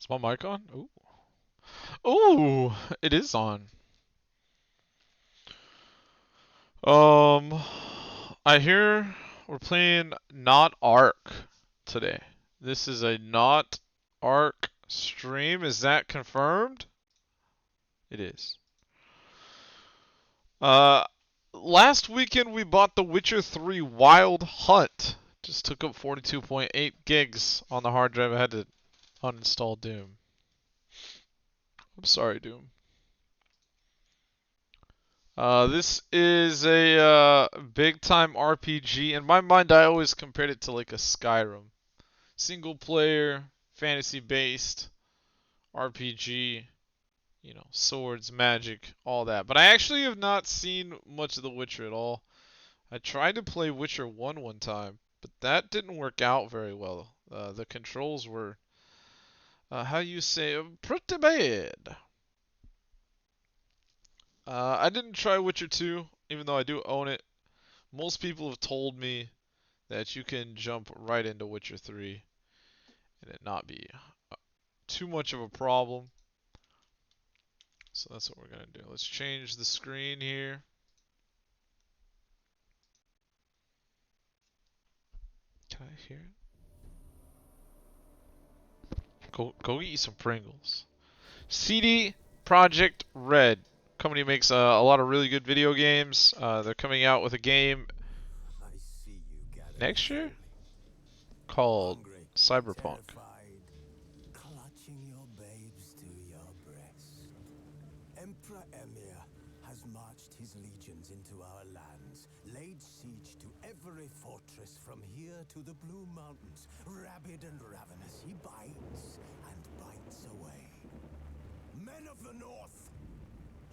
Is my mic on? Ooh. Ooh, it is on. Um, I hear we're playing Not Ark today. This is a Not Ark stream. Is that confirmed? It is. Uh, Last weekend we bought The Witcher 3 Wild Hunt. Just took up 42.8 gigs on the hard drive. I had to uninstall Doom. I'm sorry, Doom. This is a big time RPG. In my mind, I always compared it to like a Skyrim. Single player, fantasy based RPG, swords, magic, all that. But I actually have not seen much of The Witcher at all. I tried to play Witcher 1 one time, but that didn't work out very well. The controls were, how you say, pretty bad. I didn't try Witcher 2, even though I do own it. Most people have told me that you can jump right into Witcher 3 and it not be too much of a problem. So that's what we're going to do. Let's change the screen here. Can I hear it? Go eat some Pringles. CD Projekt Red. Company makes a lot of really good video games. They're coming out with a game next year called Cyberpunk. Clutching your babes to your breast. Emperor Emir has marched his legions into our lands, laid siege to every fortress from here to the Blue Mountains. Rabid and ravenous, he bites and bites away. Men of the North,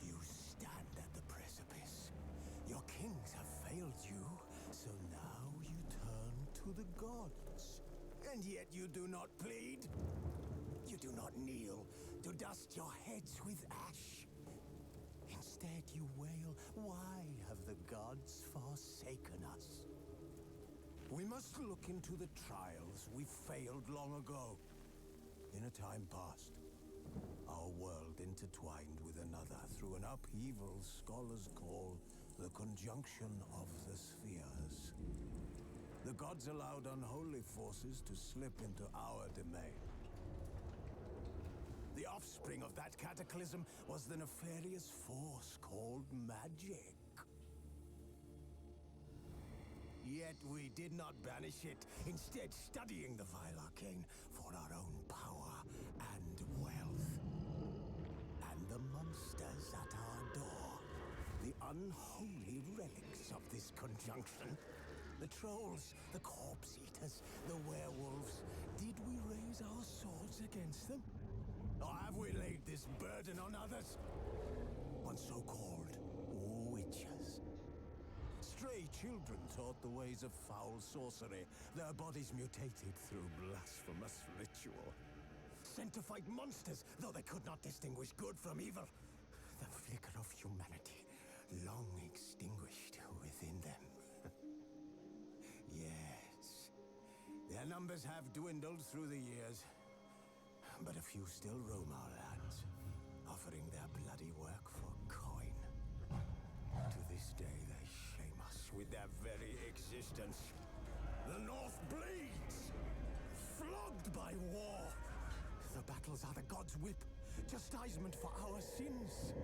you stand at the precipice. Your kings have failed you, so now you turn to the gods. And yet you do not plead. You do not kneel to dust your heads with ash. Instead you wail, why have the gods forsaken us? We must look into the trials we failed long ago. In a time past, our world intertwined with another through an upheaval scholars call the conjunction of the spheres. The gods allowed unholy forces to slip into our domain. The offspring of that cataclysm was the nefarious force called magic. Yet we did not banish it, instead studying the vile arcane for our own power and wealth. And the monsters at our door, the unholy relics of this conjunction. The trolls, the corpse eaters, the werewolves. Did we raise our swords against them? Or have we laid this burden on others? On so-called witches. Stray children taught the ways of foul sorcery, their bodies mutated through blasphemous ritual. Sent to fight monsters, though they could not distinguish good from evil. The flicker of humanity, long extinguished within them. Yes, their numbers have dwindled through the years, but a few still roam our lands, offering their bloody work for coin. To this day they shame us with their very existence. The North bleeds, flogged by war. The battles are the gods' whip, chastisement for our sins.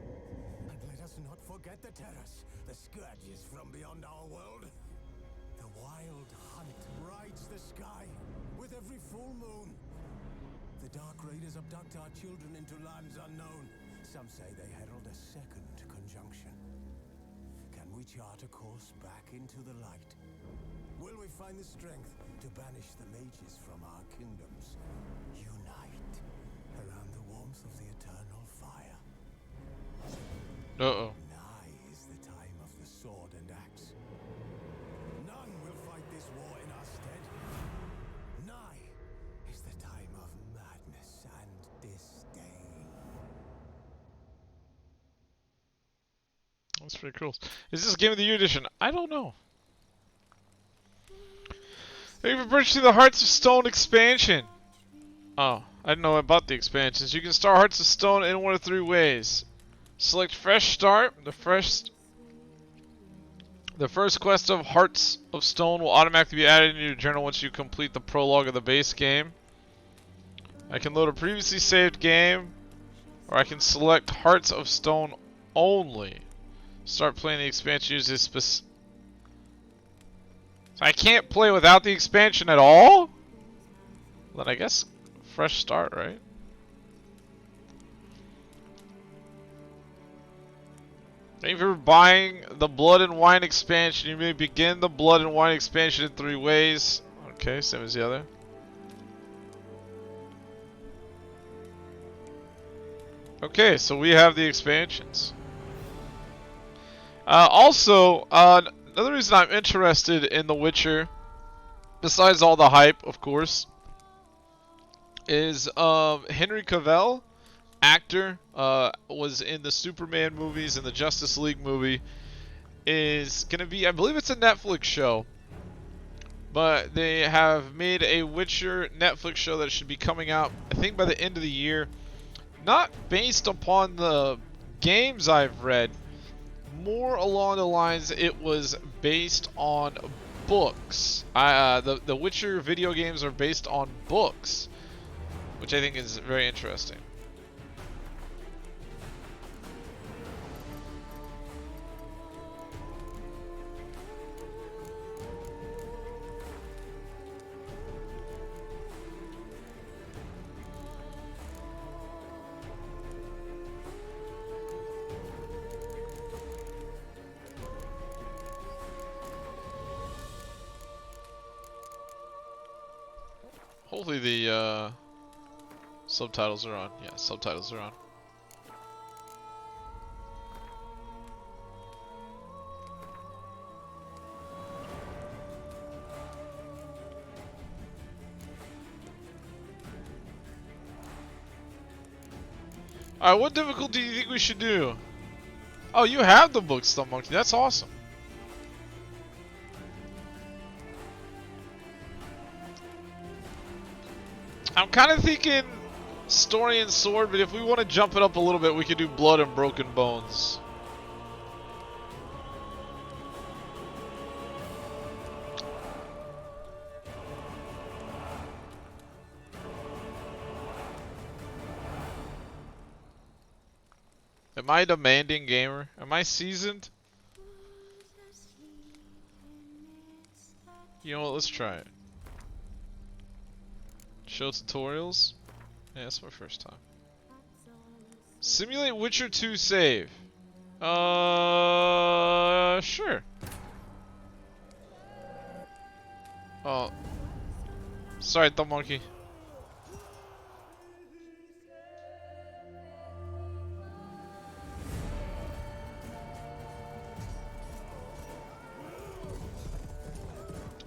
And let us not forget the terrors, the scourges from beyond our world. The wild hunt rides the sky with every full moon. The dark raiders abduct our children into lands unknown. Some say they herald a second conjunction. Can we chart a course back into the light? Will we find the strength to banish the mages from our kingdoms? Unite around the warmth of the eternal fire. Uh-oh. Nigh is the time of the sword and axe. None will fight this war in our stead. Nigh is the time of madness and disdain. That's pretty cool. Is this Game of the Year edition? I don't know. Thank you for purchasing the Hearts of Stone expansion. Oh, I didn't know about the expansions. You can start Hearts of Stone in one of 3 ways. Select Fresh Start. The first quest of Hearts of Stone will automatically be added into your journal once you complete the prologue of the base game. I can load a previously saved game, or I can select Hearts of Stone only. Start playing the expansion uses specific. So I can't play without the expansion at all? Then I guess fresh start, right? Thank you for buying the Blood and Wine expansion. You may begin the Blood and Wine expansion in 3 ways. Okay, same as the other. Okay, so we have the expansions. Also, another reason I'm interested in The Witcher, besides all the hype, of course, is Henry Cavill, actor, was in the Superman movies and the Justice League movie, is gonna be, I believe it's a Netflix show, but they have made a Witcher Netflix show that should be coming out, I think, by the end of the year. Not based upon the games I've read, more along the lines it was based on books. The Witcher video games are based on books, which I think is very interesting. Hopefully the subtitles are on. Yeah, subtitles are on. Alright, what difficulty do you think we should do? Oh, you have the book, Stone Monkey. That's awesome. I'm kind of thinking Story and Sword, but if we want to jump it up a little bit, we could do Blood and Broken Bones. Am I a demanding gamer? Am I seasoned? You know what, let's try it. Show tutorials? Yeah, that's my first time. Simulate Witcher 2 save. Sure. Oh. Sorry, Thumb Monkey.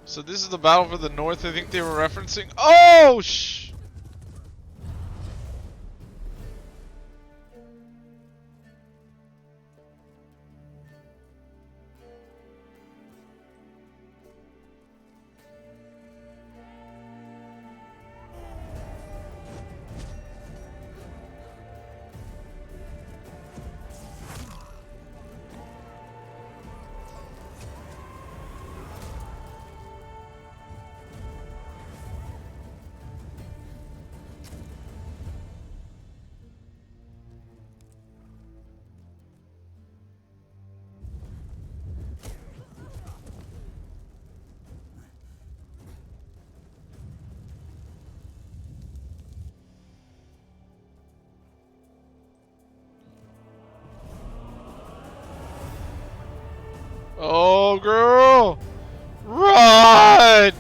So this is the battle for the north I think they were referencing. Oh, oh, girl! Run!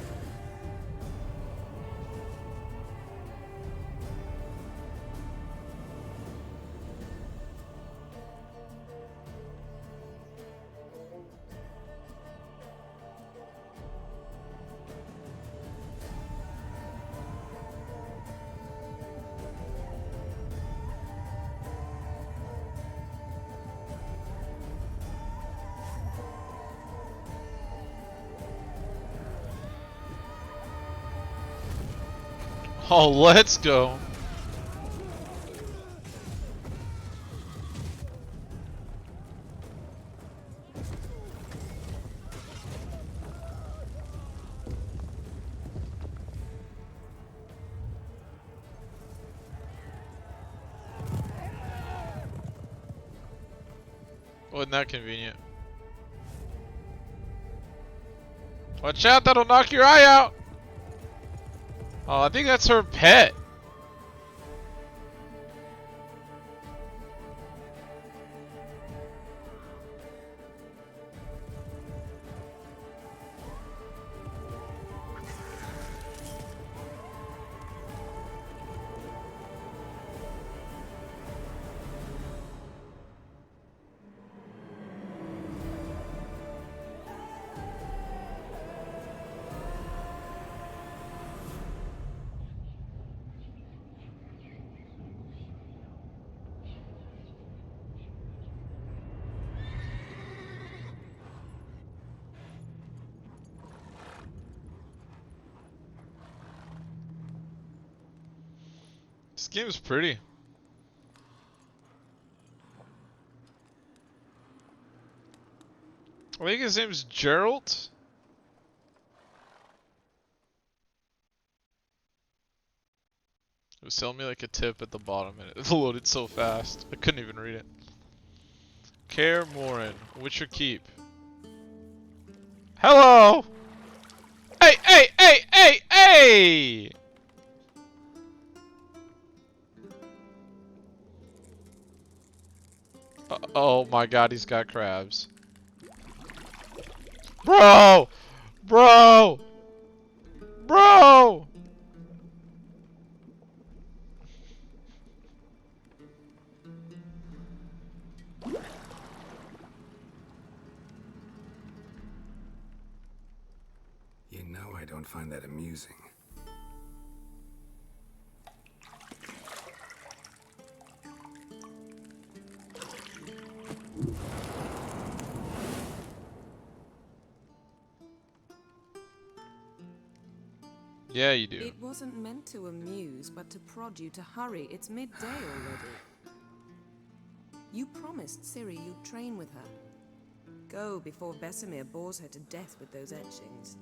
Oh, let's go. Wasn't that convenient? Watch out, that'll knock your eye out! Oh, I think that's her pet. This game's pretty. I think his name's Gerald. It was telling me like a tip at the bottom and it loaded so fast. I couldn't even read it. Kaer Morhen, Witcher Keep. Hello! Hey, hey, hey, hey, hey! Oh my god, he's got crabs. Bro! Bro! Bro! You know I don't find that amusing. Yeah, you do. It wasn't meant to amuse, but to prod you to hurry. It's midday already. You promised Ciri you'd train with her. Go before Vesemir bores her to death with those etchings.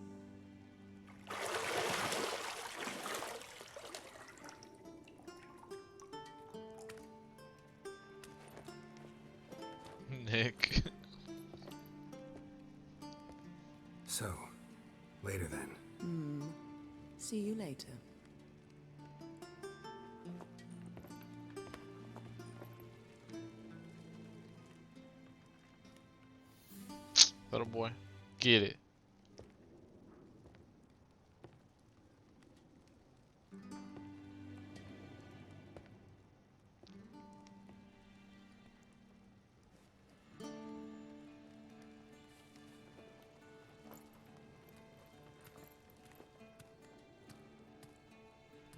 Nick. So, later then. See you later. Little boy. Get it.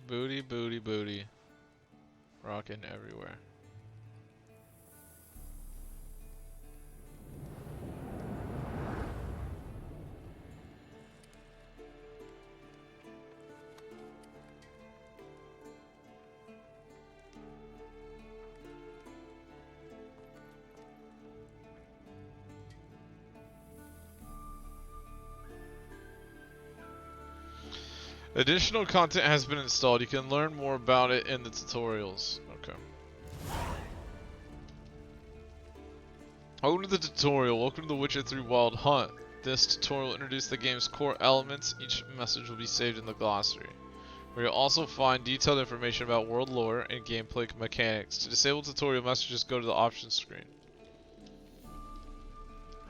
Booty, booty, booty. Rockin' everywhere. Additional content has been installed. You can learn more about it in the tutorials. Okay. Welcome to the tutorial. Welcome to The Witcher 3 Wild Hunt. This tutorial will introduce the game's core elements. Each message will be saved in the glossary, where you'll also find detailed information about world lore and gameplay mechanics. To disable tutorial messages, go to the options screen.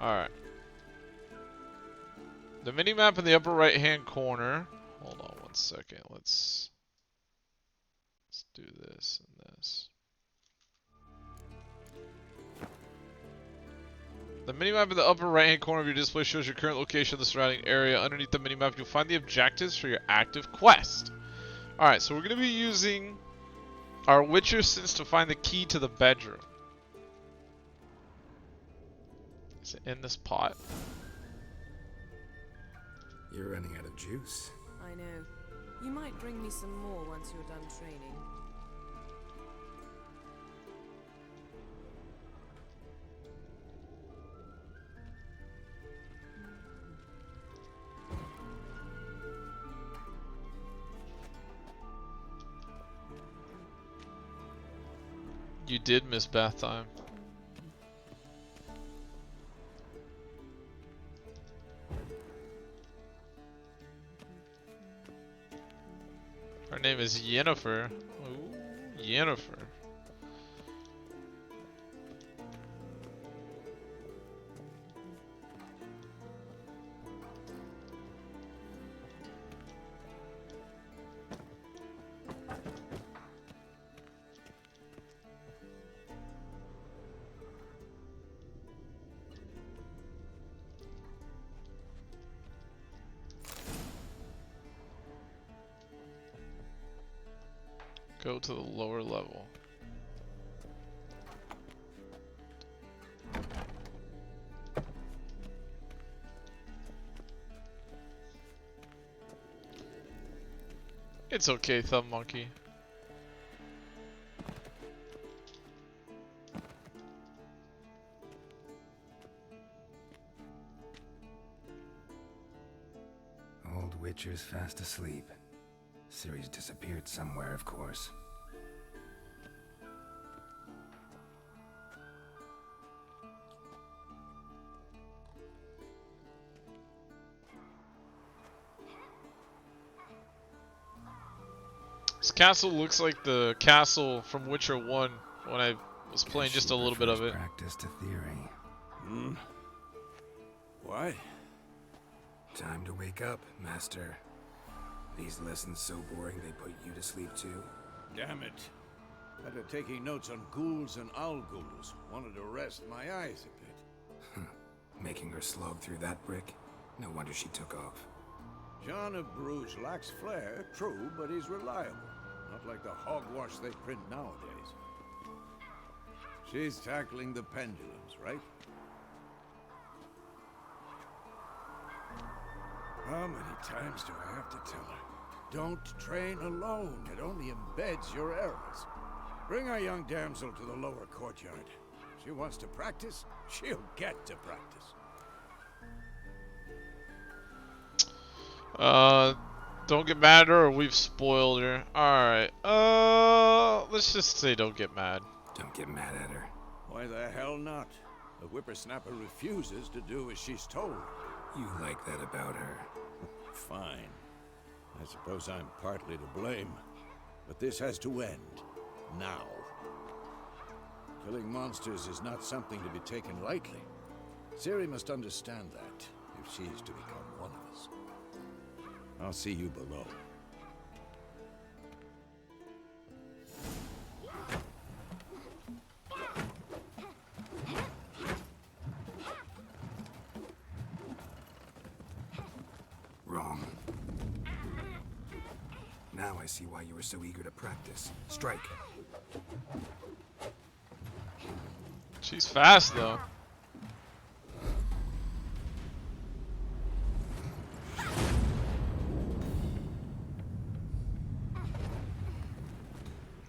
Alright. The minimap in the upper right hand corner. Hold on one second. Let's do this and this. The minimap in the upper right hand corner of your display shows your current location in the surrounding area. Underneath the minimap, you'll find the objectives for your active quest. Alright, so we're going to be using our Witcher sense to find the key to the bedroom. Is it in this pot? You're running out of juice. I know. You might bring me some more once you're done training. You did miss bath time. is Yennefer. Ooh, Yennefer. Go to the lower level. It's okay, Thumb Monkey. Old Witcher's fast asleep. Ciri's disappeared somewhere, of course. This castle looks like the castle from Witcher 1 when I was playing just a little bit of it. Practice to theory. Hmm? What? Time to wake up, Master. These lessons so boring they put you to sleep too? Damn it. After taking notes on ghouls and owl ghouls, wanted to rest my eyes a bit. Making her slog through that brick? No wonder she took off. John of Bruges lacks flair, true, but he's reliable. Not like the hogwash they print nowadays. She's tackling the pendulums, right? How many times do I have to tell her? Don't train alone. It only embeds your errors. Bring our young damsel to the lower courtyard. She wants to practice, she'll get to practice. Don't get mad at her or we've spoiled her. Alright, let's just say don't get mad. Don't get mad at her. Why the hell not? The whippersnapper refuses to do as she's told. You like that about her. Fine. I suppose I'm partly to blame. But this has to end. Now. Killing monsters is not something to be taken lightly. Ciri must understand that, if she is to become one of us. I'll see you below. Wrong. Now I see why you were so eager to practice. Strike. She's fast though.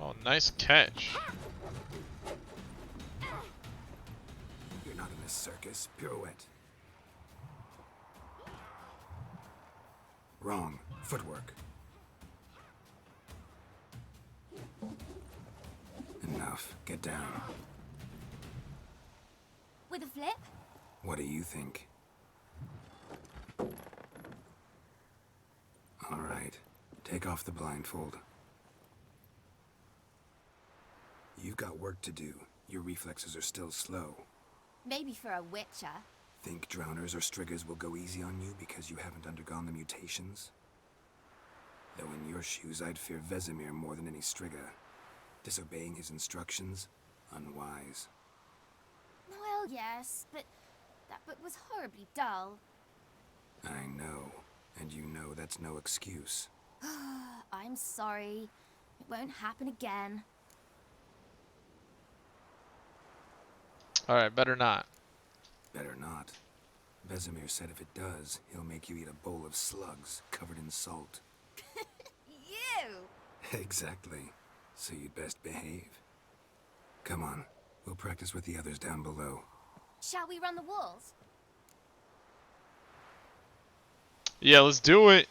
Oh, nice catch. You're not in a circus. Pirouette. Wrong. Footwork. Enough. Get down. With a flip? What do you think? All right. Take off the blindfold. You've got work to do. Your reflexes are still slow. Maybe for a witcher. Think drowners or striggers will go easy on you because you haven't undergone the mutations? Though in your shoes, I'd fear Vesemir more than any strigger. Disobeying his instructions? Unwise. Well, yes, but that book was horribly dull. I know. And you know that's no excuse. I'm sorry. It won't happen again. Alright, better not. Better not. Vesemir said if it does, he'll make you eat a bowl of slugs covered in salt. You! Exactly. So you'd best behave. Come on. We'll practice with the others down below. Shall we run the walls? Yeah, let's do it.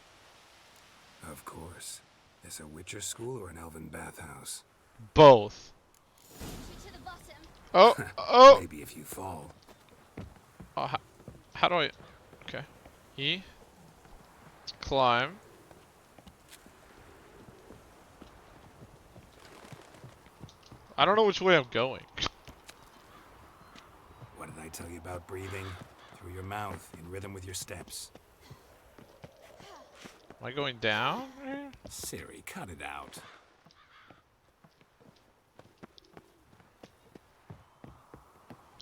Of course. This a Witcher school or an elven bathhouse? Both. To the bottom. Oh, oh. Maybe if you fall. Oh, how do I? Okay. E. Climb. I don't know which way I'm going. What did I tell you about breathing? Through your mouth, in rhythm with your steps. Am I going down? Siri, cut it out.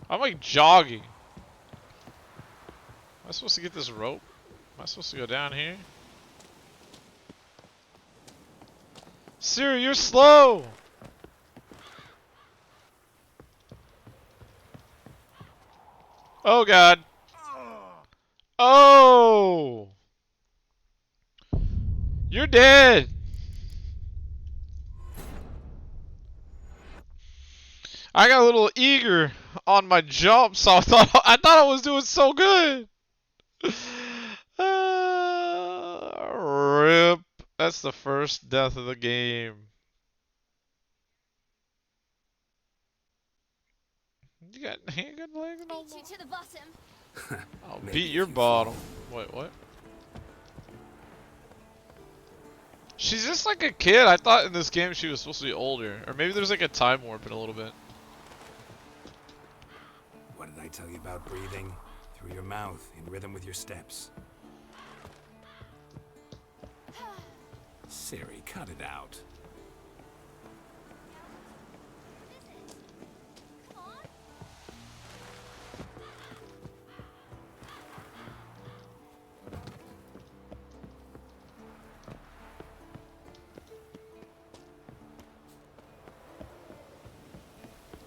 I'm like jogging. Am I supposed to get this rope? Am I supposed to go down here? Siri, you're slow! Oh god. Oh! You're dead! I got a little eager on my jump, so I thought I was doing so good. Rip. That's the first death of the game. You got handgun legs and all Beat you to the bottom. I'll Maybe beat if your you bottom. fall. Wait, what? She's just like a kid. I thought in this game she was supposed to be older. Or maybe there's like a time warp in a little bit. What did I tell you about breathing? Through your mouth, in rhythm with your steps. Siri, cut it out. Come on.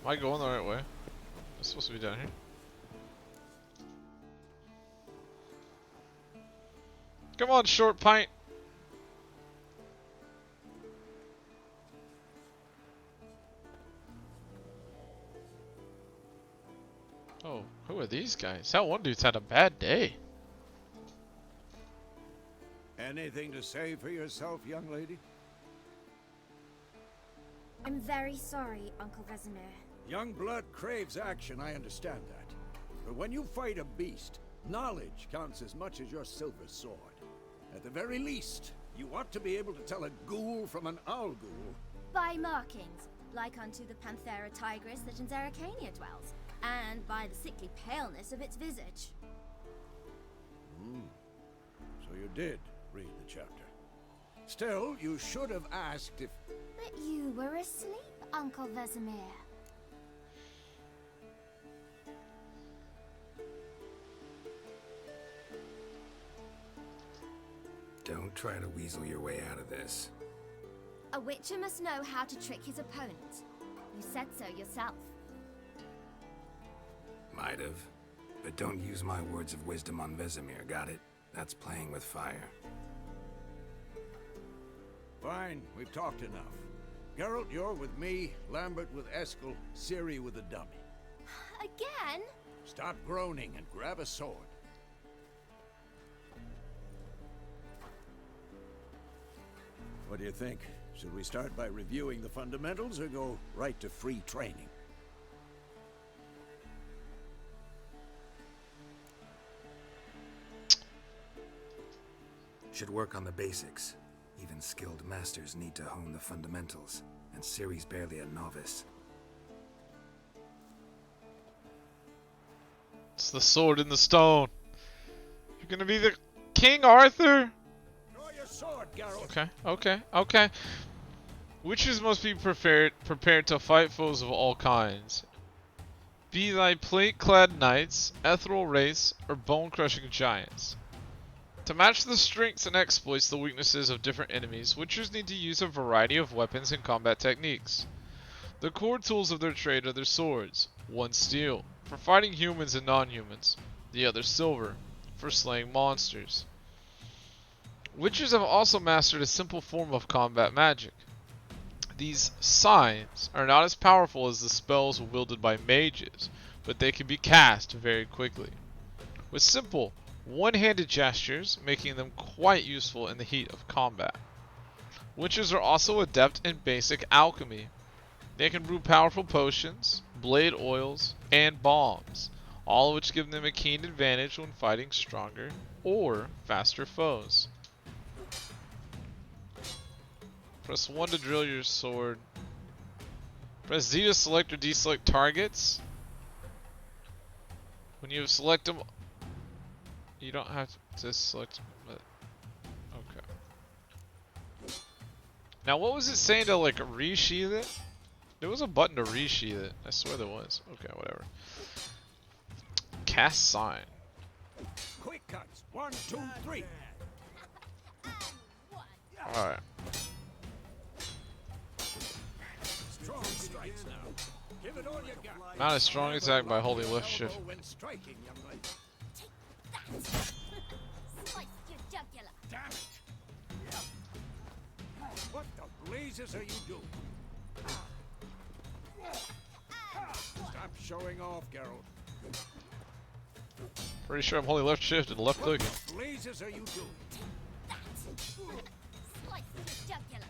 Am I going the right way? I'm supposed to be down here. Come on, short pint. Oh, who are these guys? That one dude's had a bad day. Anything to say for yourself, young lady? I'm very sorry, Uncle Vesemir. Young blood craves action, I understand that. But when you fight a beast, knowledge counts as much as your silver sword. At the very least, you ought to be able to tell a ghoul from an owl ghoul. By markings, like unto the Panthera tigris that in Zeracania dwells, and by the sickly paleness of its visage. So you did read the chapter. Still, you should have asked if... But you were asleep, Uncle Vesemir. Don't try to weasel your way out of this. A witcher must know how to trick his opponent. You said so yourself. Might have. But don't use my words of wisdom on Vesemir, got it? That's playing with fire. Fine, we've talked enough. Geralt, you're with me, Lambert with Eskel, Ciri with the dummy. Again? Stop groaning and grab a sword. What do you think? Should we start by reviewing the fundamentals or go right to free training? Should work on the basics. Even skilled masters need to hone the fundamentals, and Ciri's barely a novice. It's the sword in the stone. You're gonna be the King Arthur? Draw your sword, Geralt! Okay. Witches must be prepared to fight foes of all kinds. Be thy plate-clad knights, ethereal wraiths, or bone-crushing giants. To match the strengths and exploits the weaknesses of different enemies, witchers need to use a variety of weapons and combat techniques. The core tools of their trade are their swords, one steel, for fighting humans and non-humans, the other silver, for slaying monsters. Witchers have also mastered a simple form of combat magic. These signs are not as powerful as the spells wielded by mages, but they can be cast very quickly, with simple, one-handed gestures making them quite useful in the heat of combat. Witches are also adept in basic alchemy. They can brew powerful potions, blade oils, and bombs, all of which give them a keen advantage when fighting stronger or faster foes. Press 1 to drill your sword. Press Z to select or deselect targets. When you select them, you don't have to select them, but okay. Now what was it saying to like resheath it? There was a button to resheath it. I swear there was. Okay, whatever. Cast sign. Quick cuts. 1, 2, 3. Alright. Strong strikes now. Give it all you got. Mount a strong attack by holding left shift. Elbow when striking, young lady. Slice your jugular. Damn it! What the blazes are you doing? Stop showing off, Geralt. Pretty sure I'm holding left shift and left click. What the blazes are you doing? Slice your jugular.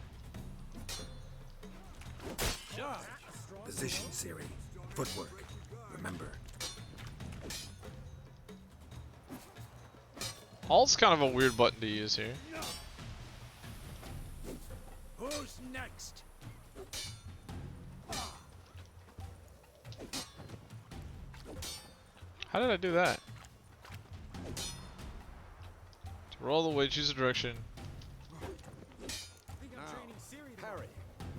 Charge. Position, Ciri. Footwork. Remember. Alt's kind of a weird button to use here. Who's next? How did I do that? To roll the way, choose a direction. Now, parry.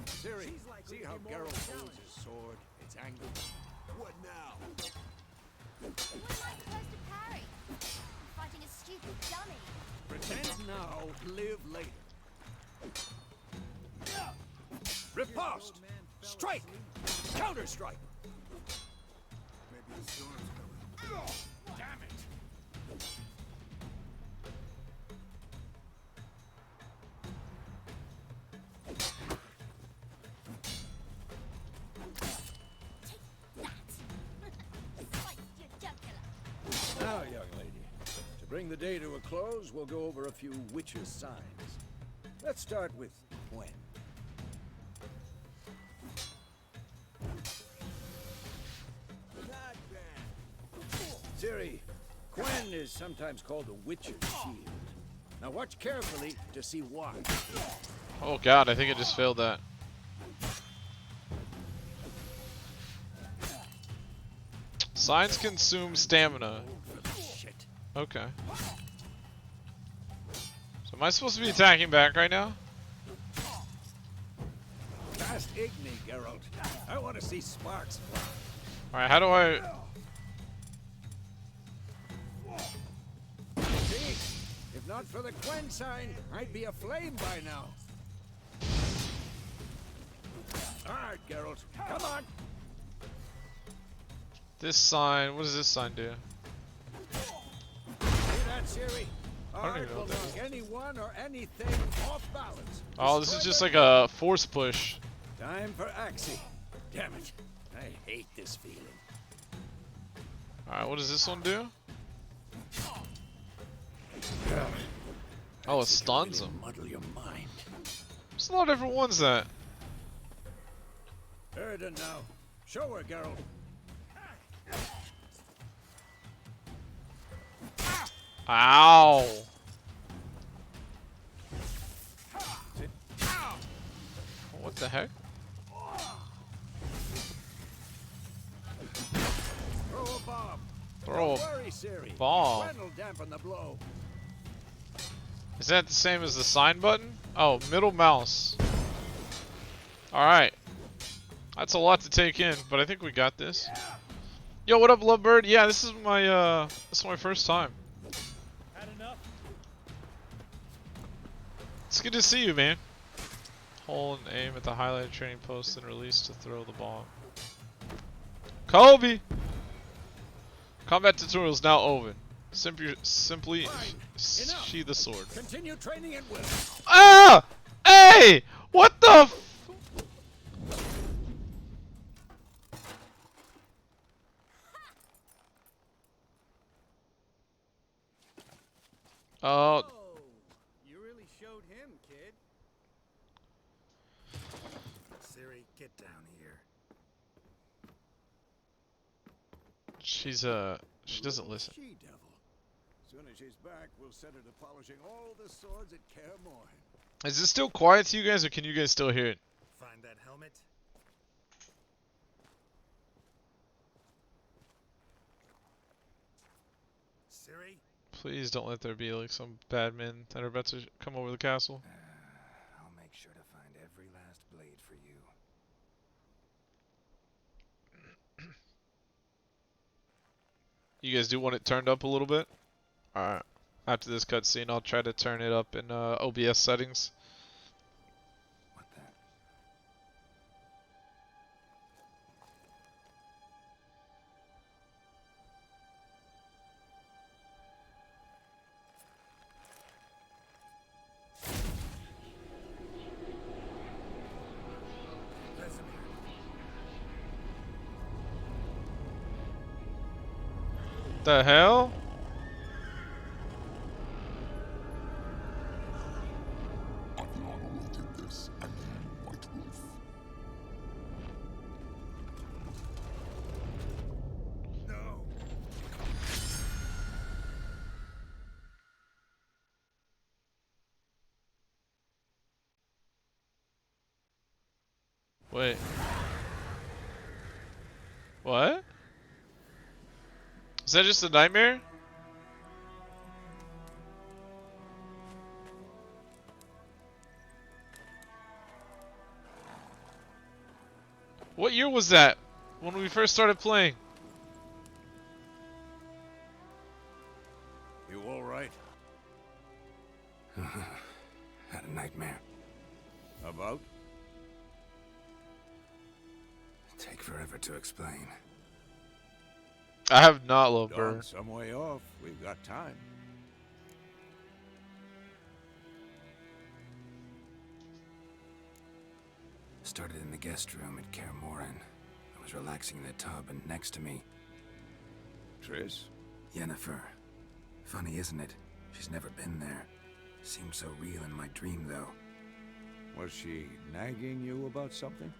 Ciri, see how Geralt holds his sword? It's angled. What now? What am I supposed to parry? I'm fighting a stupid dummy. Pretend now, live later. Riposte! Strike! Counter-strike! Maybe the storm's coming. Damn it! Slice your jugular. Now, young lady, to bring the day to a close, we'll go over a few witches' signs. Let's start with Gwen. Ciri, Gwen is sometimes called a witch's shield. Now watch carefully to see why. Oh god, I think I just failed that. Signs consume stamina. Shit. Okay. So am I supposed to be attacking back right now? Fast Igni, Geralt. I want to see sparks fly. Alright, how do I... See? If not for the Gwen sign, I'd be aflame by now. Alright, Geralt. Come on. This sign, what does this sign do? See that, Ciri? I don't even know will what that knock anyone or anything off balance. Oh, this is Destroy just them. like a force push. Time for Axie. Damn it. I hate this feeling. Alright, what does this one do? Oh, it Axie stuns can really him. Muddle your mind. There's a lot of different ones that... Erden now. Show her, Geralt. Ow! What the heck? Throw a bomb. Throw Don't a worry, Ciri. bomb. Gwen will dampen the blow. Is that the same as the sign button? Oh, middle mouse. Alright. That's a lot to take in, but I think we got this. Yo, what up, Lovebird? Yeah, this is my first time. Had enough? It's good to see you, man. Hold and aim at the highlighted training post and release to throw the bomb. Kobe! Combat tutorial is now over. Simply sheath the sword. Continue training at will. Ah! Hey! What the f- Oh, You really showed him, kid. Ciri, get down here. she doesn't listen. She-devil. Soon as she's back, we'll set her to polishing all the swords at Kaer Morhen. Is it still quiet to you guys, or can you guys still hear it? Find that helmet. Ciri? Please don't let there be like some bad men that are about to come over the castle. I'll make sure to find every last blade for you. You guys do want it turned up a little bit? Alright. After this cutscene, I'll try to turn it up in OBS settings. What the? The hell? Adriano did this, and you, White Wolf. No. Wait. What? Is that just a nightmare? What year was that? When we first started playing? You all right? Had a nightmare. About? Take forever to explain. I have not, Lover. Dawn's some way off. We've got time. Started in the guest room at Kaer Morhen. I was relaxing in the tub, and next to me, Triss? Yennefer. Funny, isn't it? She's never been there. Seemed so real in my dream, though. Was she nagging you about something?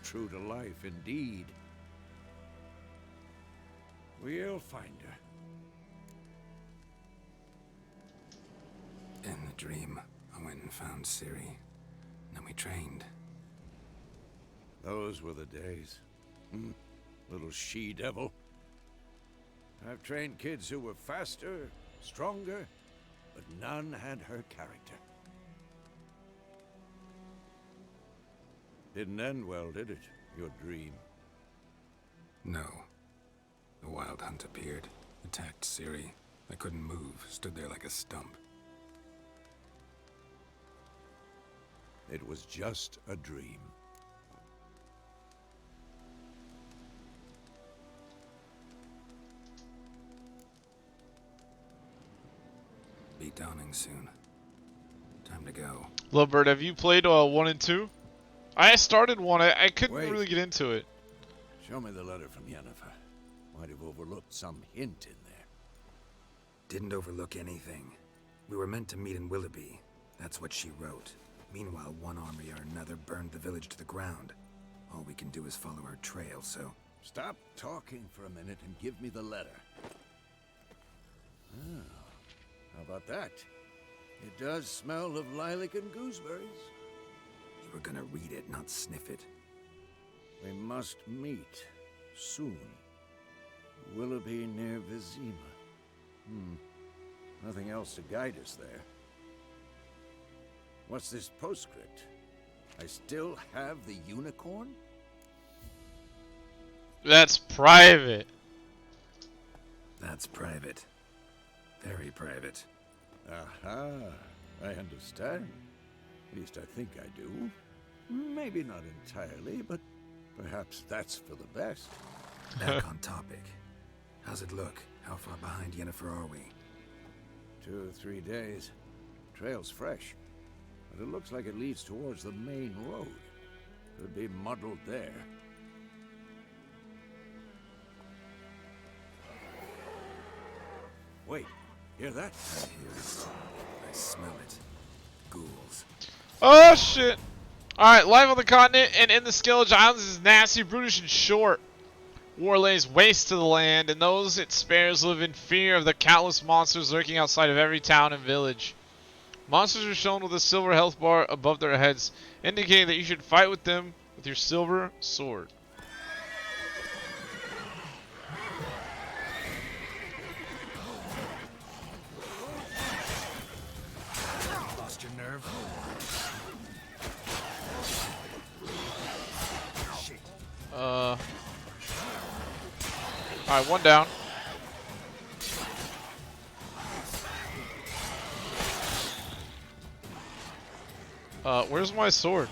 True to life, indeed. We'll find her. In the dream, I went and found Ciri. Then we trained. Those were the days. Little she-devil. I've trained kids who were faster, stronger, but none had her character. Didn't end well, did it? Your dream. No. The Wild Hunt appeared, attacked Ciri. I couldn't move, stood there like a stump. It was just a dream. Be dawning soon. Time to go. Lovebird, have you played 1 and 2? I started 1. I couldn't Wait. really get into it. Show me the letter from Yennefer. Might have overlooked some hint in there. Didn't overlook anything. We were meant to meet in Willoughby. That's what she wrote. Meanwhile, one army or another burned the village to the ground. All we can do is follow her trail, so... Stop talking for a minute and give me the letter. Oh, how about that? It does smell of lilac and gooseberries. You were gonna read it, not sniff it. We must meet soon. Willoughby near Vizima. Nothing else to guide us there. What's this postscript? I still have the unicorn? That's private. That's private. Very private. Aha, I understand. At least I think I do. Maybe not entirely, but perhaps that's for the best. Back on topic. How's it look? How far behind Yennefer are we? 2 or 3 days. Trail's fresh, but it looks like it leads towards the main road. Could be muddled there. Wait, hear that? I hear it. I smell it. Ghouls. Oh shit! Alright, live on the continent and in the Skellige Islands is nasty, brutish, and short. War lays waste to the land, and those it spares live in fear of the countless monsters lurking outside of every town and village. Monsters are shown with a silver health bar above their heads, indicating that you should fight with them with your silver sword. Alright, one down. Where's my sword?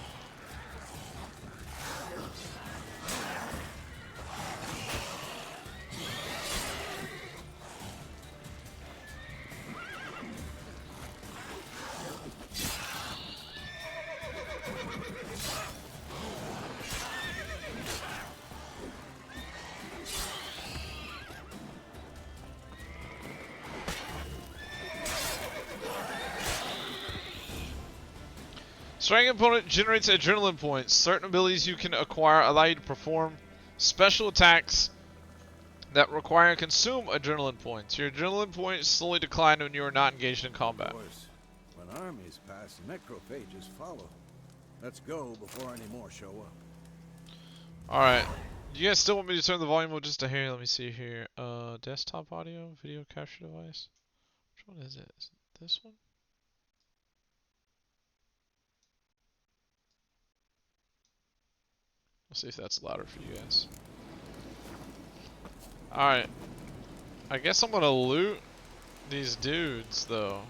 Striking opponent generates adrenaline points. Certain abilities you can acquire allow you to perform special attacks that require and consume adrenaline points. Your adrenaline points slowly decline when you are not engaged in combat. Of course, when armies pass, necrophages follow. Let's go before any more show up. Alright. You guys still want me to turn the volume up just a hair? Let me see here. Desktop audio, video capture device. Which one is it? Is it this one? Let's see if that's louder for you guys. Alright. I guess I'm gonna loot these dudes though.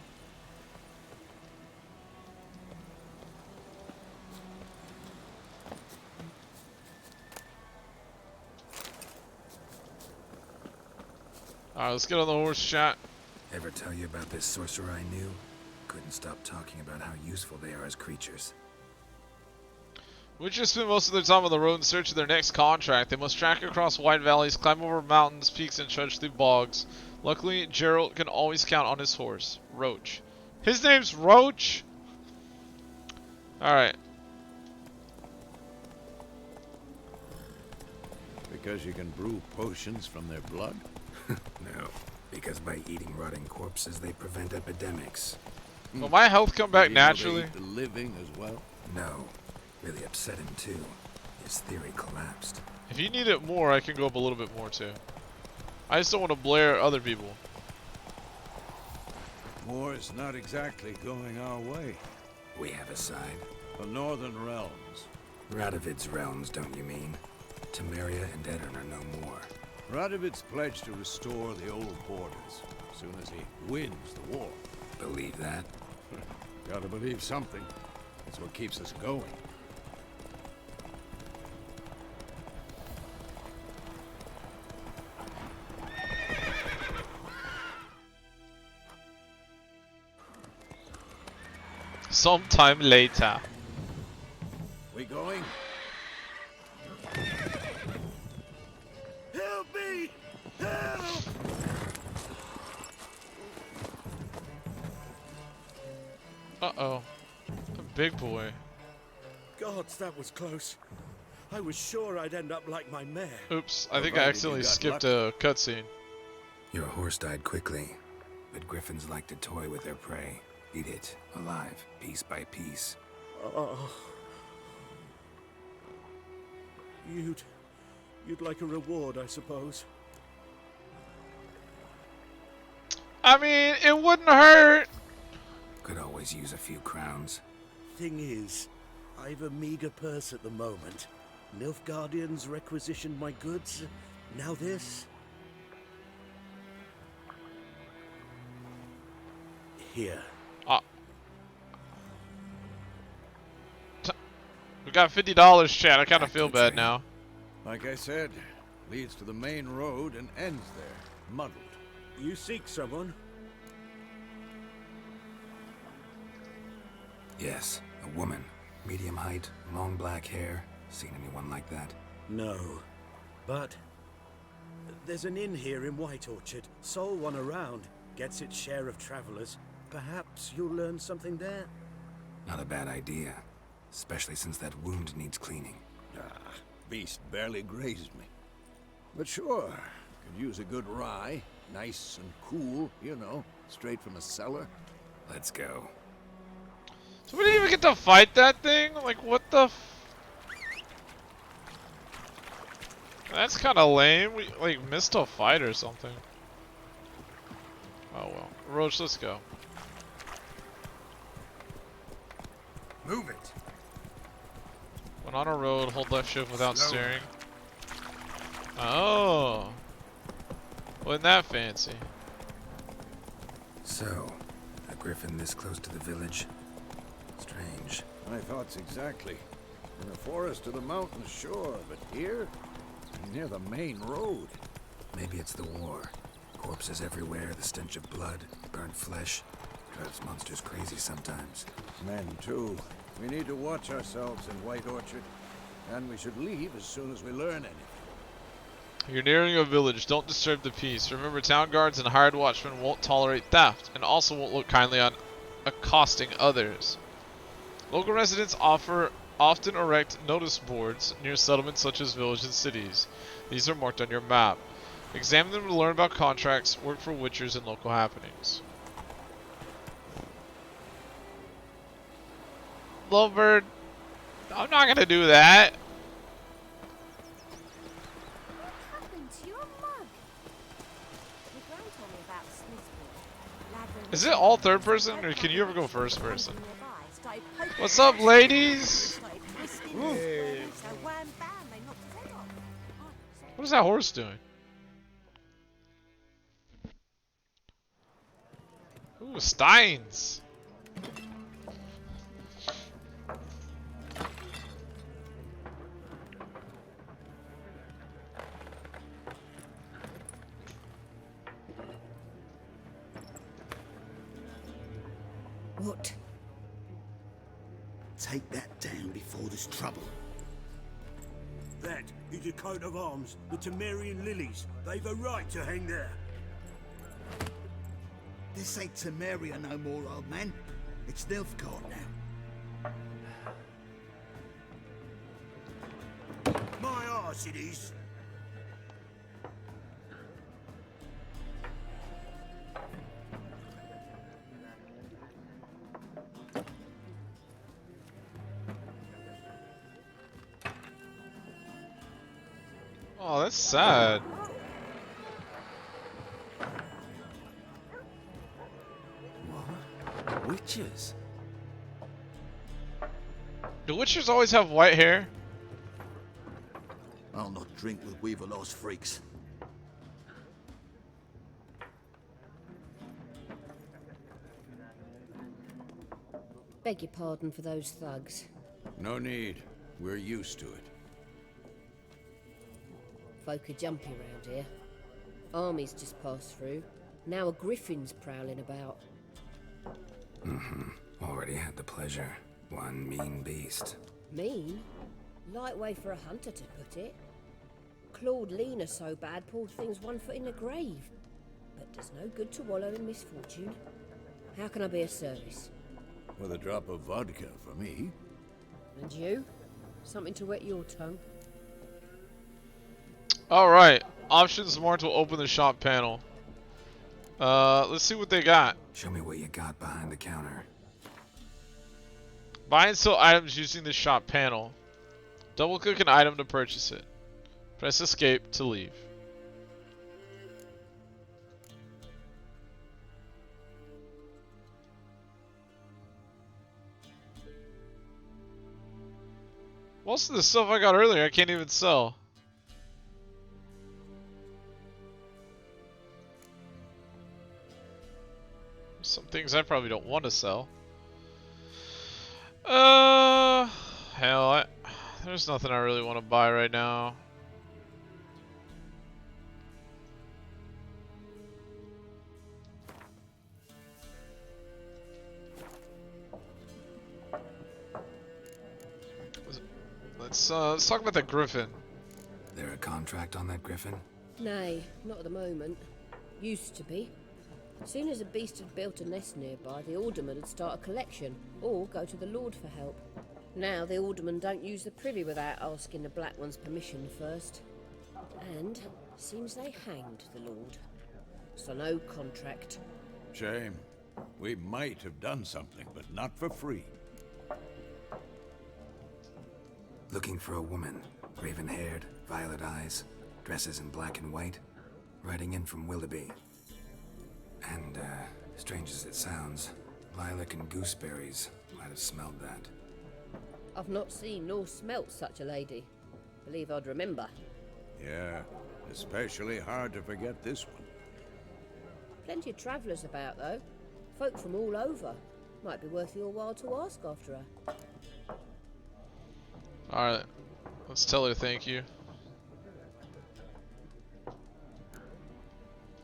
Alright, let's get on the horse chat. Ever tell you about this sorcerer I knew? Couldn't stop talking about how useful they are as creatures. Witchers spend most of their time on the road in search of their next contract. They must track across wide valleys, climb over mountains, peaks, and trudge through bogs. Luckily, Gerald can always count on his horse, Roach. His name's Roach? Alright. Because you can brew potions from their blood? No, because by eating rotting corpses, they prevent epidemics. Will my health come back Did you know they naturally? eat the living as well? No, really upset him too. His theory collapsed. If you need it more, I can go up a little bit more too. I just don't want to blare other people. War's not exactly going our way. We have a side. The Northern Realms. Radovid's realms, don't you mean? Temeria and Edirn are no more. Radovid's pledged to restore the old borders as soon as he wins the war. Believe that? Gotta believe something. That's what keeps us going. Sometime later. We going? Help me! Help! Uh-oh. A big boy. Gods, that was close. I was sure I'd end up like my mare. Oops, I think I Provided you accidentally got skipped lucky. a cutscene. Your horse died quickly, but griffins like to toy with their prey. Eat it, alive, piece by piece. Oh. You'd like a reward, I suppose. I mean, it wouldn't hurt. Could always use a few crowns. Thing is, I've a meager purse at the moment. Nilfgaardians requisitioned my goods. Now this. Here. We got $50, chat. I kind of feel bad now. Like I said, leads to the main road and ends there, muddled. You seek someone? Yes, a woman. Medium height, long black hair. Seen anyone like that? No. But there's an inn here in White Orchard. Sole one around. Gets its share of travelers. Perhaps you'll learn something there? Not a bad idea. Especially since that wound needs cleaning. Beast barely grazed me. But sure, could use a good rye. Nice and cool, you know, straight from a cellar. Let's go. So we didn't even get to fight that thing? Like, what the That's kind of lame. We, like, missed a fight or something. Oh well. Roach, let's go. Move it! When on a road, hold left shift without Slow. steering. Oh. Wasn't that fancy? So, a griffin this close to the village? Strange. My thoughts exactly. In the forest or the mountains, sure, but here? Near the main road. Maybe it's the war. Corpses everywhere, the stench of blood, burnt flesh. Drives monsters crazy sometimes. Men, too. We need to watch ourselves in White Orchard. And we should leave as soon as we learn anything. You're nearing a village. Don't disturb the peace. Remember, town guards and hired watchmen won't tolerate theft, and also won't look kindly on accosting others. Local residents often erect notice boards near settlements such as villages and cities. These are marked on your map. Examine them to learn about contracts, work for witchers, and local happenings. Lovebird, I'm not gonna do that. What happened to your mug? Your gran told me about Smithville. Lad Is it all third person, or can you ever go first person? What's up, ladies? What is that horse doing? Ooh, Steins. What? Take that down before there's trouble. That is a coat of arms, the Temerian lilies. They've a right to hang there. This ain't Temeria no more, old man. It's Nilfgaard now. My arse it is. Oh, that's sad. What? Witches? Do witchers always have white hair? I'll not drink with Weaverlaw's freaks. Beg your pardon for those thugs. No need. We're used to it. Folk are jumpy around here. Armies just passed through. Now a griffin's prowling about. Already had the pleasure. One mean beast. Mean? Light way for a hunter to put it. Clawed Lena so bad, poor thing's 1 foot in the grave. But does no good to wallow in misfortune. How can I be of service? With a drop of vodka for me. And you? Something to wet your tongue? Alright, options marked will open the shop panel. Let's see what they got. Show me what you got behind the counter. Buy and sell items using the shop panel. Double click an item to purchase it. Press escape to leave. Most of the stuff I got earlier I can't even sell. Some things I probably don't want to sell. Hell, there's nothing I really want to buy right now. Let's talk about the griffin. There a contract on that griffin? Nay, not at the moment. Used to be. Soon as a beast had built a nest nearby, the alderman would start a collection, or go to the Lord for help. Now the alderman don't use the privy without asking the Black One's permission first. And seems they hanged the Lord. So no contract. Shame. We might have done something, but not for free. Looking for a woman. Raven-haired, violet eyes, dresses in black and white. Riding in from Willoughby. And, strange as it sounds, lilac and gooseberries might have smelled that. I've not seen nor smelt such a lady. Believe I'd remember. Yeah, especially hard to forget this one. Plenty of travellers about, though. Folk from all over. Might be worth your while to ask after her. Alright, let's tell her thank you.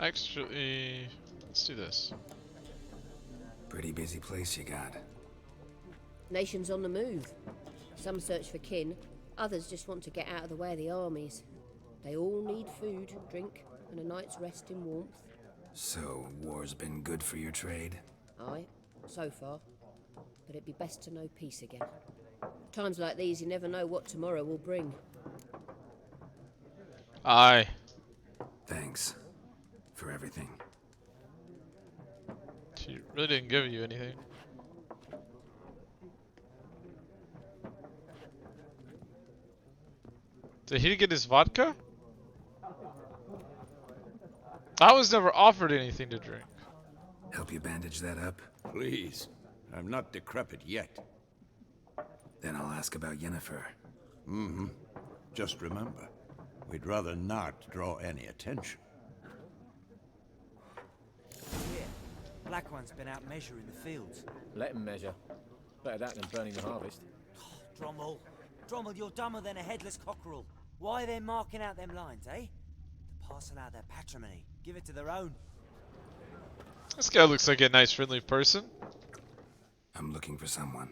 Actually, let's do this. Pretty busy place you got. Nations on the move. Some search for kin, others just want to get out of the way of the armies. They all need food, drink, and a night's rest in warmth. So, war's been good for your trade? Aye, so far. But it'd be best to know peace again. Times like these, you never know what tomorrow will bring. Aye. Thanks. For everything. She really didn't give you anything. Did he get his vodka? I was never offered anything to drink. Help you bandage that up? Please. I'm not decrepit yet. Then I'll ask about Yennefer. Mm-hmm. Just remember, we'd rather not draw any attention. Yeah, Black One's been out measuring the fields. Let him measure. Better that than burning the harvest. Drommel. Drommel, you're dumber than a headless cockerel. Why are they marking out them lines, eh? To parcel out their patrimony. Give it to their own. This guy looks like a nice, friendly person. I'm looking for someone.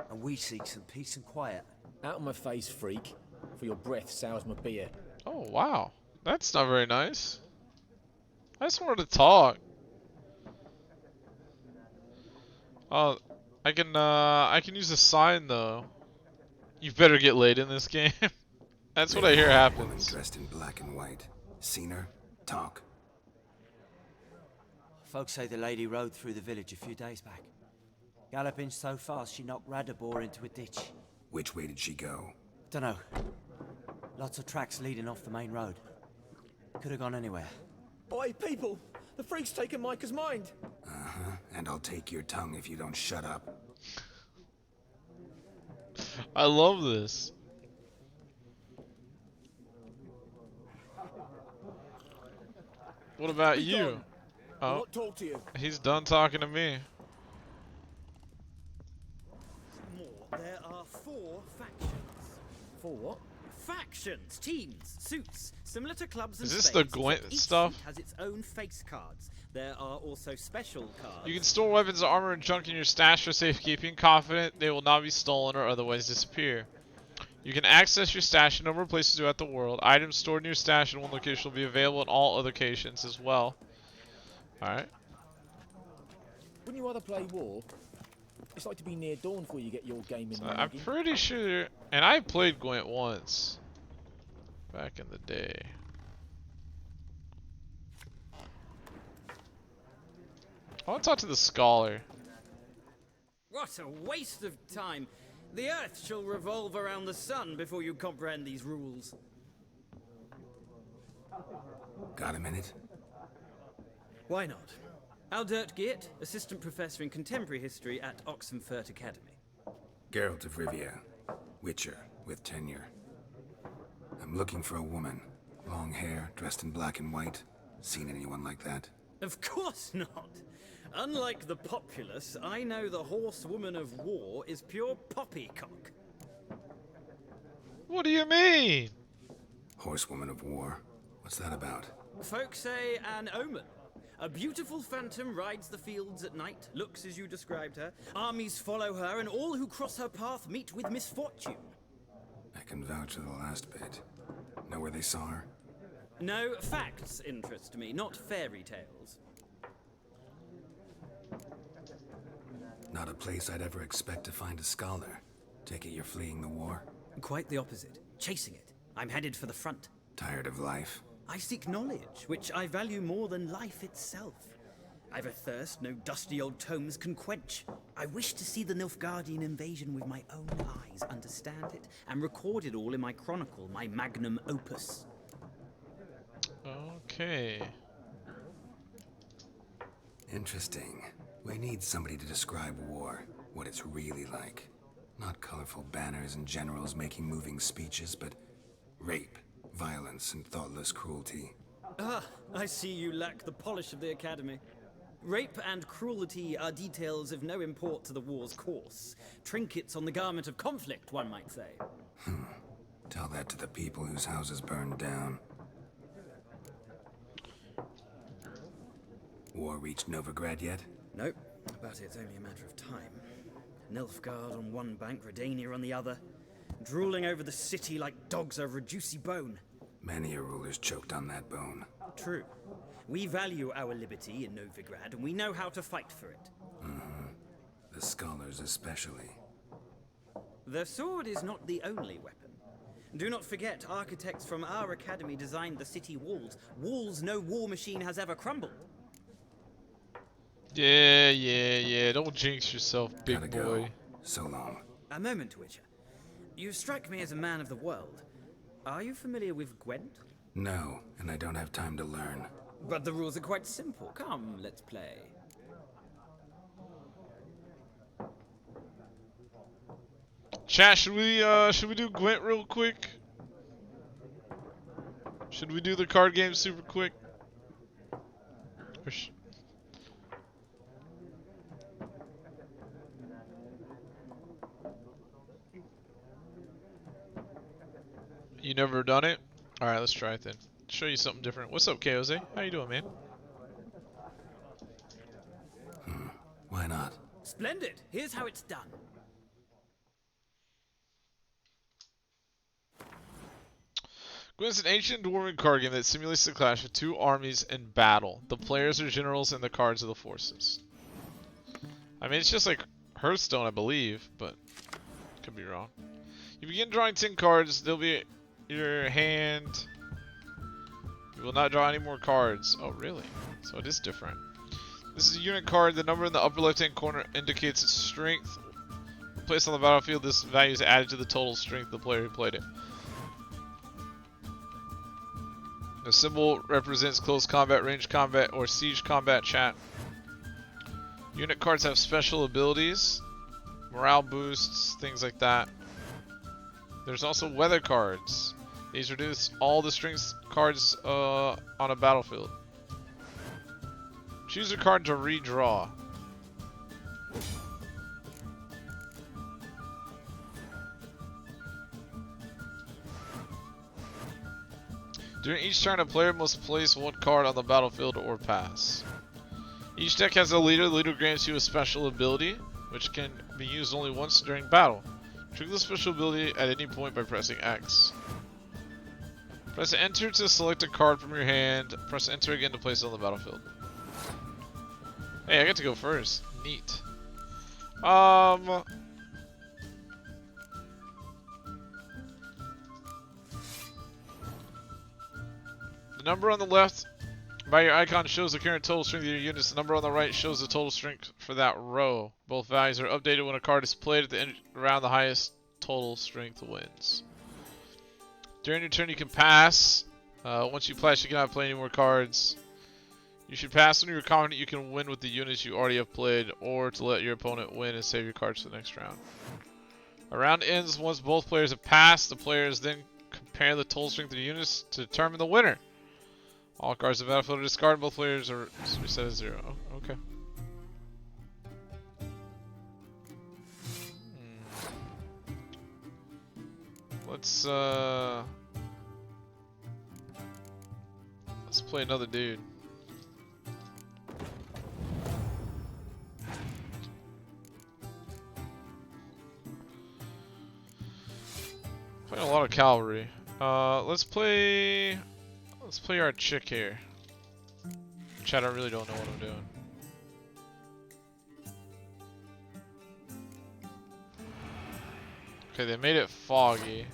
And we seek some peace and quiet. Out of my face, freak. For your breath sours my beer. Oh, wow. That's not very nice. I just wanted to talk. Oh, I can use a sign though. You better get laid in this game. That's what I hear Woman happens. dressed in black and white. Seen her? Talk. Folks say the lady rode through the village a few days back. Galloping so fast she knocked Radabor into a ditch. Which way did she go? Dunno. Lots of tracks leading off the main road. Could have gone anywhere. Oi, people! The freak's taken Micah's mind! Uh-huh. And I'll take your tongue if you don't shut up. I love this. What about you? I'll not talk to you. He's done talking to me. More. There are 4 factions. 4 what? Factions, teams, suits, similar to clubs and Is this spades, the except Gwent each stuff? suit has its own face cards. There are also special cards. You can store weapons, armor, and junk in your stash for safekeeping, confident they will not be stolen or otherwise disappear. You can access your stash in a number of places throughout the world. Items stored in your stash in one location will be available in all other locations as well. Alright. Wouldn't you rather play war? It's like to be near dawn before you get your game in. So I'm pretty sure, and I played Gwent once. Back in the day. I want to talk to the scholar. What a waste of time. The Earth shall revolve around the sun before you comprehend these rules. Got a minute? Why not? Aldert Geert, Assistant Professor in Contemporary History at Oxenfurt Academy. Geralt of Rivia. Witcher, with tenure. I'm looking for a woman. Long hair, dressed in black and white. Seen anyone like that? Of course not. Unlike the populace, I know the horsewoman of war is pure poppycock. What do you mean? Horsewoman of war? What's that about? Folks say an omen. A beautiful phantom rides the fields at night, looks as you described her. Armies follow her, and all who cross her path meet with misfortune. I can vouch for the last bit. Know where they saw her? No, facts interest me, not fairy tales. Not a place I'd ever expect to find a scholar. Take it you're fleeing the war? Quite the opposite. Chasing it. I'm headed for the front. Tired of life? I seek knowledge, which I value more than life itself. I've a thirst no dusty old tomes can quench. I wish to see the Nilfgaardian invasion with my own eyes, understand it, and record it all in my chronicle, my magnum opus. Okay. Interesting. We need somebody to describe war, what it's really like. Not colorful banners and generals making moving speeches, but rape, violence, and thoughtless cruelty. Ah, I see you lack the polish of the Academy. Rape and cruelty are details of no import to the war's course. Trinkets on the garment of conflict, one might say. Tell that to the people whose houses burned down. War reached Novigrad yet? Nope, but it's only a matter of time. Nilfgaard on one bank, Redania on the other, drooling over the city like dogs over a juicy bone. Many a ruler's choked on that bone. True. We value our liberty in Novigrad, and we know how to fight for it. The scholars especially. The sword is not the only weapon. Do not forget, architects from our academy designed the city walls. Walls no war machine has ever crumbled. Yeah. Don't jinx yourself, big Gotta boy. go. So long. A moment, Witcher. You strike me as a man of the world. Are you familiar with Gwent? No, and I don't have time to learn. But the rules are quite simple. Come, let's play. Chat, should we do Gwent real quick? Should we do the card game super quick? Or you never done it? Alright, let's try it then. Show you something different. What's up, KOZ? How you doing, man? Why not? Splendid! Here's how it's done. Gwent's an ancient dwarven card game that simulates the clash of two armies in battle. The players are generals and the cards are the forces. I mean, it's just like Hearthstone, I believe, but could be wrong. You begin drawing 10 cards. They'll be your hand. You will not draw any more cards. Oh, really? So it is different. This is a unit card. The number in the upper left-hand corner indicates its strength. When placed on the battlefield, this value is added to the total strength of the player who played it. The symbol represents close combat, range combat, or siege combat, chat. Unit cards have special abilities, morale boosts, things like that. There's also weather cards. These reduce all the strength cards on a battlefield. Choose a card to redraw. During each turn, a player must place one card on the battlefield or pass. Each deck has a leader. The leader grants you a special ability, which can be used only once during battle. Trigger the special ability at any point by pressing X. Press Enter to select a card from your hand. Press Enter again to place it on the battlefield. Hey, I get to go first. Neat. The number on the left by your icon shows the current total strength of your units. The number on the right shows the total strength for that row. Both values are updated when a card is played at the end around the highest total strength wins. During your turn, you can pass. Once you pass, you cannot play any more cards. You should pass when you're confident you can win with the units you already have played, or to let your opponent win and save your cards for the next round. A round ends once both players have passed. The players then compare the total strength of the units to determine the winner. All cards in the battlefield are discarded. Both players are reset at 0. Oh, okay. Let's play another dude. Playing a lot of cavalry. Let's play our chick here. Chat, I really don't know what I'm doing. Okay, they made it foggy.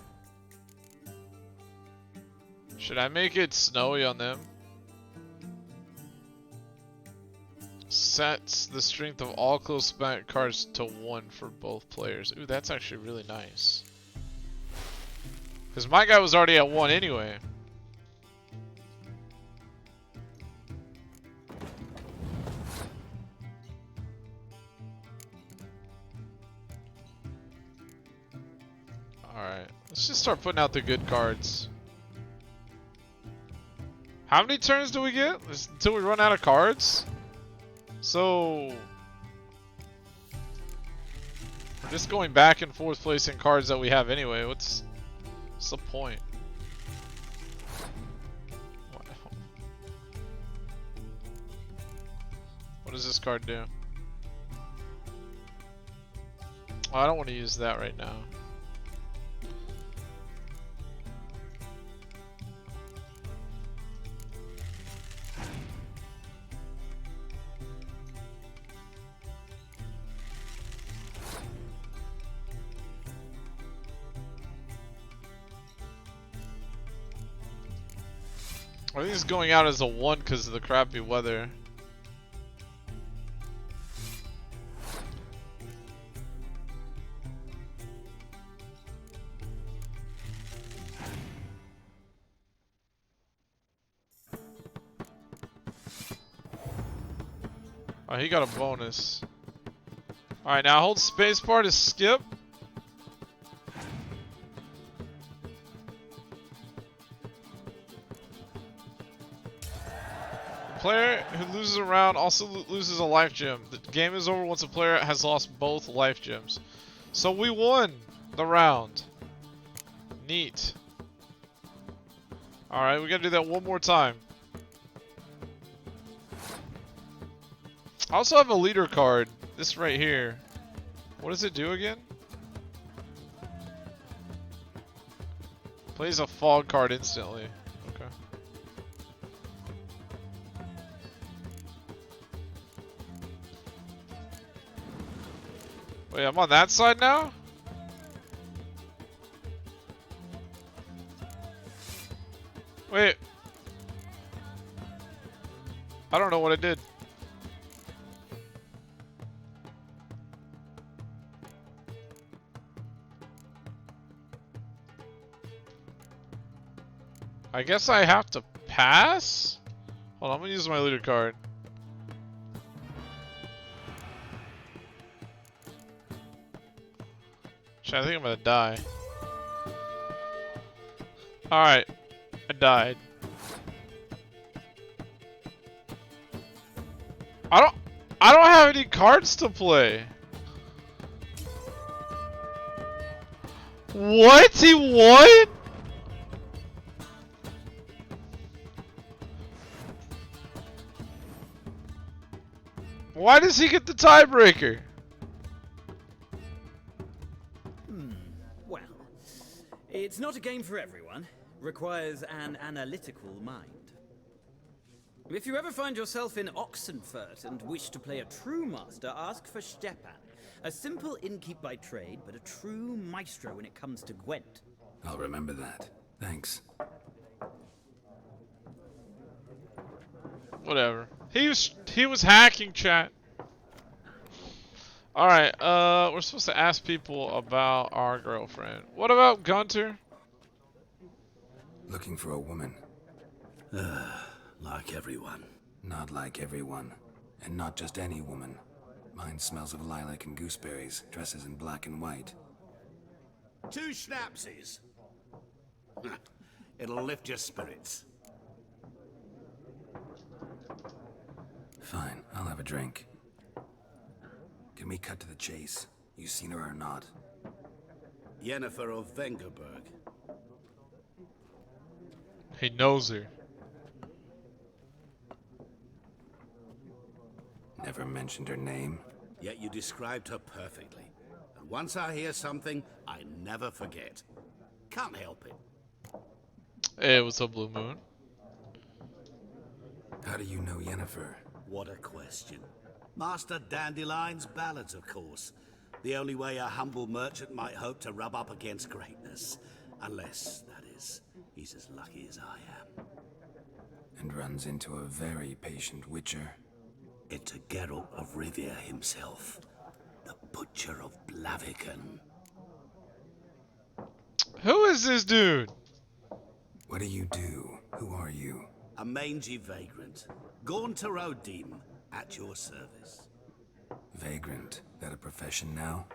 Should I make it snowy on them? Sets the strength of all close combat cards to 1 for both players. Ooh, that's actually really nice. Because my guy was already at 1 anyway. Alright, let's just start putting out the good cards. How many turns do we get? Until we run out of cards? So... we're just going back and forth placing cards that we have anyway. What's the point? What does this card do? Oh, I don't want to use that right now. I think it's going out as a 1 because of the crappy weather. Oh, he got a bonus. Alright, now hold spacebar to skip. The player who loses a round also loses a life gem. The game is over once a player has lost both life gems. So we won the round. Neat. Alright, we gotta do that one more time. I also have a leader card. This right here. What does it do again? Plays a fog card instantly. Okay. Wait, I'm on that side now? Wait. I don't know what I did. I guess I have to pass? Hold on, I'm gonna use my leader card. Shit, I think I'm gonna die. Alright, I died. I don't have any cards to play. What? He won? Why does he get the tiebreaker? Well, it's not a game for everyone. Requires an analytical mind. If you ever find yourself in Oxenfurt and wish to play a true master, ask for Stepan. A simple innkeep by trade, but a true maestro when it comes to Gwent. I'll remember that. Thanks. Whatever. He was hacking, chat. Alright, we're supposed to ask people about our girlfriend. What about Gunter? Looking for a woman. Like everyone. Not like everyone. And not just any woman. Mine smells of lilac and gooseberries, dresses in black and white. 2 schnapsies. It'll lift your spirits. Fine, I'll have a drink. Can we cut to the chase? You seen her or not? Yennefer of Vengerberg. He knows her. Never mentioned her name. Yet you described her perfectly. And once I hear something, I never forget. Can't help it. Hey, what's up, Blue Moon? How do you know Yennefer? What a question. Master Dandelion's ballads, of course. The only way a humble merchant might hope to rub up against greatness. Unless, that is, he's as lucky as I am. And runs into a very patient witcher. Into Geralt of Rivia himself. The Butcher of Blaviken. Who is this dude? What do you do? Who are you? A mangy vagrant. Gaunter Odim, at your service. Vagrant? That a profession now?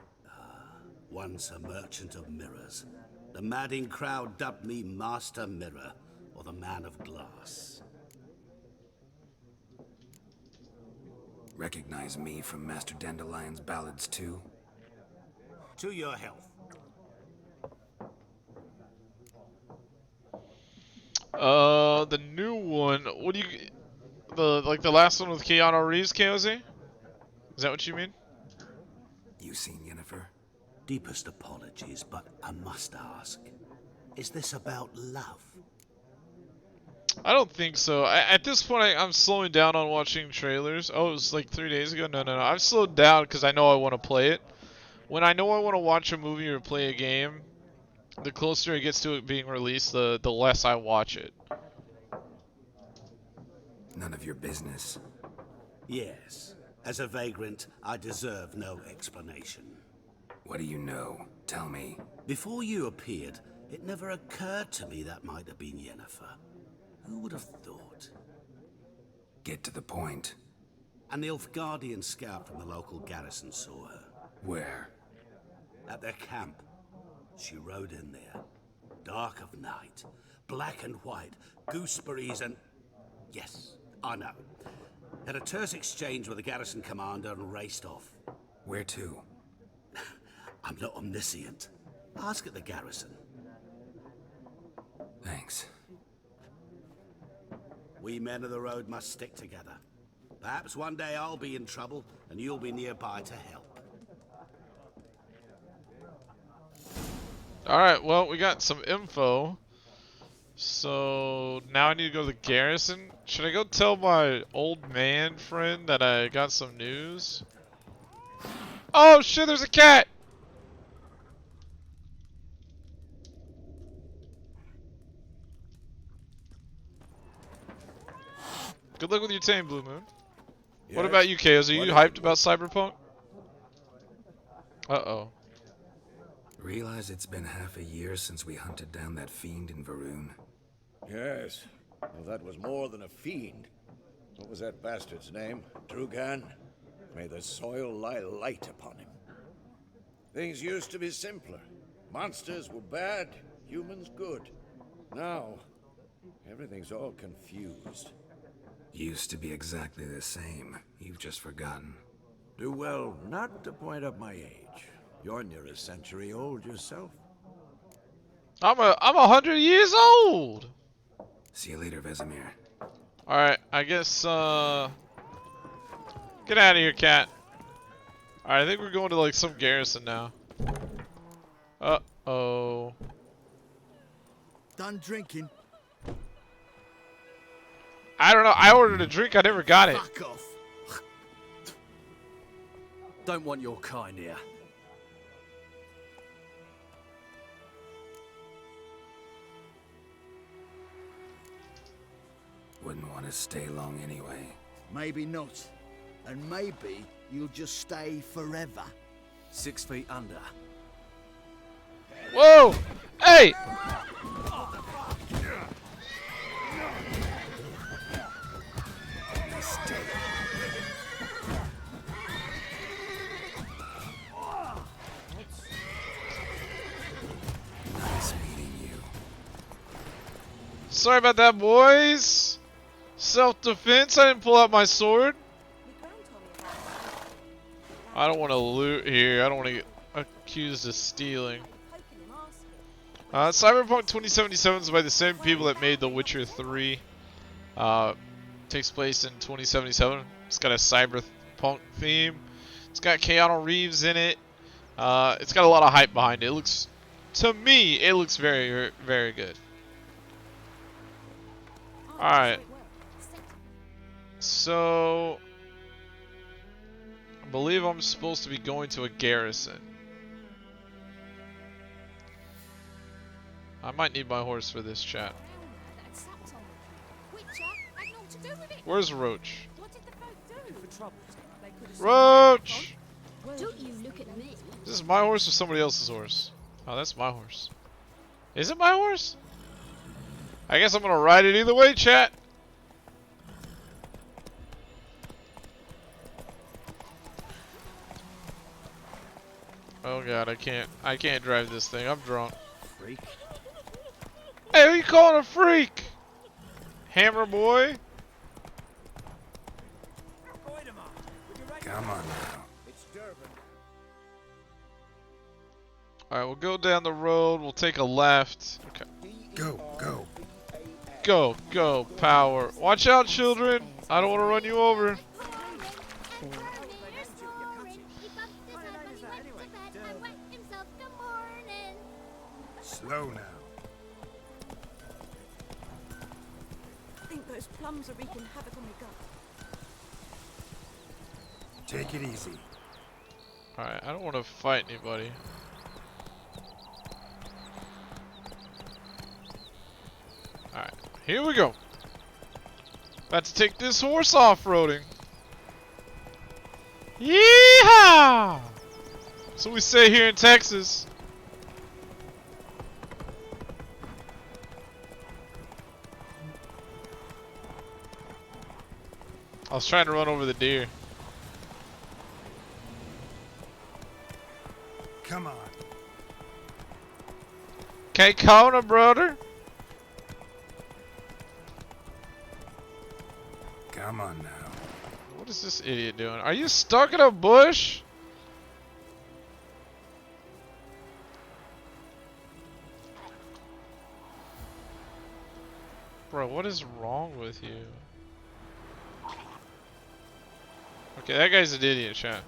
Once a merchant of mirrors. The madding crowd dubbed me Master Mirror, or the Man of Glass. Recognize me from Master Dandelion's ballads too? To your health. The new one. What do you... the last one with Keanu Reeves, KOZ? Is that what you mean? You seen Yennefer? Deepest apologies, but I must ask. Is this about love? I don't think so. At this point, I'm slowing down on watching trailers. Oh, it was like 3 days ago? No. I've slowed down because I know I want to play it. When I know I want to watch a movie or play a game, the closer it gets to it being released, the less I watch it. None of your business. Yes. As a vagrant, I deserve no explanation. What do you know? Tell me. Before you appeared, it never occurred to me that might have been Yennefer. Who would have thought? Get to the point. An Nilfgaardian scout from the local garrison saw her. Where? At their camp. She rode in there. Dark of night. Black and white. Gooseberries and... Yes, I know. Had a terse exchange with the garrison commander and raced off. Where to? I'm not omniscient. Ask at the garrison. Thanks. We men of the road must stick together. Perhaps one day I'll be in trouble and you'll be nearby to help. Alright, well, we got some info. So, now I need to go to the garrison. Should I go tell my old man friend that I got some news? Oh shit, there's a cat! Good luck with your team, Blue Moon. Yes. What about you, Chaos? Are you hyped about Cyberpunk? Uh-oh. Realize it's been half a year since we hunted down that fiend in Varun? Yes. Well, that was more than a fiend. What was that bastard's name? Drugan? May the soil lie light upon him. Things used to be simpler. Monsters were bad, humans good. Now, everything's all confused. Used to be exactly the same. You've just forgotten. Do well not to point up my age. You're near a century old yourself. I'm 100 years old! See you later, Vesemir. Alright, I guess, get out of here, cat. Alright, I think we're going to, like, some garrison now. Uh-oh. Done drinking. I don't know, I ordered a drink, I never got it. Fuck off. Don't want your kind here. Wouldn't want to stay long anyway. Maybe not. And maybe you'll just stay forever. 6 feet under. Whoa! Hey! Nice meeting you. Sorry about that, boys. Self-defense, I didn't pull out my sword. I don't want to loot here. I don't want to get accused of stealing. Cyberpunk 2077 is by the same people that made The Witcher 3. Takes place in 2077. It's got a cyberpunk theme. It's got Keanu Reeves in it. It's got a lot of hype behind it. It looks, to me, it looks very, very good. Alright. So, I believe I'm supposed to be going to a garrison. I might need my horse for this, chat. Where's Roach? Roach! Don't you look at me. Is this my horse or somebody else's horse? Oh, that's my horse. Is it my horse? I guess I'm gonna ride it either way, chat. Oh god, I can't drive this thing. I'm drunk. Freak. Hey, who you calling a freak? Hammer boy? Come on now. It's Durban. Alright, we'll go down the road. We'll take a left. Okay. Go, go. Go, go, power. Watch out, children. I don't want to run you over. Slow now. I think those plums are wreaking havoc on my gut. Take it easy. Alright, I don't want to fight anybody. Alright, here we go. About to take this horse off-roading. Yeehaw! So we say here in Texas. I was trying to run over the deer. Come on. K-Kona, brother. Come on now. What is this idiot doing? Are you stuck in a bush? Bro, what is wrong with you? Okay, that guy's an idiot, chat.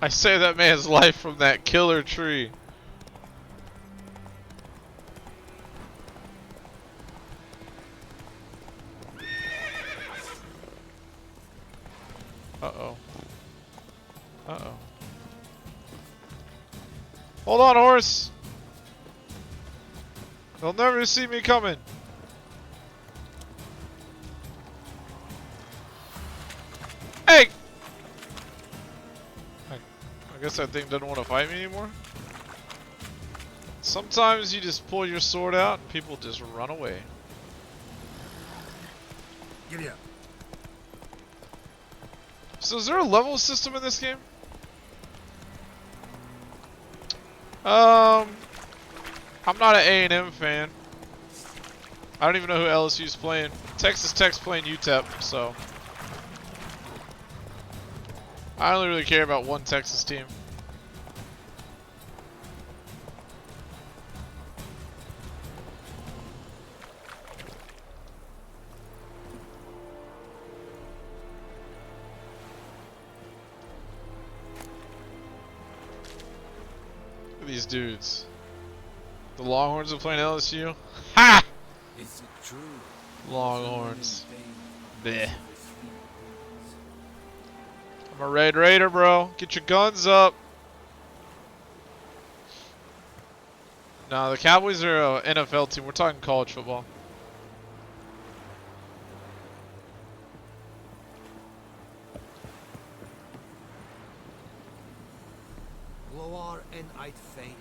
I saved that man's life from that killer tree. Uh-oh. Uh-oh. Hold on, horse! They'll never see me coming. Hey! I guess that thing doesn't want to fight me anymore. Sometimes you just pull your sword out and people just run away. Giddy up. So is there a level system in this game? I'm not an A&M fan. I don't even know who LSU's playing. Texas Tech's playing UTEP, so I only really care about one Texas team. Look at these dudes. The Longhorns are playing LSU. Ha! Is it true? Longhorns. Bleh. I'm a Red Raider, bro. Get your guns up. No, the Cowboys are an NFL team. We're talking college football. Loar and I'd fain.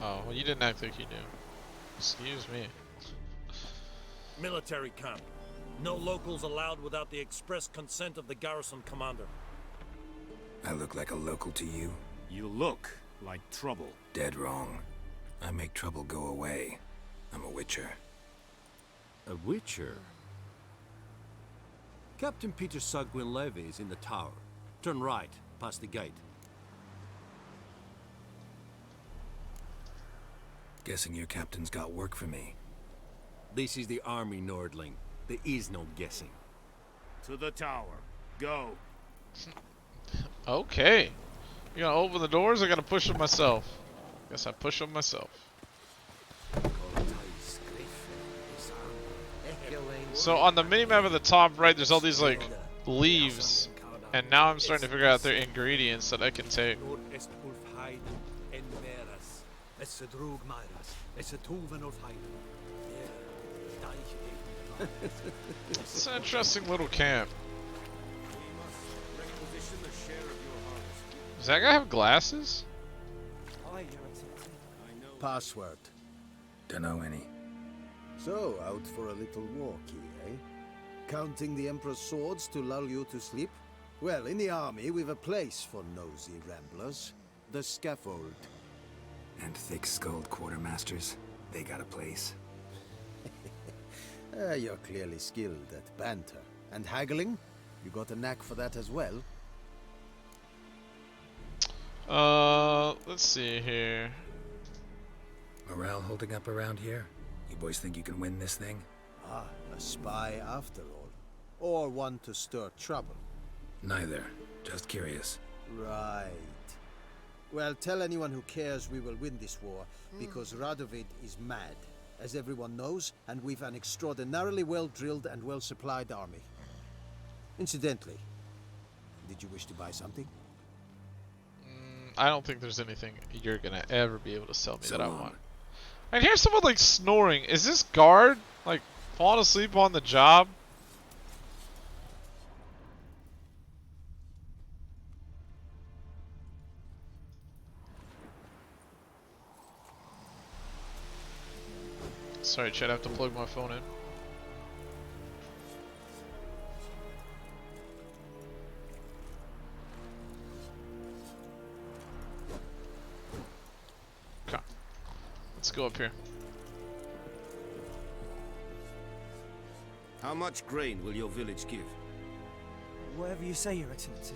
Oh, well, you didn't act like you knew. Excuse me. Military camp. No locals allowed without the express consent of the garrison commander. I look like a local to you? You look like trouble. Dead wrong. I make trouble go away. I'm a witcher. A witcher? Captain Peter Sagwin Levy is in the tower. Turn right, past the gate. Guessing your captain's got work for me. This is the army, Nordling. There is no guessing. To the tower. Go. Okay. You gonna open the doors? I gotta push them myself. Guess I push them myself. So on the minimap at the top right, there's all these like leaves, and now I'm starting to figure out their ingredients that I can take. It's an interesting little camp. Does that guy have glasses? Password. Dunno any. So, out for a little walk here, eh? Counting the Emperor's swords to lull you to sleep? Well, in the army, we've a place for nosy ramblers. The scaffold. And thick-skulled quartermasters. They got a place. You're clearly skilled at banter. And haggling? You got a knack for that as well? Let's see here. Morale holding up around here? You boys think you can win this thing? Ah, a spy after all. Or one to stir trouble. Neither. Just curious. Right. Well, tell anyone who cares we will win this war, because Radovid is mad, as everyone knows, and we've an extraordinarily well-drilled and well-supplied army. Incidentally, did you wish to buy something? I don't think there's anything you're gonna ever be able to sell me So that I long. want. I hear someone like snoring. Is this guard like falling asleep on the job? Sorry, Chad, I have to plug my phone in. Okay. Let's go up here. How much grain will your village give? Whatever you say, Your Excellency.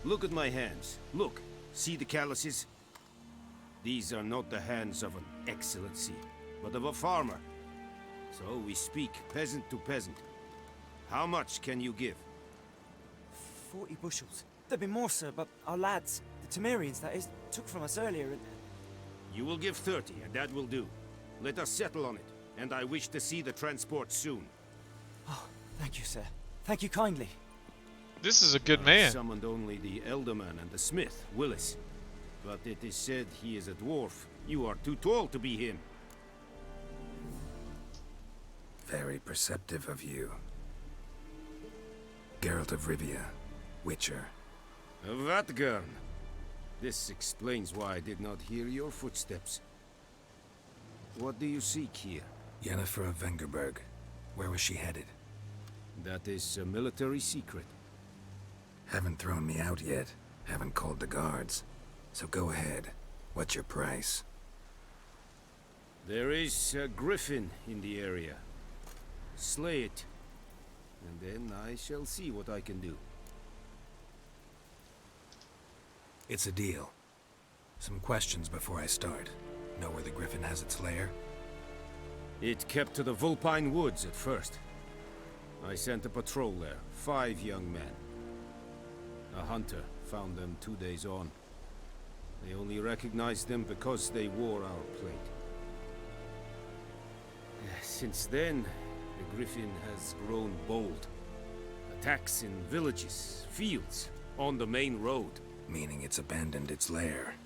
Look at my hands. Look. See the calluses? These are not the hands of an excellency, but of a farmer. So we speak peasant to peasant. How much can you give? 40 bushels. There'd be more, sir, but our lads, the Temerians, that is, took from us earlier and... You will give 30, and that will do. Let us settle on it, and I wish to see the transport soon. Oh, thank you, sir. Thank you kindly. This is a good I man. summoned only the Elderman and the smith, Willis. But it is said he is a dwarf. You are too tall to be him. Very perceptive of you. Geralt of Rivia, Witcher. Vatgern. This explains why I did not hear your footsteps. What do you seek here? Yennefer of Vengerberg. Where was she headed? That is a military secret. Haven't thrown me out yet. Haven't called the guards. So go ahead. What's your price? There is a griffin in the area. Slay it, and then I shall see what I can do. It's a deal. Some questions before I start. Know where the griffin has its lair? It kept to the Vulpine Woods at first. I sent a patrol there, 5 young men. A hunter found them 2 days on. They only recognized them because they wore our plate. Since then, the griffin has grown bold. Attacks in villages, fields, on the main road. Meaning it's abandoned its lair.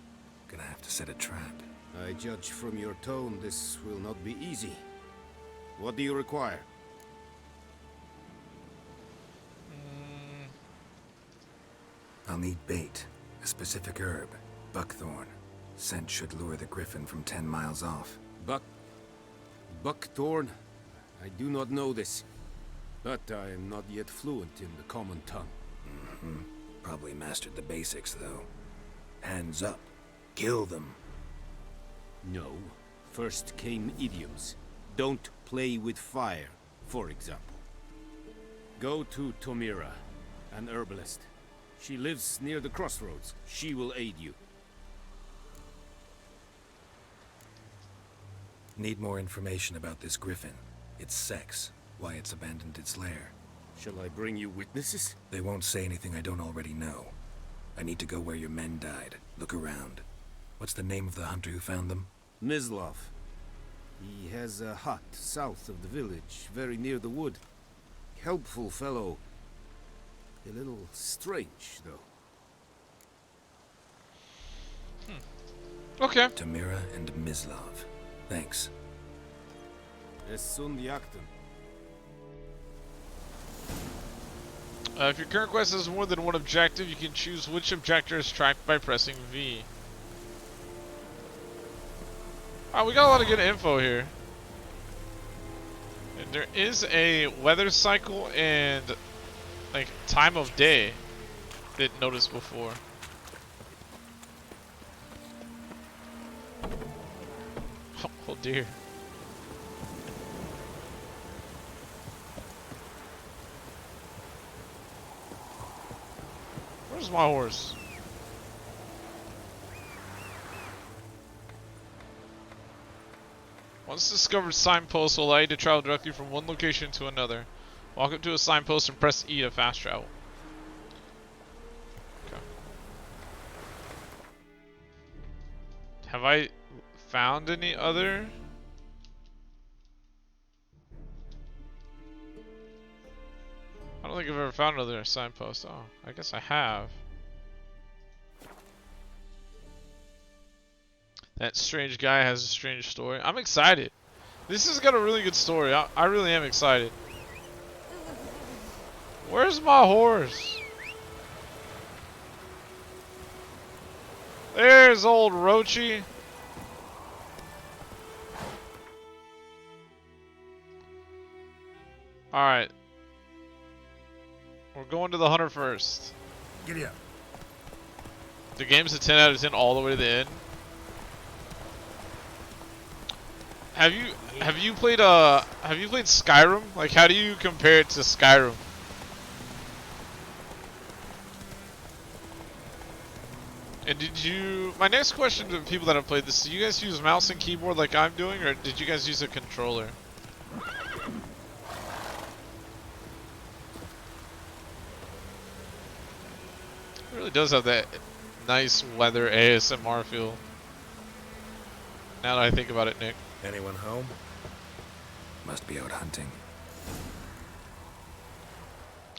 Gonna have to set a trap. I judge from your tone this will not be easy. What do you require? I'll need bait. A specific herb. Buckthorn. Scent should lure the griffin from 10 miles off. Buckthorn? I do not know this. But I am not yet fluent in the common tongue. Probably mastered the basics, though. Hands up. Kill them. No. First came idioms. Don't play with fire, for example. Go to Tomira, an herbalist. She lives near the crossroads. She will aid you. Need more information about this griffin. Its sex. Why it's abandoned its lair. Shall I bring you witnesses? They won't say anything I don't already know. I need to go where your men died. Look around. What's the name of the hunter who found them? Mislav. He has a hut south of the village, very near the wood. Helpful fellow. A little strange, though. Okay. Tomira and Mislav. Thanks. If your current quest has more than one objective, you can choose which objective is tracked by pressing V. We got a lot of good info here. And there is a weather cycle and like time of day. Didn't notice before. Oh dear. Where's my horse? Once discovered, signposts will allow you to travel directly from one location to another. Walk up to a signpost and press E to fast travel. Okay. Have I found any other? I don't think I've ever found another signpost. Oh, I guess I have. That strange guy has a strange story. I'm excited. This has got a really good story. I really am excited. Where's my horse? There's old Roachy. Alright. We're going to the hunter first. Giddy up. The game's a 10 out of 10 all the way to the end. Have you played Skyrim? Like, how do you compare it to Skyrim? And did you... My next question to people that have played this, do you guys use mouse and keyboard like I'm doing, or did you guys use a controller? It really does have that nice weather ASMR feel. Now that I think about it, Nick. Anyone home? Must be out hunting.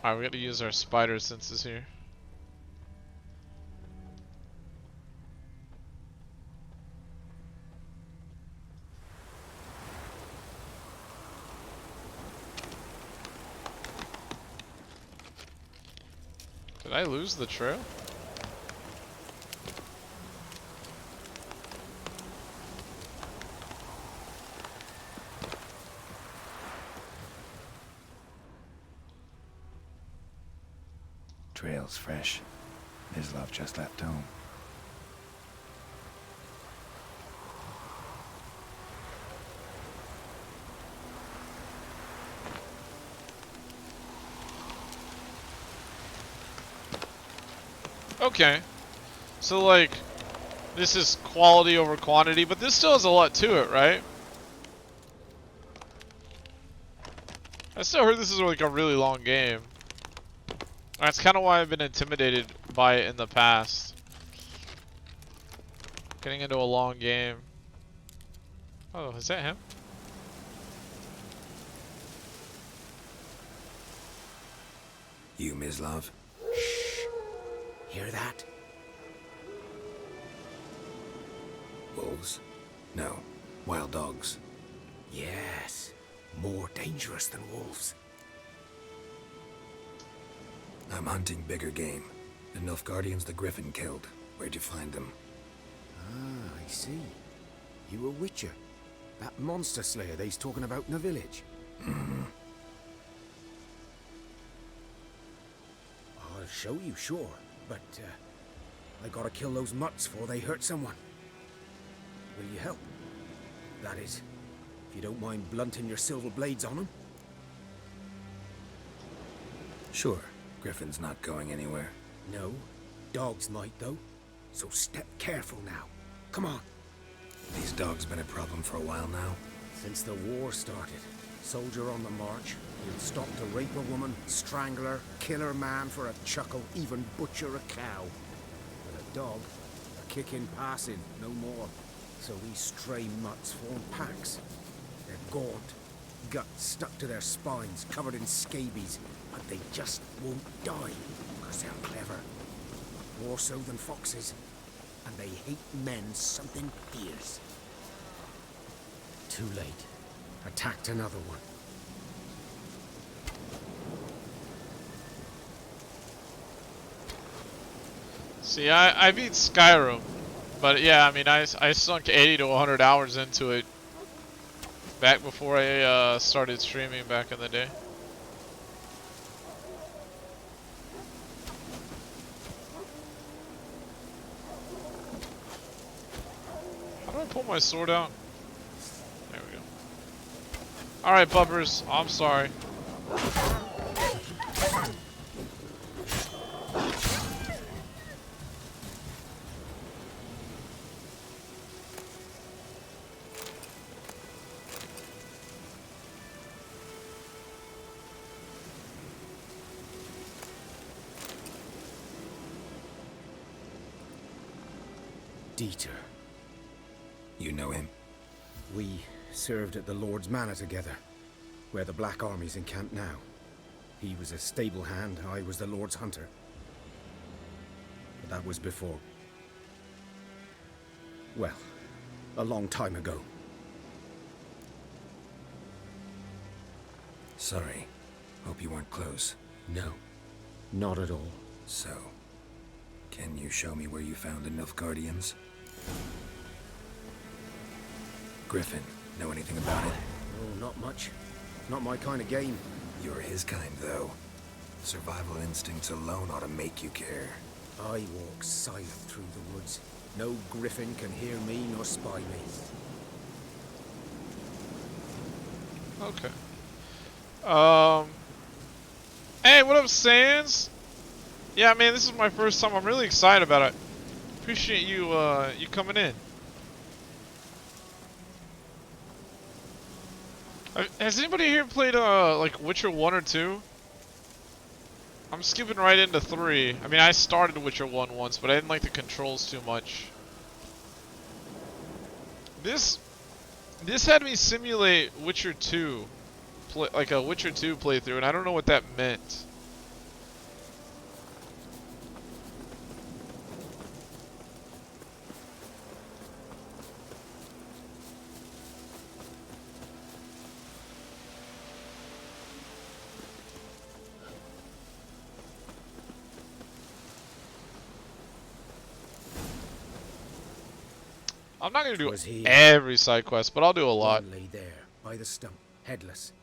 Alright, we gotta use our spider senses here. Did I lose the trail? Trail's fresh. Mislav just left home. Okay. So, like, this is quality over quantity, but this still has a lot to it, right? I still heard this is like a really long game. That's kind of why I've been intimidated by it in the past. Getting into a long game. Oh, is that him? You, Mislav? Hear that? Wolves? No. Wild dogs. Yes. More dangerous than wolves. I'm hunting bigger game. The Nilfgaardians the Griffin killed. Where'd you find them? Ah, I see. You a witcher. That monster slayer they's talking about in the village. Mm-hmm. I'll show you, sure. But, I gotta kill those mutts before they hurt someone. Will you help? That is, if you don't mind blunting your silver blades on them. Sure. Griffin's not going anywhere. No. Dogs might, though. So step careful now. Come on. These dogs been a problem for a while now? Since the war started. Soldier on the march. He'll stop to rape a woman, strangle her, kill her man for a chuckle, even butcher a cow. But a dog, a kick in passing, no more. So these stray mutts form packs. They're gaunt, guts stuck to their spines, covered in scabies, but they just won't die, because they're clever. More so than foxes. And they hate men something fierce. Too late. Attacked another one. See, I beat Skyrim, but yeah, I mean, I sunk 80 to 100 hours into it back before I started streaming back in the day. How do I pull my sword out? There we go. Alright, bumpers, I'm sorry. Dieter. You know him? We served at the Lord's Manor together, where the Black Army's encamped now. He was a stable hand, I was the Lord's hunter. But that was before. Well, a long time ago. Sorry. Hope you weren't close. No, not at all. So, can you show me where you found the Nilfgaardians? Griffin, know anything about it? Oh, not much. Not my kind of game. You're his kind, though. Survival instincts alone ought to make you care. I walk silent through the woods. No griffin can hear me nor spy me. Okay. Hey, what up, Sans? Yeah, man, this is my first time. I'm really excited about it. Appreciate you, you coming in. Has anybody here played, like Witcher 1 or 2? I'm skipping right into 3. I mean, I started Witcher 1 once, but I didn't like the controls too much. This had me simulate Witcher 2. Like a Witcher 2 playthrough, and I don't know what that meant. I'm not gonna do every side quest, but I'll do a lot. One lay there, by the stump, headless.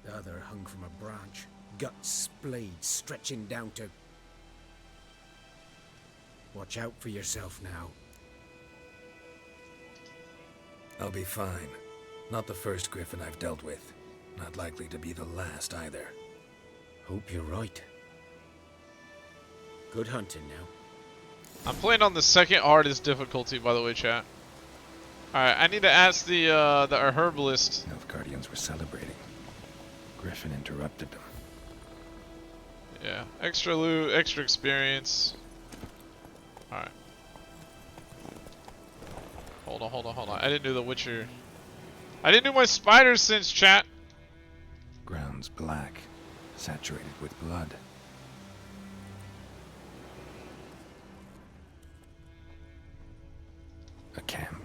The other hung from a branch, guts splayed, stretching down to... Watch out for yourself now. I'll be fine. Not the first griffin I've dealt with. Not likely to be the last either. Hope you're right. Good hunting now. I'm playing on the second hardest difficulty, by the way, chat. Alright, I need to ask the herbalist. Nilfgaardians were celebrating. Griffin interrupted them. Yeah, extra loot, extra experience. Alright. Hold on. I didn't do the Witcher. I didn't do my spider sense, chat. Ground's black, saturated with blood. A camp.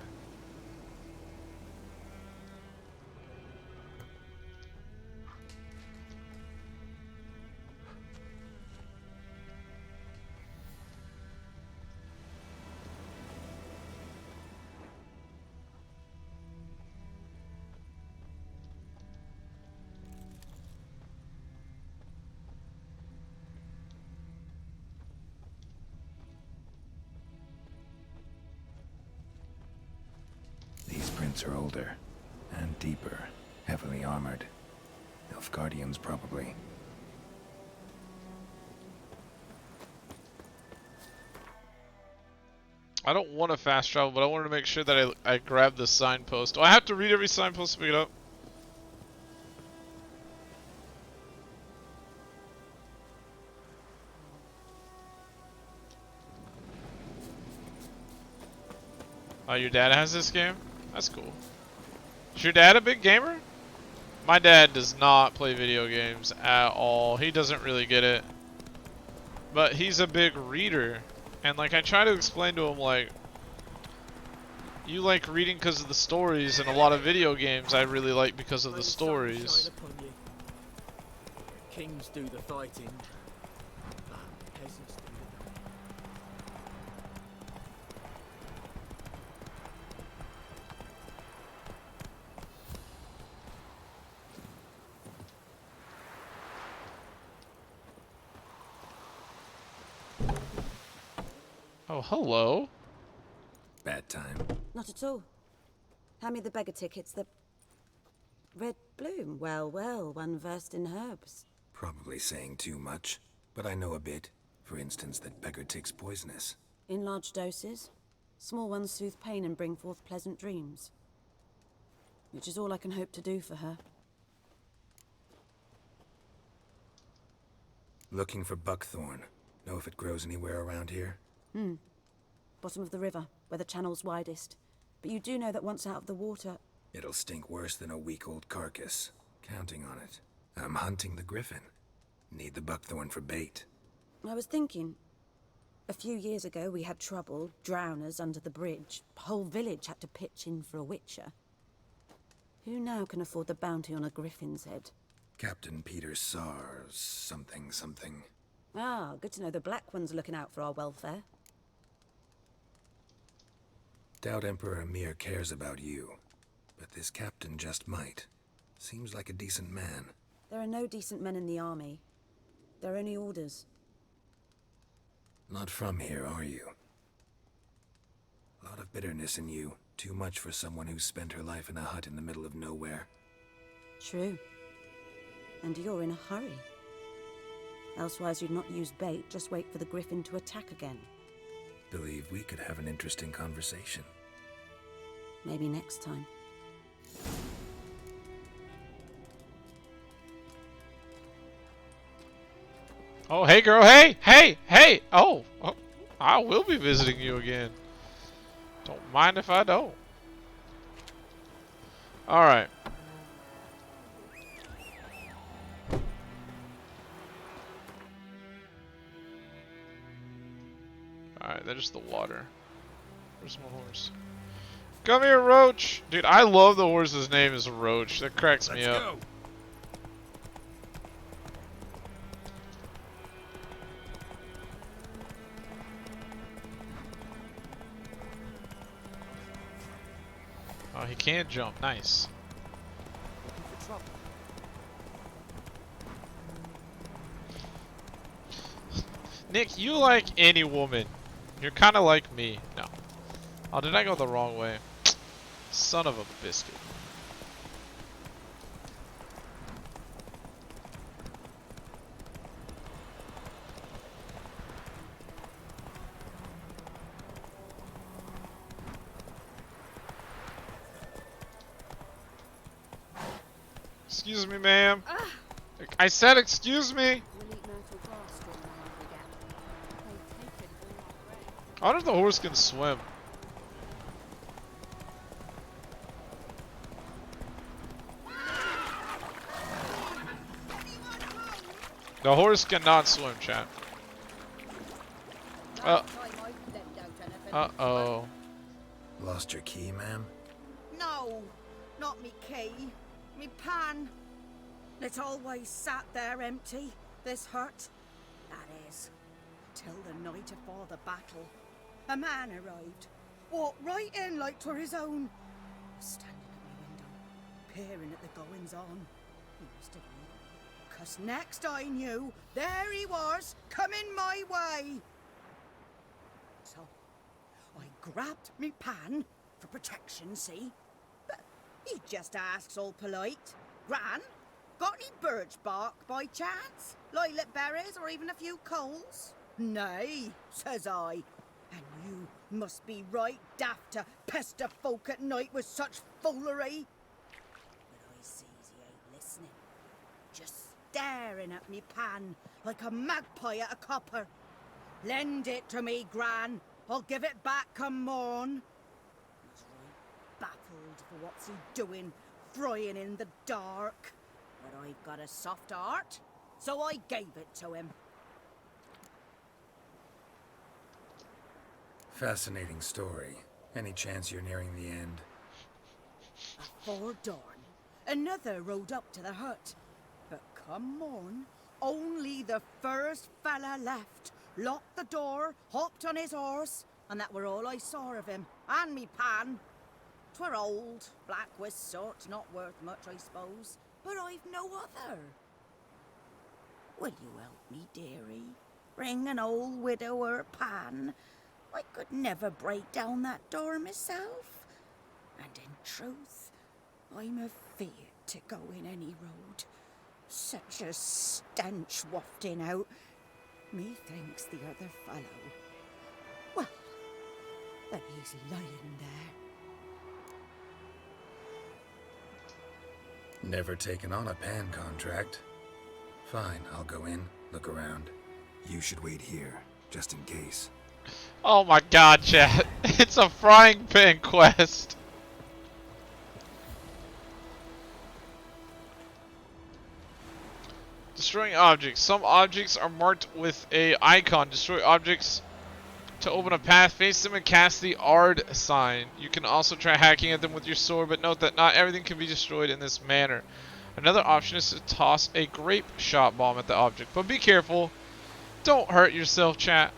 These prints are older and deeper, heavily armored. Nilfgaardians, probably. I don't want to fast travel, but I wanted to make sure that I grab the signpost. Do I have to read every signpost to pick it up? Oh, your dad has this game? That's cool. Is your dad a big gamer? My dad does not play video games at all. He doesn't really get it. But he's a big reader. And like I try to explain to him, like, you like reading because of the stories, and a lot of video games I really like because of the stories. Kings do the fighting. Peasants do Oh, hello. Bad time. Not at all. Hand me the beggar tickets, the... Red bloom. Well, one versed in herbs. Probably saying too much, but I know a bit. For instance, that beggar tick's poisonous. In large doses. Small ones soothe pain and bring forth pleasant dreams. Which is all I can hope to do for her. Looking for buckthorn. Know if it grows anywhere around here? Bottom of the river. where the channel's widest. But you do know that once out of the water... It'll stink worse than a week-old carcass. Counting on it. I'm hunting the griffin. Need the buckthorn for bait. I was thinking... A few years ago we had trouble, drowners under the bridge. The whole village had to pitch in for a witcher. Who now can afford the bounty on a griffin's head? Captain Peter Sars, something. Ah, good to know the Black One's looking out for our welfare. Doubt Emperor Emir cares about you, but this captain just might. Seems like a decent man. There are no decent men in the army. They're only orders. Not from here, are you? A lot of bitterness in you. Too much for someone who spent her life in a hut in the middle of nowhere. True. And you're in a hurry. Elsewise you'd not use bait, just wait for the griffin to attack again. Believe we could have an interesting conversation. Maybe next time. Oh, hey girl, hey! Oh, I will be visiting you again. Don't mind if I don't. Alright. Alright, there's the water. Where's my horse? Come here, Roach! Dude, I love the horse's name is Roach. That cracks me up. Go. Oh, he can jump. Nice. Nick, you like any woman. You're kind of like me. No. Oh, did I go the wrong way? Son of a biscuit. Excuse me, ma'am. I said excuse me. I wonder if the horse can swim. The horse cannot swim, chat. Uh-oh. Lost your key, ma'am? No, not me key. Me pan. It always sat there empty, this hut. That is, till the night afore the battle. A man arrived, walked right in like 'twere his own. Standing at my window, peering at the goings on. He must have knew, 'cause next I knew, there he was, coming my way. So, I grabbed me pan, for protection, see? But he just asks all polite, Gran, got any birch bark by chance? Lilac berries or even a few coals? Nay, says I. And you must be right daft to pester folk at night with such foolery. But I sees he ain't listening. Just staring at me pan like a magpie at a copper. Lend it to me, Gran. I'll give it back come morn. He's right baffled for what's he doing, frying in the dark. But I've got a soft heart, so I gave it to him. Fascinating story. Any chance you're nearing the end? Afore dawn, another rode up to the hut. But come morn, only the first fella left. Locked the door, hopped on his horse, and that were all I saw of him, and me pan. 'Twere old, black with sort, not worth much, I suppose, but I've no other. Will you help me, dearie? Bring an old widower pan. I could never break down that door myself. And in truth, I'm afeard to go in any road. Such a stench wafting out. Methinks the other fellow. Well, but he's lying there. Never taken on a pan contract. Fine, I'll go in, look around. You should wait here, just in case. Oh my god, chat. It's a frying pan quest. Destroying objects. Some objects are marked with a icon. Destroy objects to open a path. Face them and cast the Ard sign. You can also try hacking at them with your sword, but note that not everything can be destroyed in this manner. Another option is to toss a grape shot bomb at the object, but be careful. Don't hurt yourself, chat.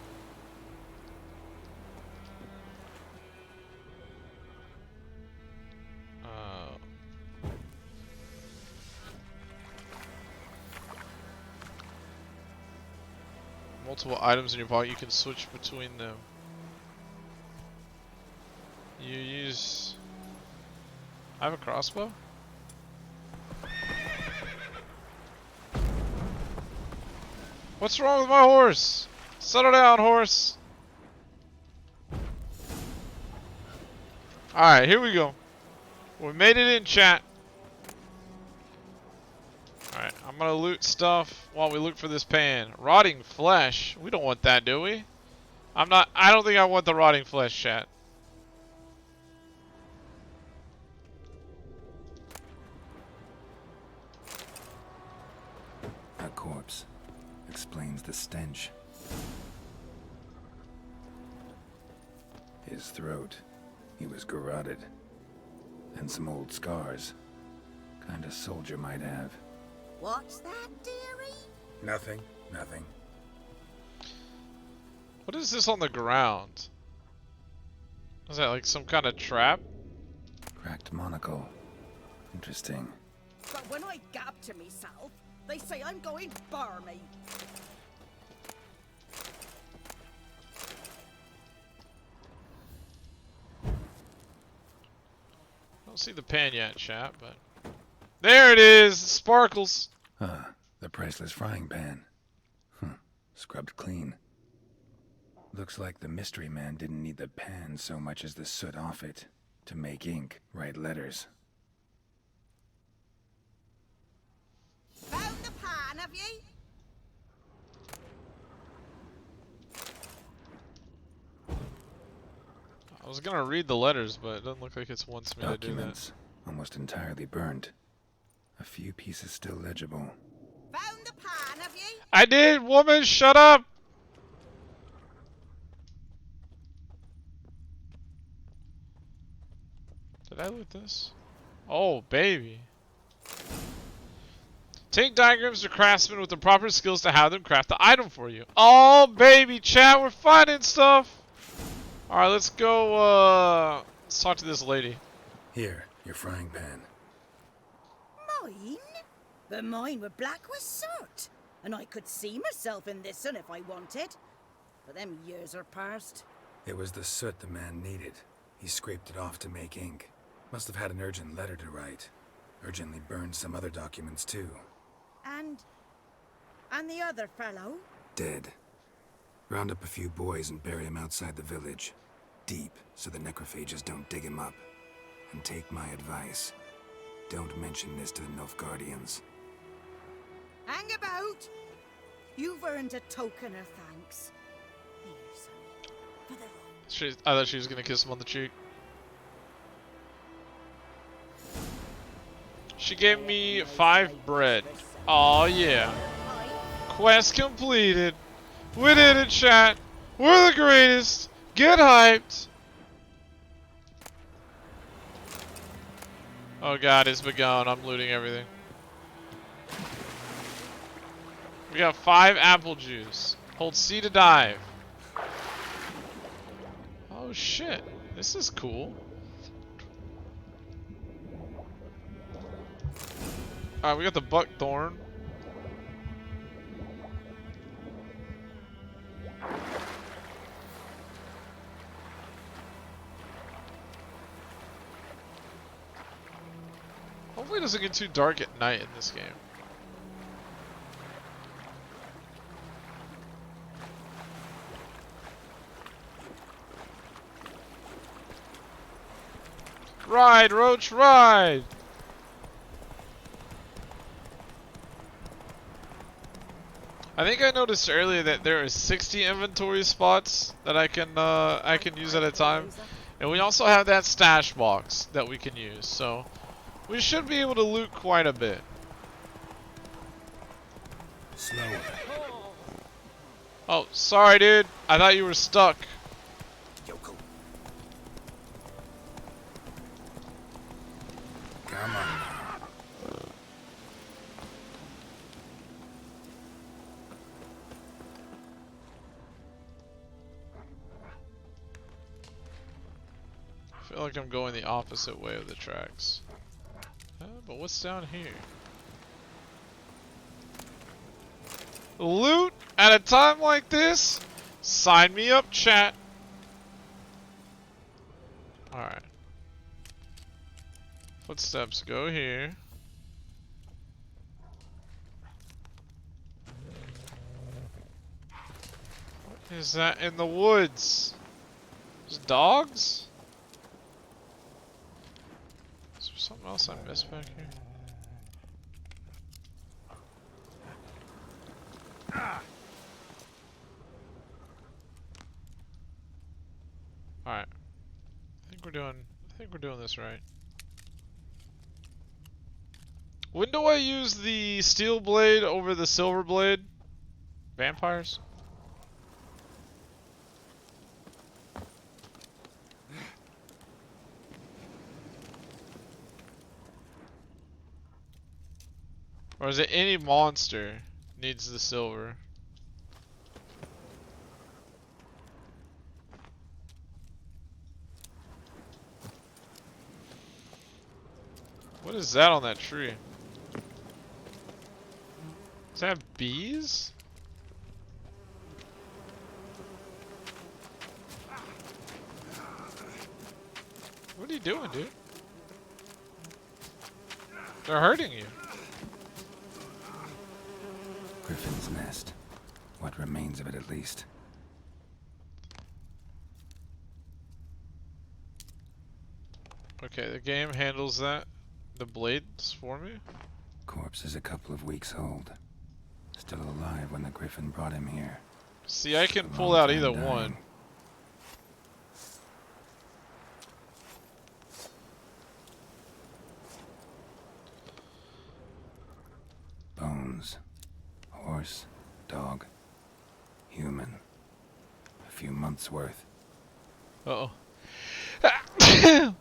Multiple items in your pocket, you can switch between them. You use... I have a crossbow? What's wrong with my horse? Settle down, horse. Alright, here we go. We made it in, chat. Alright, I'm gonna loot stuff while we look for this pan. Rotting flesh. We don't want that, do we? I don't think I want the rotting flesh, chat. A corpse explains the stench. His throat. He was garroted. And some old scars. Kind of soldier might have. What's that, dearie? Nothing. Nothing. What is this on the ground? Is that like some kind of trap? Cracked monocle. Interesting. But when I gab to myself, they say I'm going barmy. I don't see the pan yet, chat, but... There it is! It sparkles! The priceless frying pan. Scrubbed clean. Looks like the mystery man didn't need the pan so much as the soot off it to make ink, write letters. Found the pan, have ye? I was gonna read the letters, but it doesn't look like it wants me to do that. Documents, almost entirely burned. A few pieces still legible. Found the pan, have ye? I did! Woman, shut up! Did I loot this? Oh, baby. Take diagrams to craftsmen with the proper skills to have them craft the item for you. Oh, baby, chat, we're finding stuff! Alright, let's go, let's talk to this lady. Here, your frying pan. Mine? But mine were black with soot. And I could see myself in this one if I wanted. But them years are past. It was the soot the man needed. He scraped it off to make ink. Must have had an urgent letter to write. Urgently burned some other documents too. And the other fellow? Dead. Round up a few boys and bury him outside the village. Deep, so the necrophages don't dig him up. And take my advice. Don't mention this to the Nilfgaardians. Hang about! You've earned a token of thanks. Here, son. For the road. I thought she was gonna kiss him on the cheek. She gave me 5 bread. Oh yeah. Quest completed. We did it, chat. We're the greatest. Get hyped. Oh god, it's begun. I'm looting everything. We got 5 apple juice. Hold C to dive. Oh shit. This is cool. Alright, we got the buckthorn. Hopefully it doesn't get too dark at night in this game. Ride, Roach, ride! I I think I noticed earlier that there are 60 inventory spots that I can use at a time, and we also have that stash box that we can use. So we should be able to loot quite a bit. Slower. Oh, sorry, dude. I thought you were stuck. Yoko. Come on. I feel like I'm going the opposite way of the tracks. But what's down here? Loot at a time like this? Sign me up, chat. Alright. Footsteps go here. What is that in the woods? There's dogs? Is there something else I missed back here? Alright. I think we're doing this right. When do I use the steel blade over the silver blade? Vampires? Or is it any monster needs the silver? What is that on that tree? Does that have bees? What are you doing, dude? They're hurting you. Griffin's nest. What remains of it, at least. Okay, the game handles that. The blades for me? Corpse is a couple of weeks old. Still alive when the Griffin brought him here. See, I can pull out either one. Bones. Horse. Dog. Human. A few months worth. Uh-oh.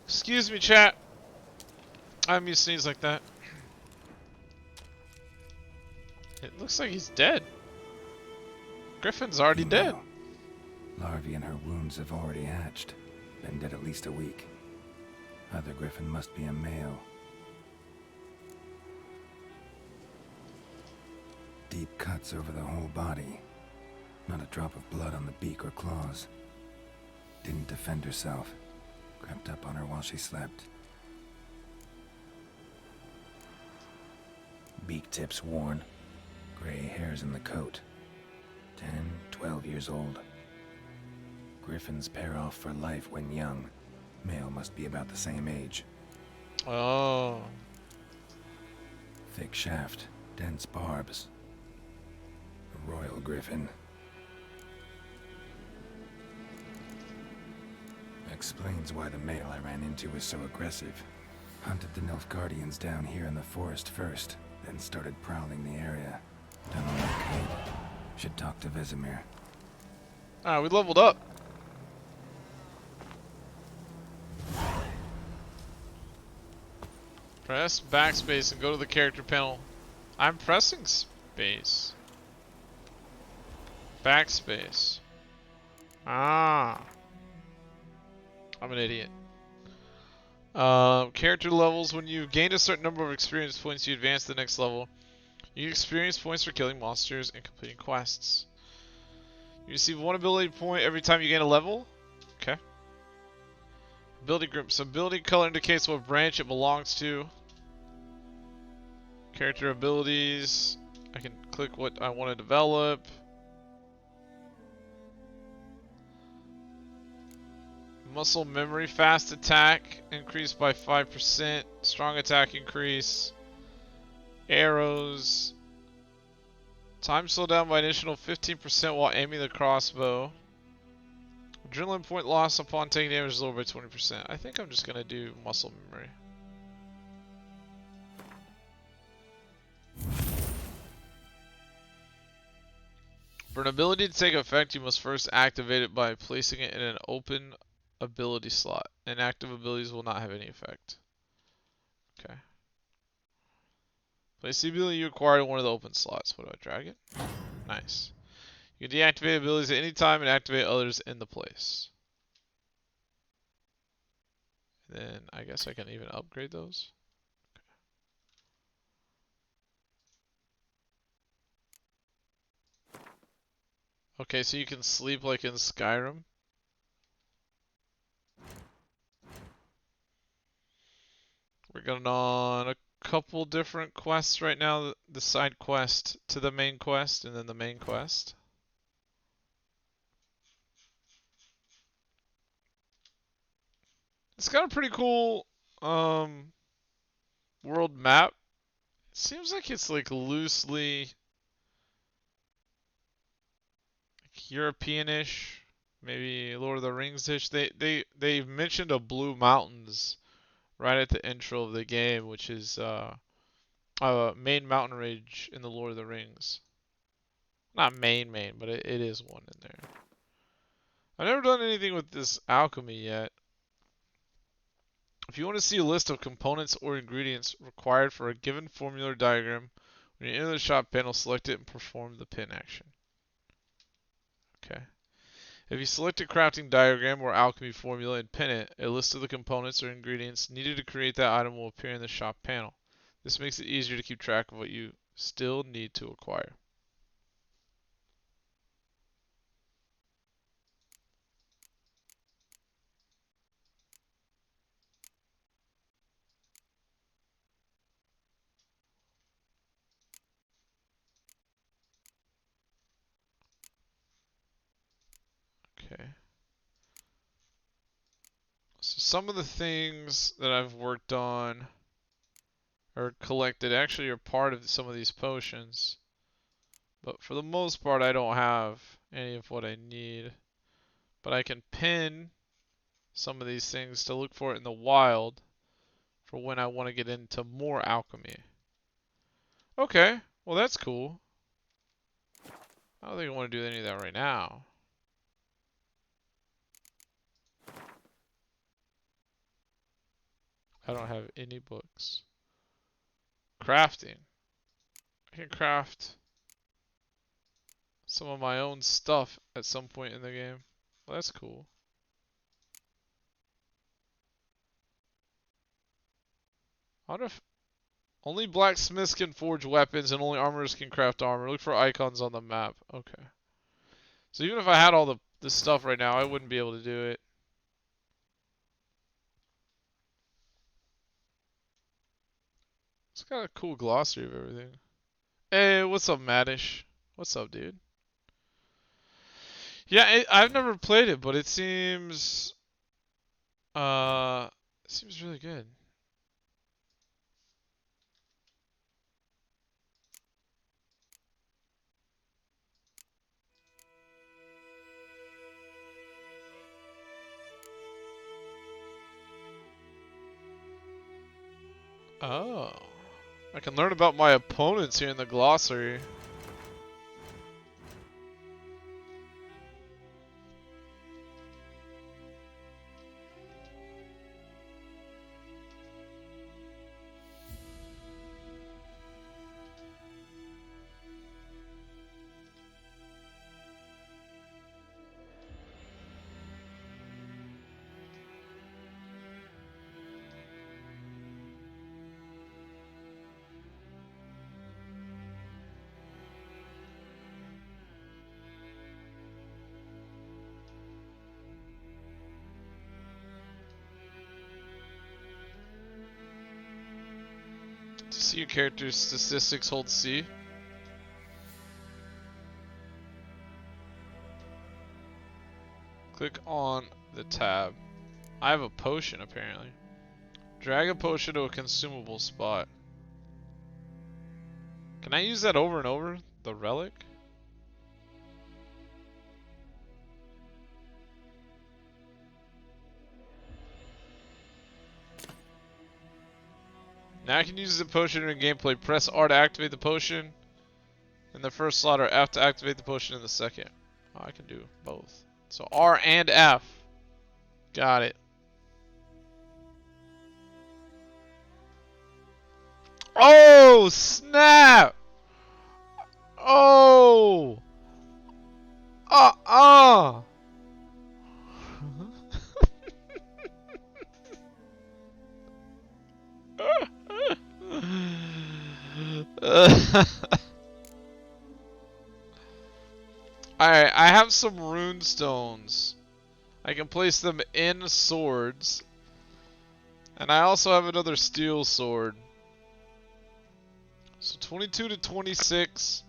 Excuse me, chat. I'm used to sneeze like that. It looks like he's dead. Griffin's already dead. Larvae in her wounds have already hatched. Been dead at least a week. Other Griffin must be a male. Deep cuts over the whole body. Not a drop of blood on the beak or claws. Didn't defend herself. Crept up on her while she slept. Beak tips worn. Gray hairs in the coat. 10, 12 years old. Griffins pair off for life when young. Male must be about the same age. Oh. Thick shaft, dense barbs. A royal griffin. Explains why the male I ran into was so aggressive. Hunted the Nilfgaardians down here in the forest first, then started prowling the area. Done all I could. Should talk to Vesemir. Alright, we leveled up. Press backspace and go to the character panel. I'm pressing space. Backspace. Ah. I'm an idiot. Character levels. When you've gained a certain number of experience points, you advance to the next level. You get experience points for killing monsters and completing quests. You receive 1 ability point every time you gain a level. Okay. Ability group. So ability color indicates what branch it belongs to. Character abilities. I can click what I want to develop. Muscle memory, fast attack increased by 5%. Strong attack increase. Arrows. Time slowed down by an additional 15% while aiming the crossbow. Adrenaline point loss upon taking damage is lowered by 20%. I think I'm just gonna do muscle memory. For an ability to take effect, you must first activate it by placing it in an open ability slot. Inactive abilities will not have any effect. Okay. Place the ability you acquired in one of the open slots. What do I drag it? Nice. You can deactivate abilities at any time and activate others in the place. Then I guess I can even upgrade those. Okay, so you can sleep like in Skyrim. We're going on a couple different quests right now. The side quest to the main quest, and then the main quest. It's got a pretty cool world map. It seems like it's like loosely European-ish, maybe Lord of the Rings-ish. They mentioned a Blue Mountains right at the intro of the game, which is main mountain range in the Lord of the Rings. Not main, but it is one in there. I've never done anything with this alchemy yet. If you want to see a list of components or ingredients required for a given formula diagram, when you enter the shop panel, select it and perform the pin action. Okay. If you select a crafting diagram or alchemy formula and pin it, a list of the components or ingredients needed to create that item will appear in the shop panel. This makes it easier to keep track of what you still need to acquire. Okay. So some of the things that I've worked on or collected actually are part of some of these potions. But for the most part, I don't have any of what I need. But I can pin some of these things to look for it in the wild for when I want to get into more alchemy. Okay, well that's cool. I don't think I want to do any of that right now. I don't have any books. Crafting. I can craft some of my own stuff at some point in the game. Well, that's cool. I wonder if only blacksmiths can forge weapons and only armorers can craft armor. Look for icons on the map. Okay. So even if I had all the stuff right now, I wouldn't be able to do it. It's got a cool glossary of everything. Hey, what's up, Maddish? What's up, dude? Yeah, I've never played it, but it seems really good. Oh. I can learn about my opponents here in the glossary. To see your character's statistics, hold C. Click on the tab. I have a potion apparently. Drag a potion to a consumable spot. Can I use that over and over? The relic? Now I can use the potion in gameplay. Press R to activate the potion in the first slot, or F to activate the potion in the second. Oh, I can do both. So R and F. Got it. Oh, snap! Oh! Alright, I have some rune stones. I can place them in swords. And I also have another steel sword. So 22 to 26.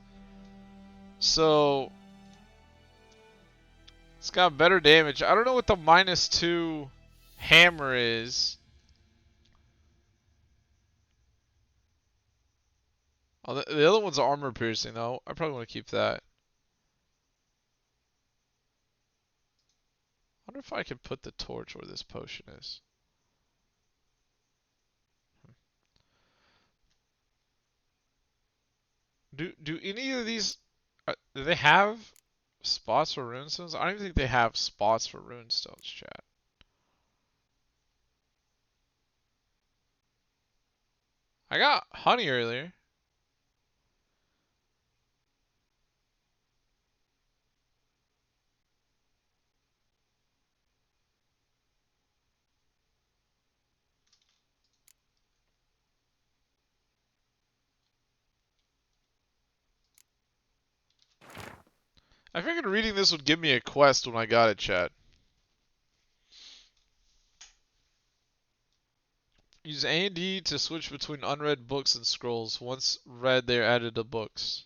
So it's got better damage. I don't know what the -2 hammer is. Oh, the other one's armor piercing though. I probably want to keep that. I wonder if I could put the torch where this potion is. Do any of these do they have spots for runestones? I don't even think they have spots for runestones, chat. I got honey earlier. I figured reading this would give me a quest when I got it, chat. Use A and D to switch between unread books and scrolls. Once read, they are added to books.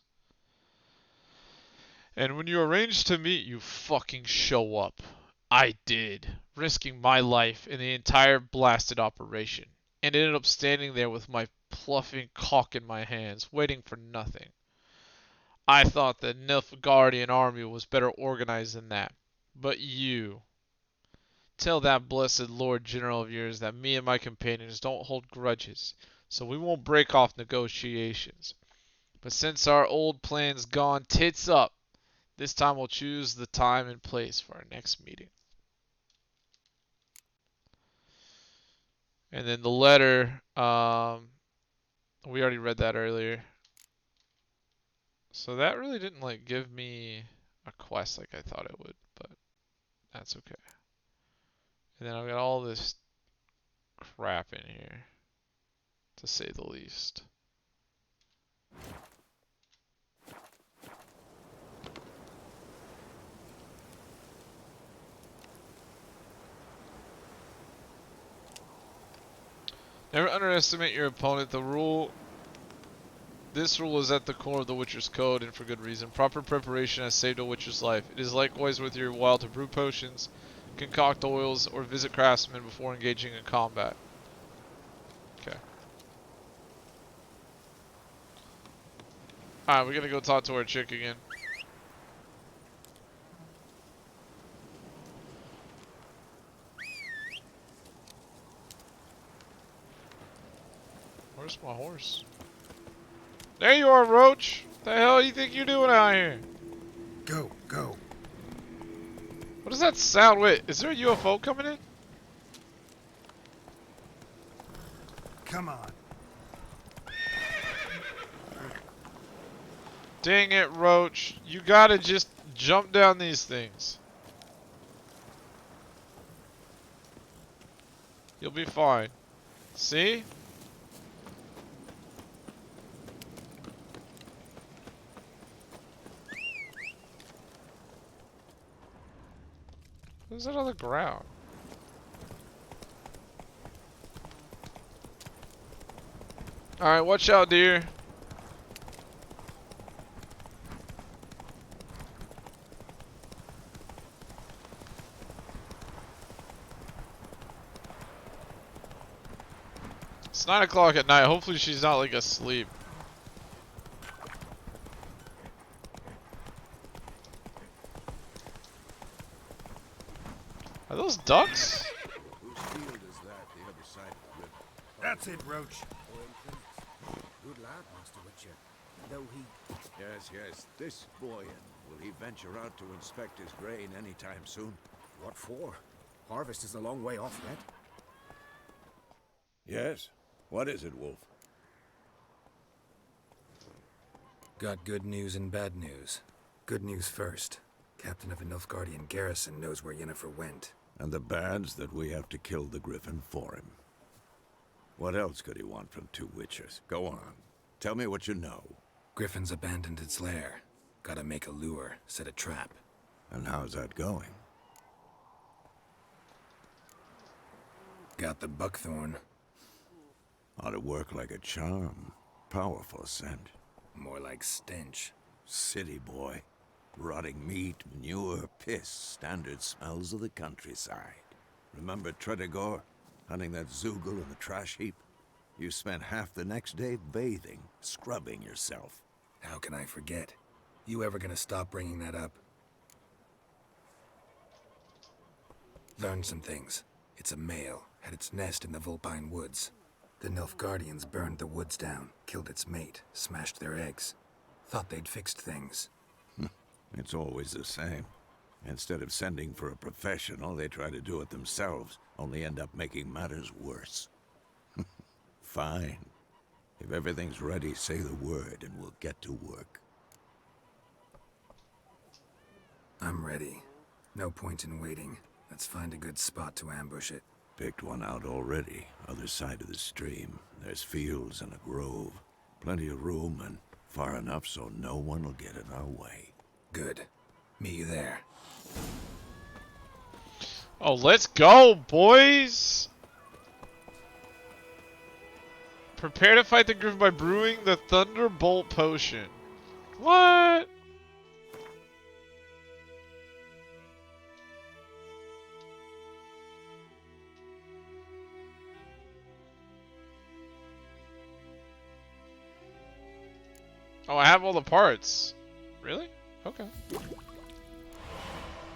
And when you arrange to meet, you fucking show up. I did, risking my life in the entire blasted operation, and ended up standing there with my pluffing cock in my hands, waiting for nothing. I thought the Nilfgaardian army was better organized than that. But you. Tell that blessed Lord General of yours that me and my companions don't hold grudges, so we won't break off negotiations. But since our old plan's gone tits up, this time we'll choose the time and place for our next meeting. And then the letter, we already read that earlier. So that really didn't like give me a quest like I thought it would, but that's okay. And then I've got all this crap in here, to say the least. Never underestimate your opponent. This rule is at the core of the Witcher's Code, and for good reason. Proper preparation has saved a Witcher's life. It is likewise with your while to brew potions, concoct oils, or visit craftsmen before engaging in combat. Okay. Alright, we're gonna go talk to our chick again. Where's my horse? There you are, Roach! The hell you think you're doing out here? Go, go. What does that sound? Wait, is there a UFO coming in? Come on. Dang it, Roach. You gotta just jump down these things. You'll be fine. See? Who's that on the ground? Alright, watch out, dear. It's 9 o'clock at night. Hopefully she's not like asleep. Are those ducks? Whose field is that, the other side of the river? That's it, Roach. Good lad, Master Witcher. Though he... Yes, yes. This Boyan, will he venture out to inspect his grain anytime soon? What for? Harvest is a long way off yet. Yes. What is it, Wolf? Got good news and bad news. Good news first. Captain of a Nilfgaardian garrison knows where Yennefer went. And the bad's that we have to kill the Griffin for him. What else could he want from two witches? Go on. Tell me what you know. Griffin's abandoned its lair. Gotta make a lure, set a trap. And how's that going? Got the buckthorn. Ought to work like a charm. Powerful scent. More like stench. City boy. Rotting meat, manure, piss. Standard smells of the countryside. Remember Tredegor? Hunting that Zoogle in the trash heap? You spent half the next day bathing, scrubbing yourself. How can I forget? You ever gonna stop bringing that up? Learned some things. It's a male. Had its nest in the Vulpine Woods. The Nilfgaardians burned the woods down, killed its mate, smashed their eggs. Thought they'd fixed things. It's always the same. Instead of sending for a professional, they try to do it themselves, only end up making matters worse. Fine. If everything's ready, say the word and we'll get to work. I'm ready. No point in waiting. Let's find a good spot to ambush it. Picked one out already, other side of the stream. There's fields and a grove. Plenty of room and far enough so no one will get in our way. Good. Meet you there. Oh, let's go, boys! Prepare to fight the Griffin by brewing the Thunderbolt Potion. What? Oh, I have all the parts. Really? Okay.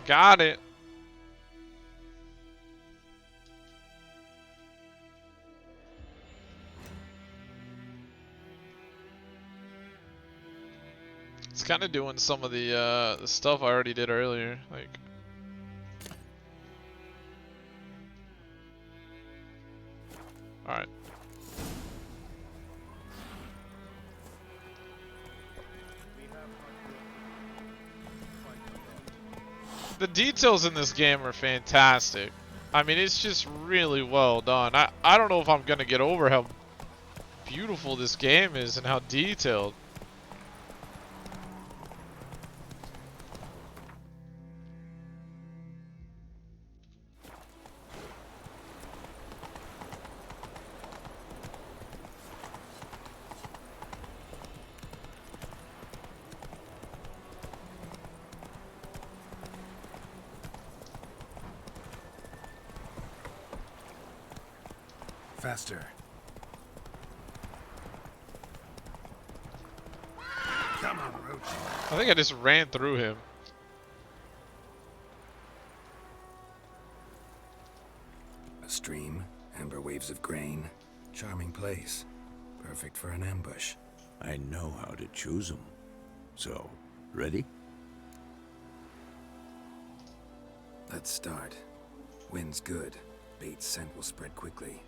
Got it. It's kind of doing some of the stuff I already did earlier, like. All right. The details in this game are fantastic. I mean, it's just really well done. I don't know if I'm gonna get over how beautiful this game is and how detailed. Faster. Come on, Roach. I think I just ran through him. A stream, amber waves of grain. Charming place. Perfect for an ambush. I know how to choose them. So, ready? Let's start. Wind's good. Bait's scent will spread quickly.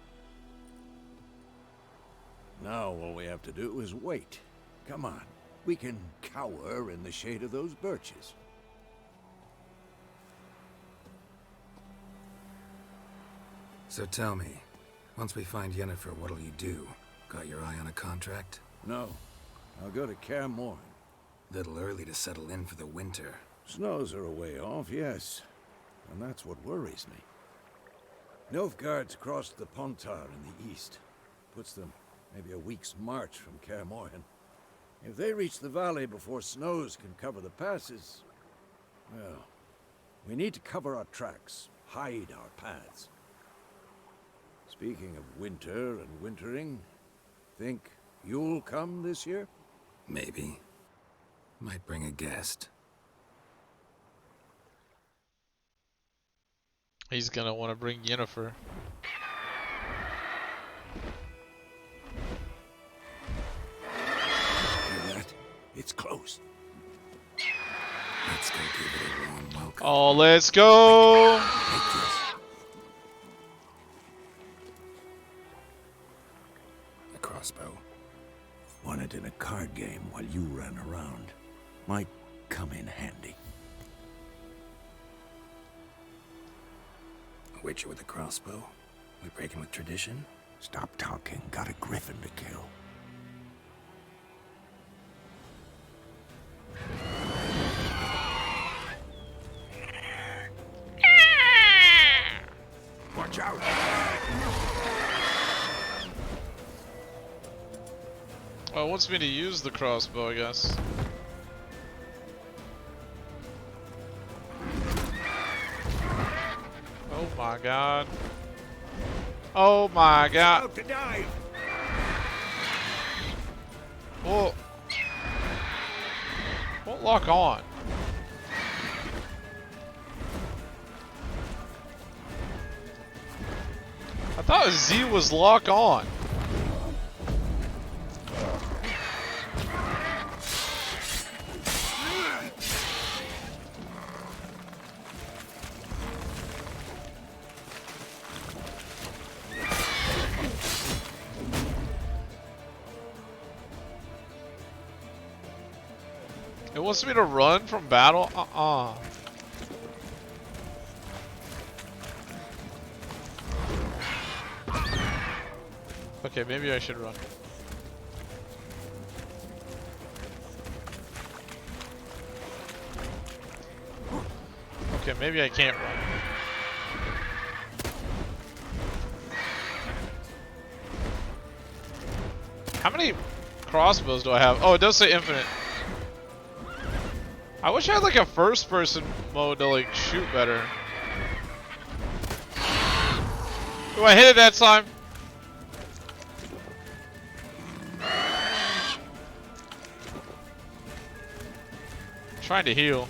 Now all we have to do is wait. Come on. We can cower in the shade of those birches. So tell me, once we find Yennefer, what'll you do? Got your eye on a contract? No. I'll go to Kaer Morhen. Little early to settle in for the winter. Snows are a way off, yes. And that's what worries me. Nilfgaard's crossed the Pontar in the east. Puts them maybe a week's march from Kaer Morhen. If they reach the valley before snows can cover the passes, well, we need to cover our tracks, hide our paths. Speaking of winter and wintering, think you'll come this year? Maybe. Might bring a guest. He's gonna want to bring Yennefer. Hear that? It's close. Let's go give it a warm welcome. Oh, let's go! Take this. A crossbow. Won it in a card game while you ran around. Might come in handy. A witcher with a crossbow? We breaking with tradition? Stop talking. Got a griffin to kill. Watch out! Oh, it wants me to use the crossbow, I guess. Oh my god. Oh my god. About to dive. Whoa. Won't lock on. I thought Z was lock on. It wants me to run from battle? Okay, maybe I should run. Okay, maybe I can't run. How many crossbows do I have? Oh, it does say infinite. I wish I had like a first person mode to like shoot better. Oh, I hit it that time. Trying to heal.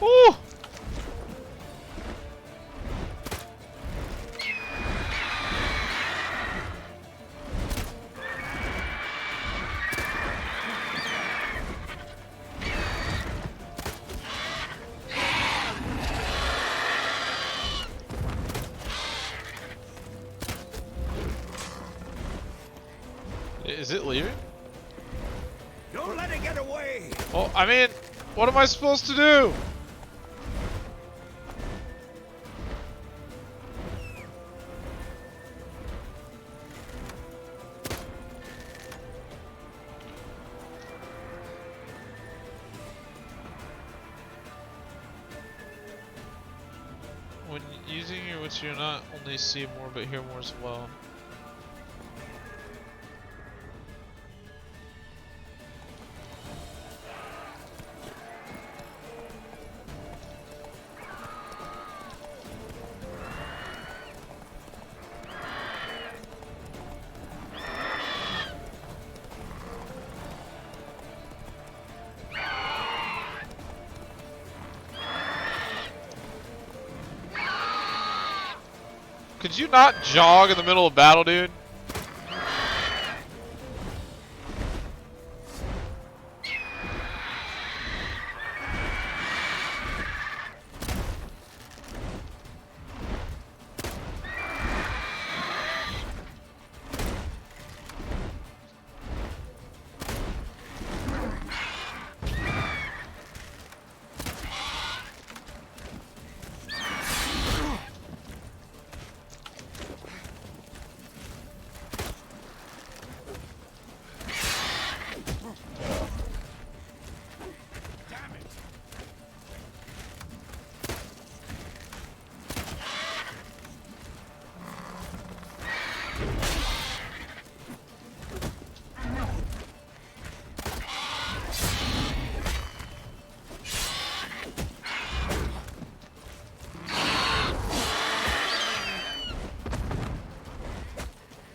Ooh. Is it leaving? Don't let it get away. Oh, I mean, what am I supposed to do? When using your wits, you not only see more but hear more as well. Could you not jog in the middle of battle, dude?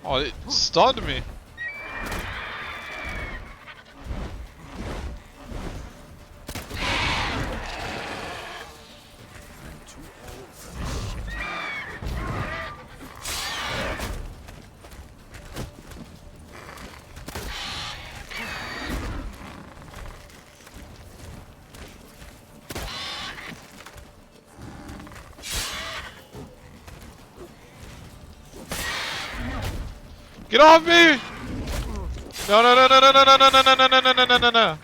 Oh, it stunned me. Get off me! No, no, no, no, no, no, no, no, no, no, no, no, no, no, no, no.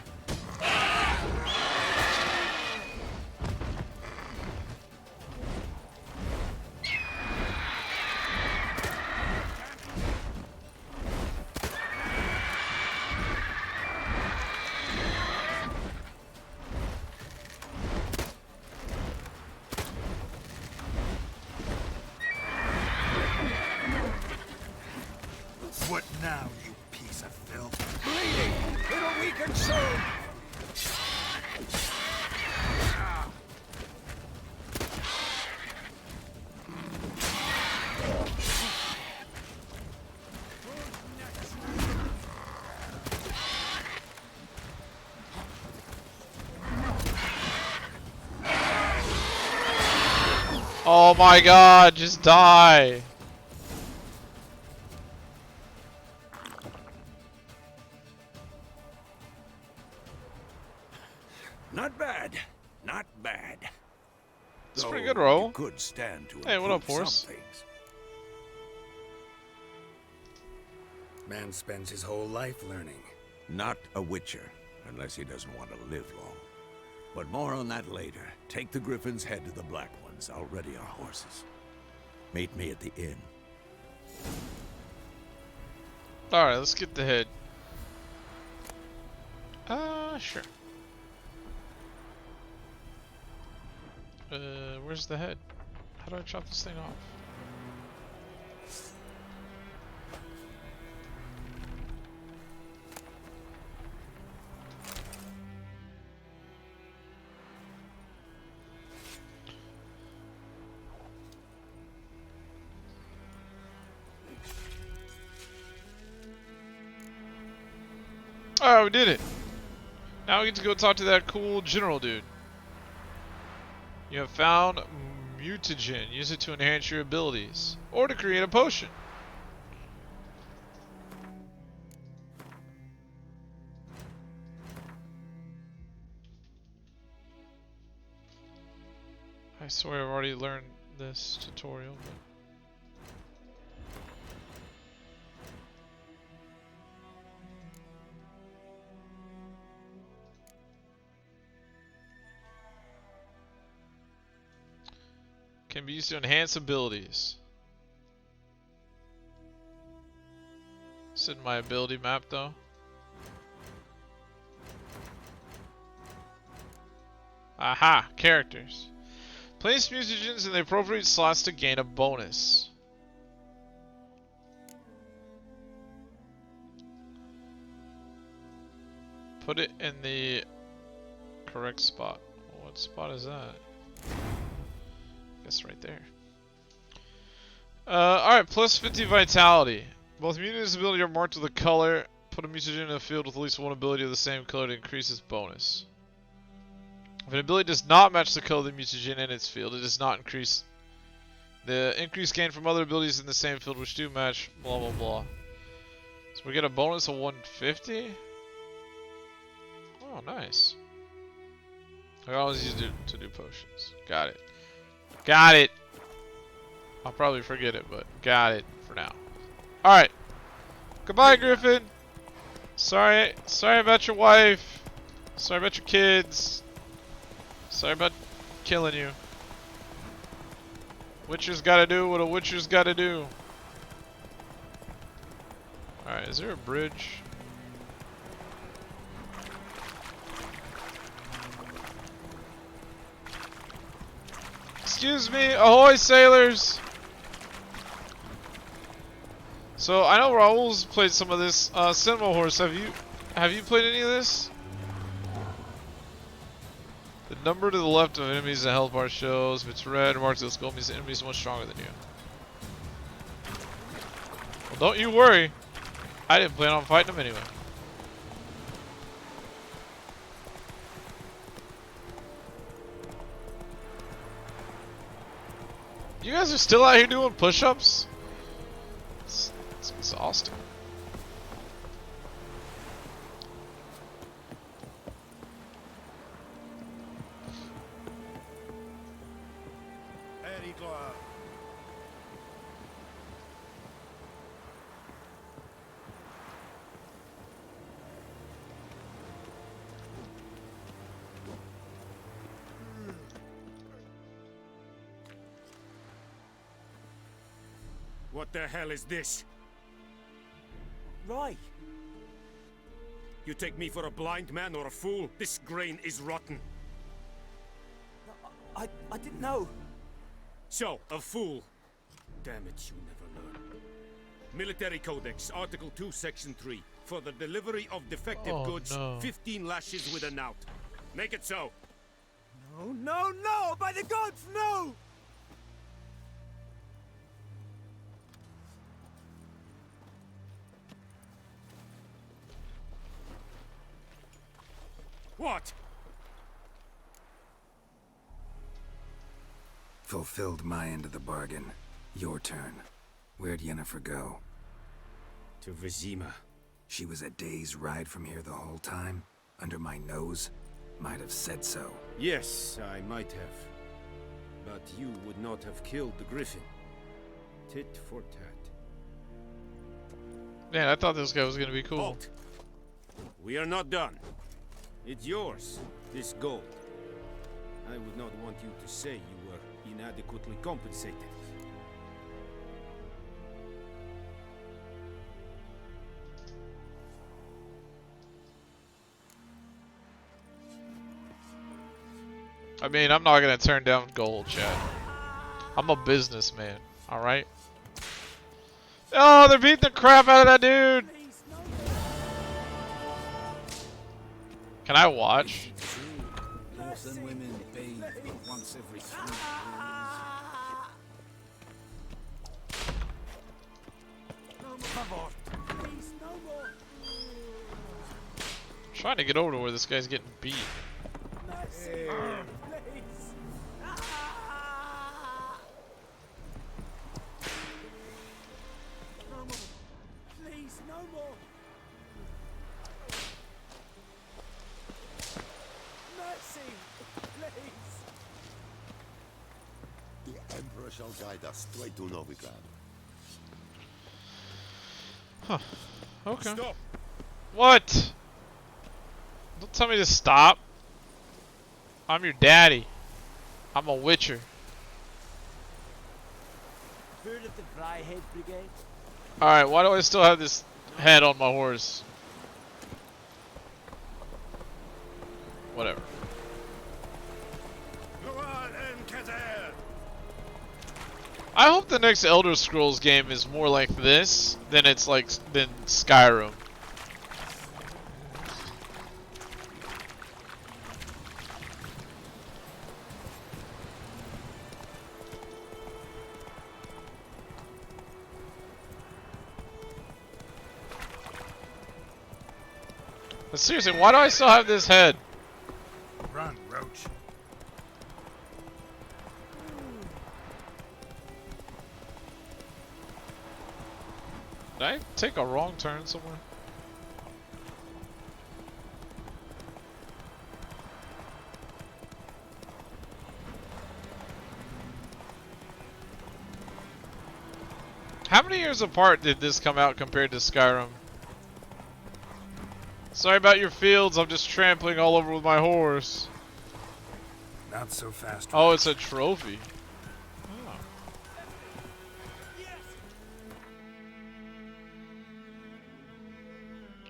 What now, you piece of filth? Bleeding! It'll weaken soon! Oh my god, just die. Not bad. Not bad. It's a pretty good roll. You could stand to Hey, what up, improve horse? some things. Man spends his whole life learning. Not a Witcher, unless he doesn't want to live long. But more on that later. Take the Griffin's head to the Black Ones. I'll ready our horses. Meet me at the inn. Alright, let's get the head. Sure. Where's the head? How do I chop this thing off? Alright, we did it. Now we get to go talk to that cool general dude. You have found mutagen. Use it to enhance your abilities. Or to create a potion. I swear I've already learned this tutorial, but... Can be used to enhance abilities. It's in my ability map though. Aha! Characters. Place mutagens in the appropriate slots to gain a bonus. Put it in the correct spot. What spot is that? Guess right there. Alright, plus 50 vitality. Both mutants' ability are marked with a color. Put a mutagen in a field with at least one ability of the same color to increase its bonus. If an ability does not match the color of the mutagen in its field, it does not increase The increased gain from other abilities in the same field which do match, blah blah blah. So we get a bonus of 150? Oh, nice. I always use it to do potions. Got it. Got it! I'll probably forget it, but got it for now. Alright. Goodbye, Griffin! Sorry about your wife. Sorry about your kids. Sorry about killing you. Witcher's gotta do what a Witcher's gotta do. Alright, is there a bridge? Excuse me, ahoy sailors! So I know Raul's played some of this. Cinema Horse, have you played any of this? The number to the left of enemies in the health bar shows if it's red or marks, gold means the enemy is much stronger than you. Well, don't you worry. I didn't plan on fighting them anyway. You guys are still out here doing push-ups? It's exhausting. What the hell is this? Right. You take me for a blind man or a fool? This grain is rotten. I didn't know. So, a fool. Damn it, you never learn. Military Codex, Article 2, Section 3. For the delivery of defective goods, 15 lashes with a knout. Make it so. No, no, no! By the gods, no! What? Fulfilled my end of the bargain. Your turn. Where'd Yennefer go? To Vizima. She was a day's ride from here the whole time? Under my nose? Might have said so. Yes, I might have. But you would not have killed the griffin. Tit for tat. Man, I thought this guy was gonna be cool. Halt. We are not done. It's yours, this gold. I would not want you to say you were inadequately compensated. I mean, I'm not gonna turn down gold, Chad. I'm a businessman, alright? Oh, they're beating the crap out of that dude! Can I watch? Horse and women bathe but once every 3 years. I'm trying to get over to where this guy's getting beat. Please, no more. Mercy, please. The Emperor shall guide us straight to Novigrad. Huh. Okay. Stop. What? Don't tell me to stop. I'm your daddy. I'm a witcher. Heard of the Fryhead Brigade? Alright, why do I still have this head on my horse? Whatever. I hope the next Elder Scrolls game is more like this than than Skyrim. But seriously, why do I still have this head? Run, Roach. Did I take a wrong turn somewhere? How many years apart did this come out compared to Skyrim? Sorry about your fields, I'm just trampling all over with my horse. Not so fast. Oh, it's a trophy. Oh.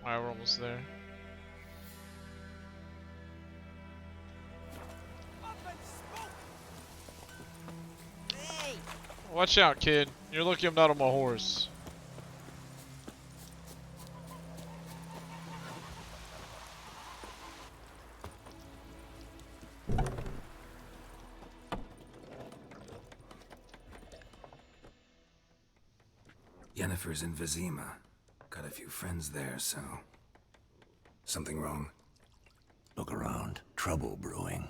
Alright, we're almost there. Watch out, kid. You're lucky I'm not on my horse. Yennefer's in Vizima. Got a few friends there, so... Something wrong? Look around. Trouble brewing.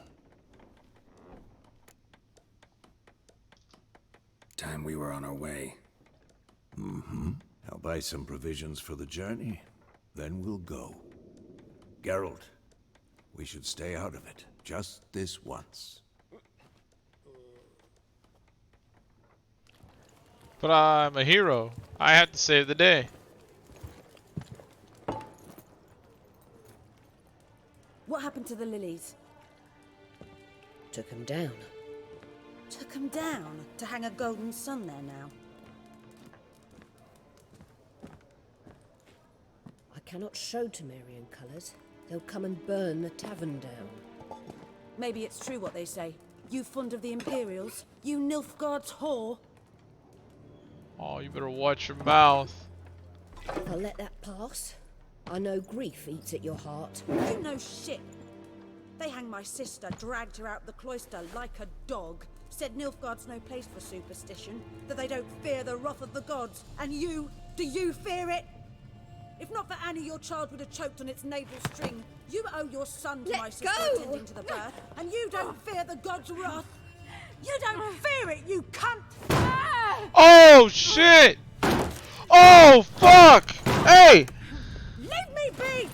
Time we were on our way. Mm-hmm. I'll buy some provisions for the journey. Then we'll go. Geralt, we should stay out of it. Just this once. But I'm a hero. I had to save the day. What happened to the lilies? Took them down. Took them down to hang a golden sun there now. I cannot show Temerian colours. They'll come and burn the tavern down. Maybe it's true what they say. You fond of the Imperials? You Nilfgaard's whore? Oh, you better watch your mouth. I'll let that pass. I know grief eats at your heart. You know shit. They hanged my sister, dragged her out the cloister like a dog. Said Nilfgaard's no place for superstition, that they don't fear the wrath of the gods. And you, do you fear it? If not for Annie, your child would have choked on its navel string. You owe your son to my sister attending to the birth, and you don't fear the gods' wrath. You don't fear it, you cunt! Oh, shit! Oh, fuck! Hey! Leave me be!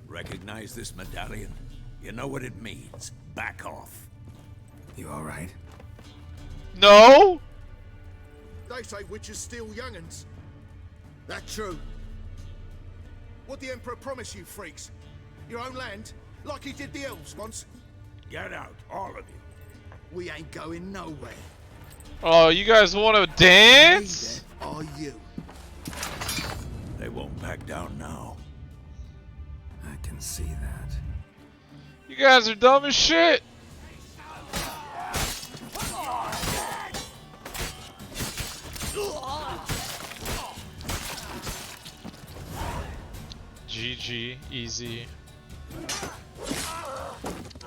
Recognize this medallion? You know what it means. Back off. You alright? No! They say witches steal young'uns. That true? What the Emperor promise you, freaks? Your own land? Like he did the elves once? Get out, all of you. We ain't going nowhere. Oh, you guys want to dance? Neither are you. They won't back down now. I can see that. You guys are dumb as shit. GG, easy.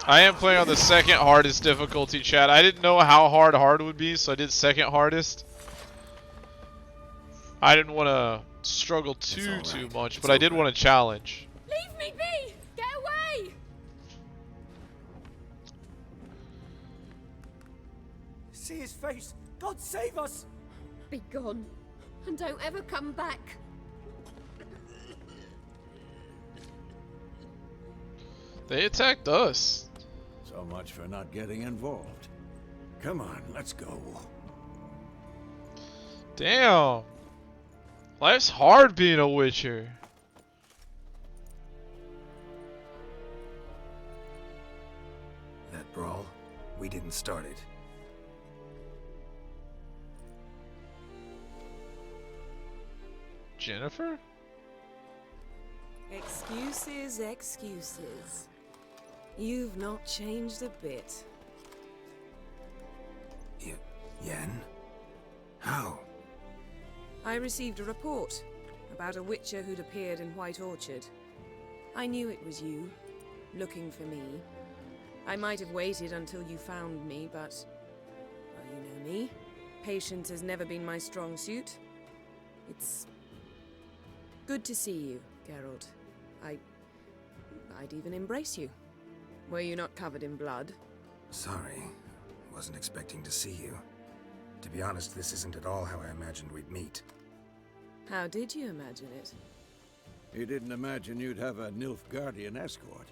I am playing on the second hardest difficulty, chat. I didn't know how hard would be, so I did second hardest. I didn't want to struggle too much, but I did want to challenge. Leave me be! Get away! See his face! God save us! Be gone, and don't ever come back. They attacked us. So much for not getting involved. Come on, let's go. Damn. Life's hard being a Witcher. That brawl, we didn't start it. Jennifer? Excuses, excuses. You've not changed a bit. Yen? How? I received a report about a Witcher who'd appeared in White Orchard. I knew it was you, looking for me. I might have waited until you found me, but... well, you know me. Patience has never been my strong suit. It's... good to see you, Geralt. I'd even embrace you. Were you not covered in blood? Sorry. Wasn't expecting to see you. To be honest, this isn't at all how I imagined we'd meet. How did you imagine it? You didn't imagine you'd have a Nilfgaardian escort.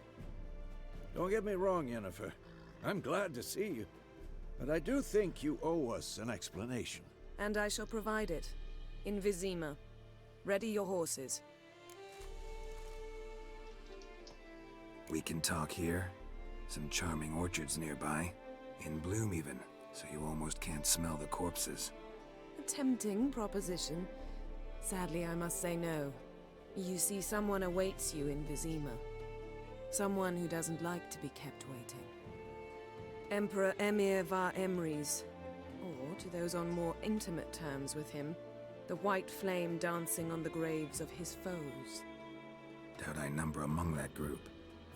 Don't get me wrong, Yennefer. I'm glad to see you. But I do think you owe us an explanation. And I shall provide it. In Vizima. Ready your horses. We can talk here. Some charming orchards nearby. In bloom even, so you almost can't smell the corpses. A tempting proposition. Sadly, I must say no. You see, someone awaits you in Vizima. Someone who doesn't like to be kept waiting. Emperor Emir var Emreis, or to those on more intimate terms with him, the white flame dancing on the graves of his foes. Doubt I number among that group.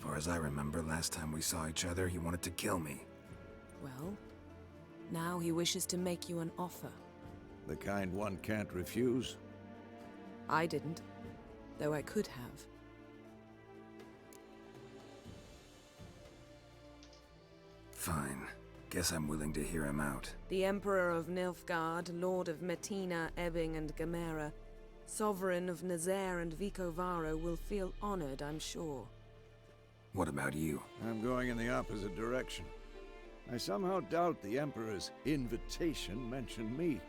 Far as I remember, last time we saw each other, he wanted to kill me. Well, now he wishes to make you an offer. The kind one can't refuse? I didn't, though I could have. Fine. Guess I'm willing to hear him out. The Emperor of Nilfgaard, Lord of Metina, Ebbing, and Gamera, Sovereign of Nazaire and Vicovaro will feel honored, I'm sure. What about you? I'm going in the opposite direction. I somehow doubt the Emperor's invitation mentioned me.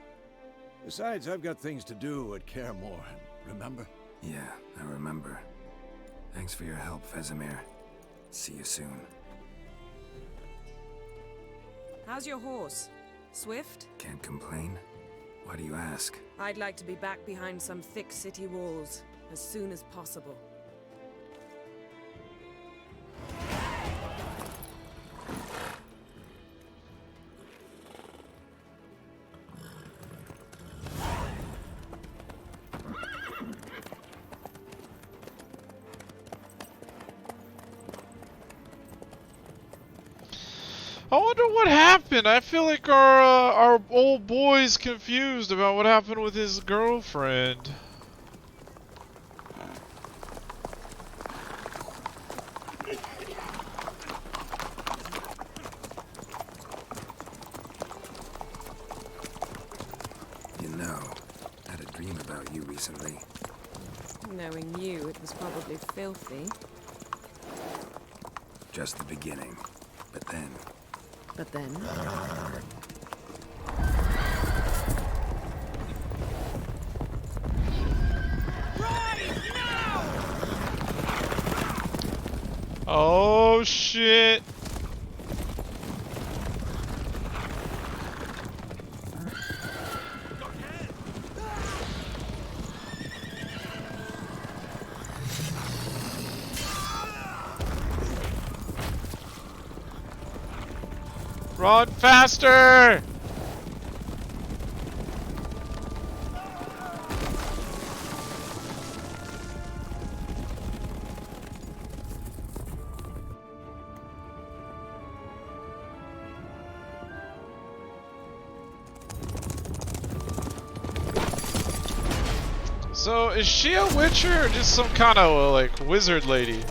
Besides, I've got things to do at Kaer Morhen, remember? Yeah, I remember. Thanks for your help, Vesemir. See you soon. How's your horse? Swift? Can't complain. Why do you ask? I'd like to be back behind some thick city walls as soon as possible. I wonder what happened. I feel like our old boy's confused about what happened with his girlfriend. You know, I had a dream about you recently. Knowing you, it was probably filthy. Just the beginning. But then... But then... Oh shit! Run faster! So, is she a witcher or just some kind of like wizard lady?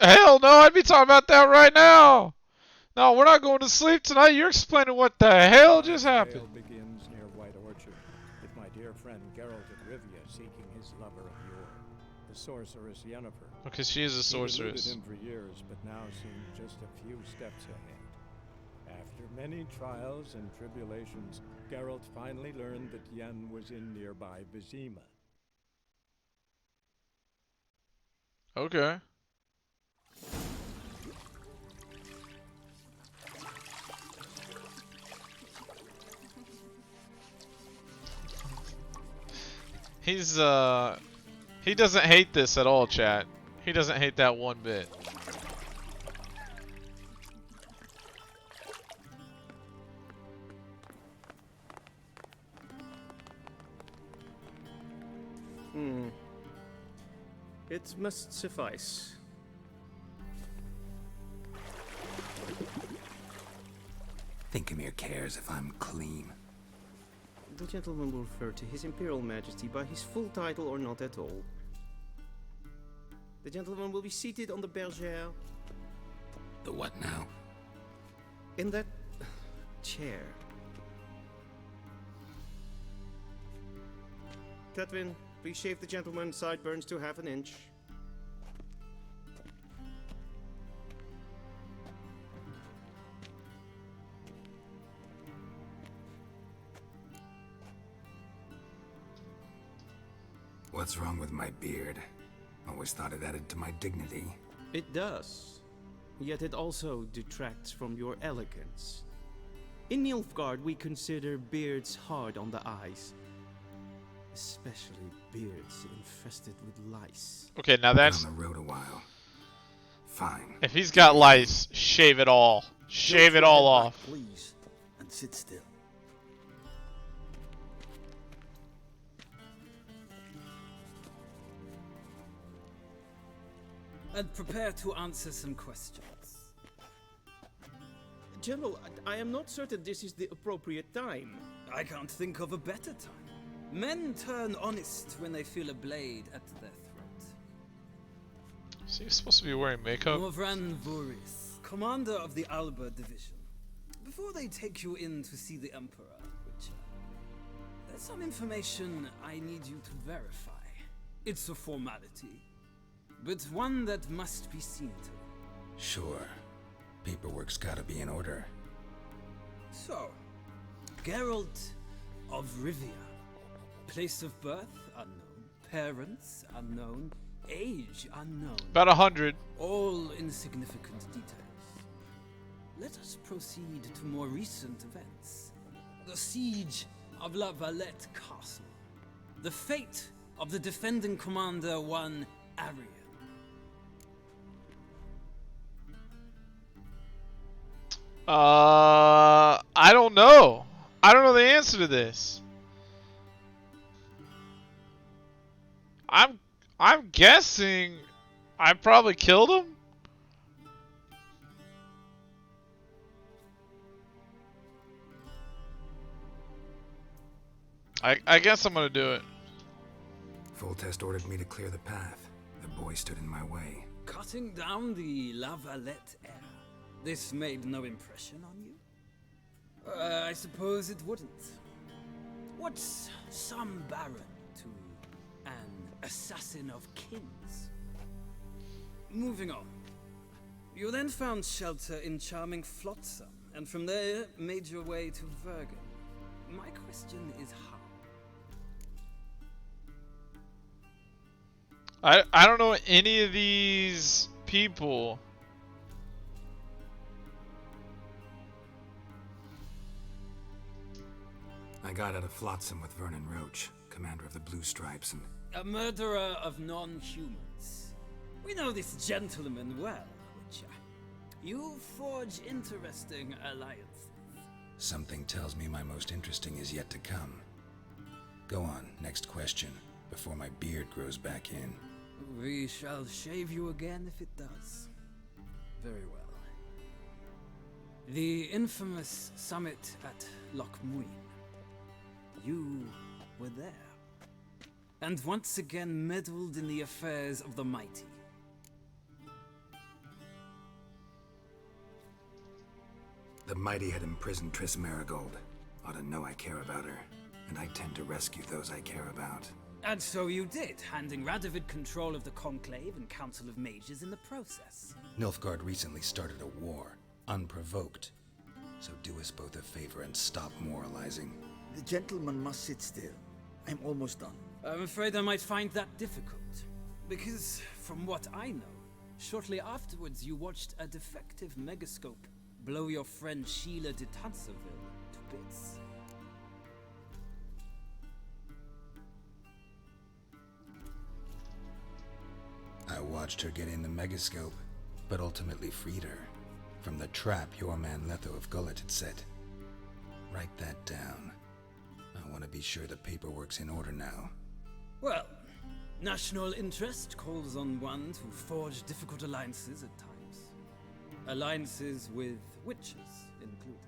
Hell no, I'd be talking about that right now! No, we're not going to sleep tonight. You're explaining what the hell just happened. The tale begins near White Orchard, with my dear friend Geralt of Rivia seeking his lover of yore, the sorceress Yennefer. Okay, she is a sorceress. He'd eluded him for years, but now seemed just a few steps ahead. After many trials and tribulations, Geralt finally learned that Yen was in nearby Vizima. Okay. He doesn't hate this at all, chat. He doesn't hate that one bit. It must suffice. Thinkamere cares if I'm clean. The gentleman will refer to His Imperial Majesty by his full title or not at all. The gentleman will be seated on the bergère. The what now? In that chair. Cletwin, please shave the gentleman's sideburns to half an inch. What's wrong with my beard? Always thought it added to my dignity. It does. Yet it also detracts from your elegance. In Nilfgaard, we consider beards hard on the eyes. Especially beards infested with lice. Okay, now that's... Been on the road a while. Fine. If he's got lice, shave it all. Shave it all off. Please, and sit still. And prepare to answer some questions. General, I am not certain this is the appropriate time. I can't think of a better time. Men turn honest when they feel a blade at their throat. So you're supposed to be wearing makeup? Morvran Voorhis, commander of the Alba Division. Before they take you in to see the Emperor, Witcher, there's some information I need you to verify. It's a formality, but one that must be seen to. Sure. Paperwork's gotta be in order. So, Geralt of Rivia. Place of birth, unknown. Parents, unknown. Age, unknown. About 100. All insignificant details. Let us proceed to more recent events. The siege of La Valette Castle. The fate of the defending commander, one Arian. I don't know. I don't know the answer to this. I'm guessing I probably killed him. I guess I'm gonna do it. Foltest ordered me to clear the path. The boy stood in my way. Cutting down the La Valette heir. This made no impression on you? I suppose it wouldn't. What's some baron to an assassin of kings? Moving on. You then found shelter in charming Flotsam, and from there made your way to Vergen. My question is how? I don't know any of these people. I got out of Flotsam with Vernon Roach, commander of the Blue Stripes, and... A murderer of non-humans. We know this gentleman well, Witcher. You forge interesting alliances. Something tells me my most interesting is yet to come. Go on, next question, before my beard grows back in. We shall shave you again if it does. Very well. The infamous summit at Loch Muin. You were there. And once again meddled in the affairs of the mighty. The mighty had imprisoned Triss Merigold. Ought to know I care about her, and I tend to rescue those I care about. And so you did, handing Radovid control of the Conclave and Council of Mages in the process. Nilfgaard recently started a war, unprovoked. So do us both a favor and stop moralizing. The gentleman must sit still. I'm almost done. I'm afraid I might find that difficult. Because, from what I know, shortly afterwards you watched a defective megascope blow your friend Sheila de Tanserville to bits. I watched her get in the megascope, but ultimately freed her from the trap your man Letho of Gullet had set. Write that down. I want to be sure the paperwork's in order now. Well, national interest calls on one to forge difficult alliances at times. Alliances with witches included.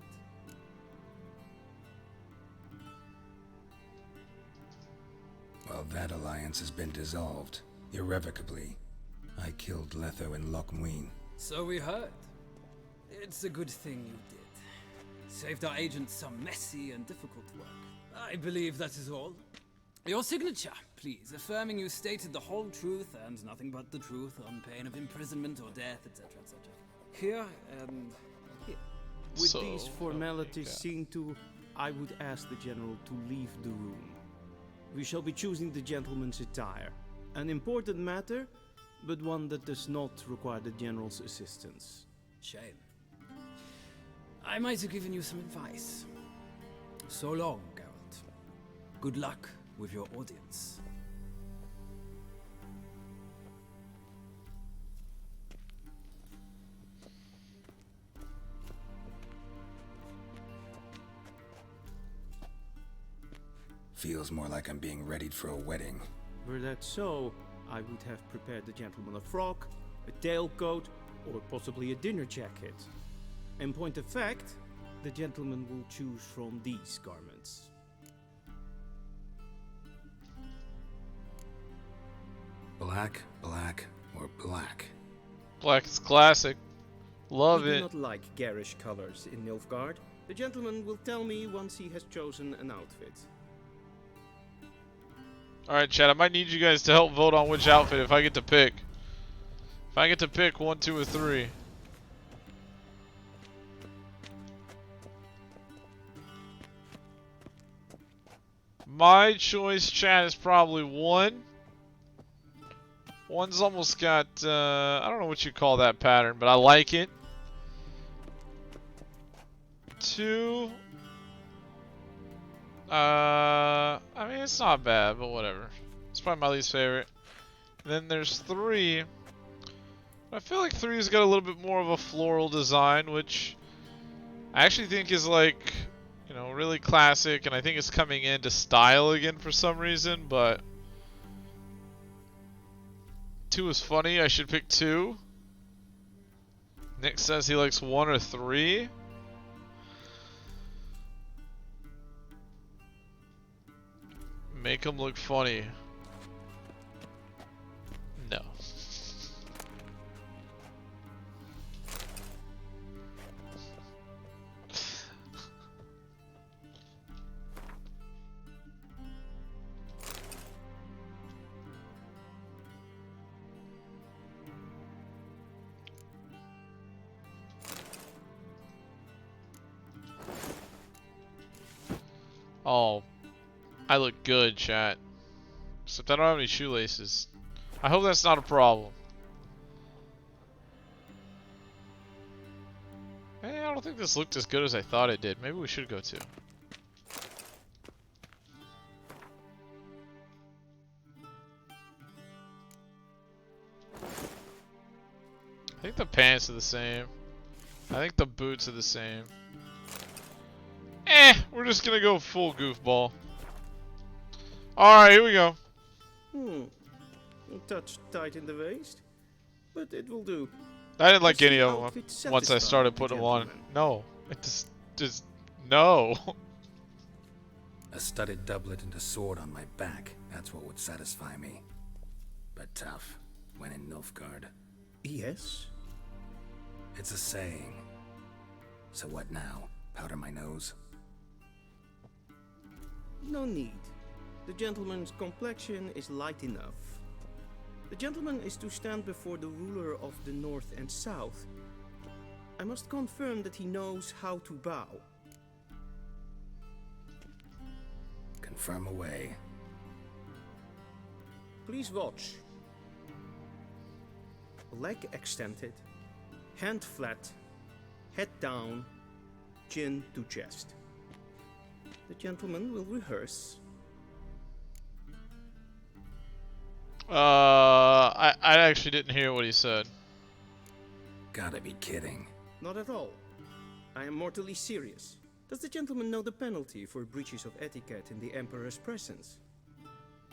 Well, that alliance has been dissolved, irrevocably. I killed Letho and Loch Muin. So we heard. It's a good thing you did. Saved our agents some messy and difficult work. I believe that is all. Your signature, please, affirming you stated the whole truth and nothing but the truth on pain of imprisonment or death, etc., etc. Here and here. With these formalities seen to, I would ask the General to leave the room. We shall be choosing the gentleman's attire. An important matter, but one that does not require the General's assistance. Shame. I might have given you some advice. So long, Geralt. Good luck with your audience. Feels more like I'm being readied for a wedding. Were that so, I would have prepared the gentleman a frock, a tailcoat, or possibly a dinner jacket. In point of fact, the gentleman will choose from these garments. Black, black, or black? Black is classic. Love We it. do not like garish colors in Nilfgaard. The gentleman will tell me once he has chosen an outfit. Alright, chat, I might need you guys to help vote on which outfit if I get to pick. If I get to pick 1, 2, or 3. My choice, chat, is probably 1. 1's almost got, I don't know what you call that pattern, but I like it. 2, I mean, it's not bad, but whatever. It's probably my least favorite. And then there's 3. I feel like 3's got a little bit more of a floral design, which I actually think is like, you know, really classic, and I think it's coming into style again for some reason, but 2 is funny. I should pick 2. Nick says he likes 1 or 3. Make him look funny. No. Oh, I look good, chat. Except I don't have any shoelaces. I hope that's not a problem. Hey, I don't think this looked as good as I thought it did. Maybe we should go too. I think the pants are the same. I think the boots are the same. We're just gonna go full goofball. Alright, here we go. A touch tight in the waist, but it will do. I didn't like Does any the of outfit them once I satisfy started the putting them on. gentleman? No. It just no. A studded doublet and a sword on my back. That's what would satisfy me. But tough, when in Nilfgaard. Yes? It's a saying. So what now? Powder my nose? No need. The gentleman's complexion is light enough. The gentleman is to stand before the ruler of the North and South. I must confirm that he knows how to bow. Confirm away. Please watch. Leg extended, hand flat, head down, chin to chest. The gentleman will rehearse. I actually didn't hear what he said. Gotta be kidding. Not at all. I am mortally serious. Does the gentleman know the penalty for breaches of etiquette in the Emperor's presence?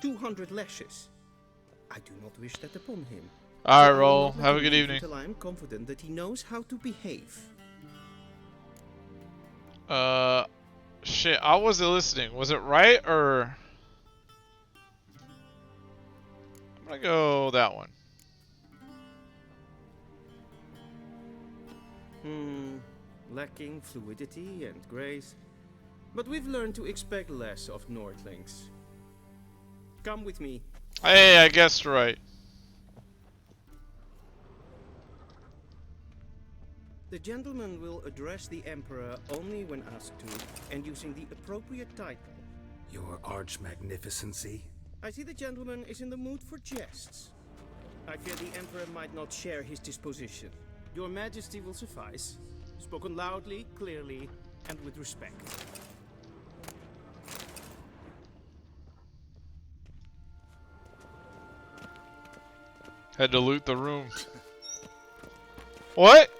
200 lashes. I do not wish that upon him. Alright, So I will roll. not let Have a him good leave evening. Until I am confident that he knows how to behave. Shit, I wasn't listening. Was it right or? gonna go that one. Lacking fluidity and grace. But we've learned to expect less of Nordlings. Come with me. Hey, I guessed right. The gentleman will address the Emperor only when asked to, and using the appropriate title. Your Arch Magnificency? I see the gentleman is in the mood for jests. I fear the Emperor might not share his disposition. Your Majesty will suffice. Spoken loudly, clearly, and with respect. Had to loot the room. What?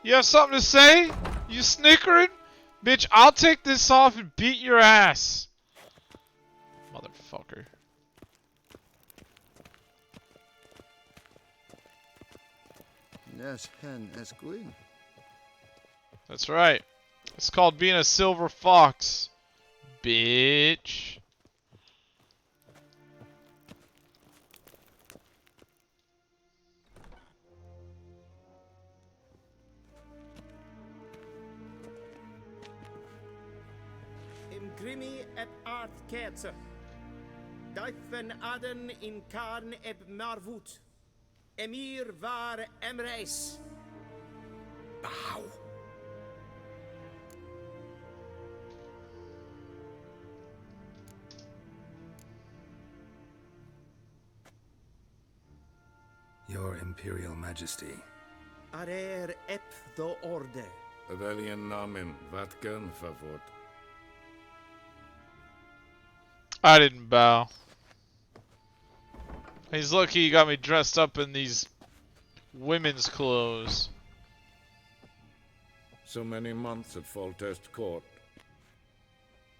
You have something to say? You snickering? Bitch, I'll take this off and beat your ass. Motherfucker. Yes, hen as queen. That's right. It's called being a silver fox. Bitch. Imgrimi et art ketzer. Dijfen aden in karn eb marvut. Emir var emreis. Bow. Your Imperial Majesty. Arer ep do orde. Weljen namen, wat gun favort? I didn't bow. He's lucky he got me dressed up in these women's clothes. So many months at Foltest Court.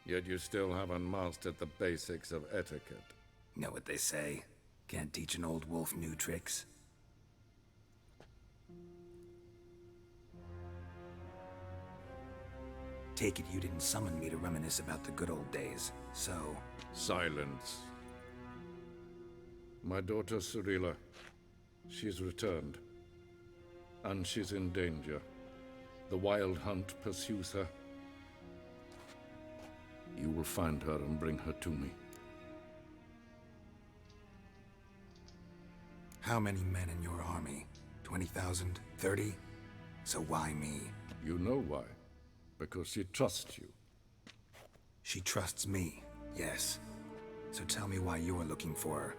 Yet you still haven't mastered the basics of etiquette. Know what they say? Can't teach an old wolf new tricks. Take it you didn't summon me to reminisce about the good old days, so... Silence. My daughter Cirilla, she's returned. And she's in danger. The Wild Hunt pursues her. You will find her and bring her to me. How many men in your army? 20,000? 30? So why me? You know why. Because she trusts you. She trusts me, yes. So tell me why you're looking for her.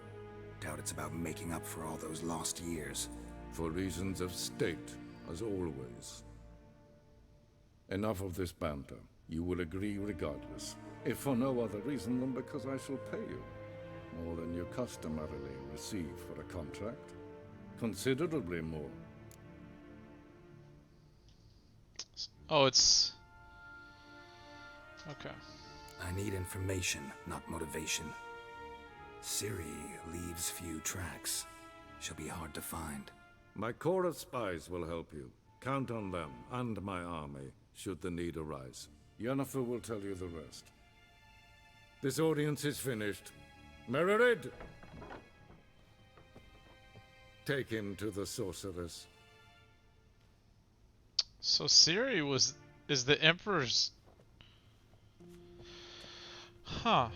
Doubt it's about making up for all those lost years. For reasons of state, as always. Enough of this banter. You will agree regardless. If for no other reason than because I shall pay you. More than you customarily receive for a contract. Considerably more. Oh, it's... Okay. I need information, not motivation. Ciri leaves few tracks. She'll be hard to find. My corps of spies will help you. Count on them, and my army, should the need arise. Yennefer will tell you the rest. This audience is finished. Mererid! Take him to the sorceress. So Ciri is the Emperor's... Huh.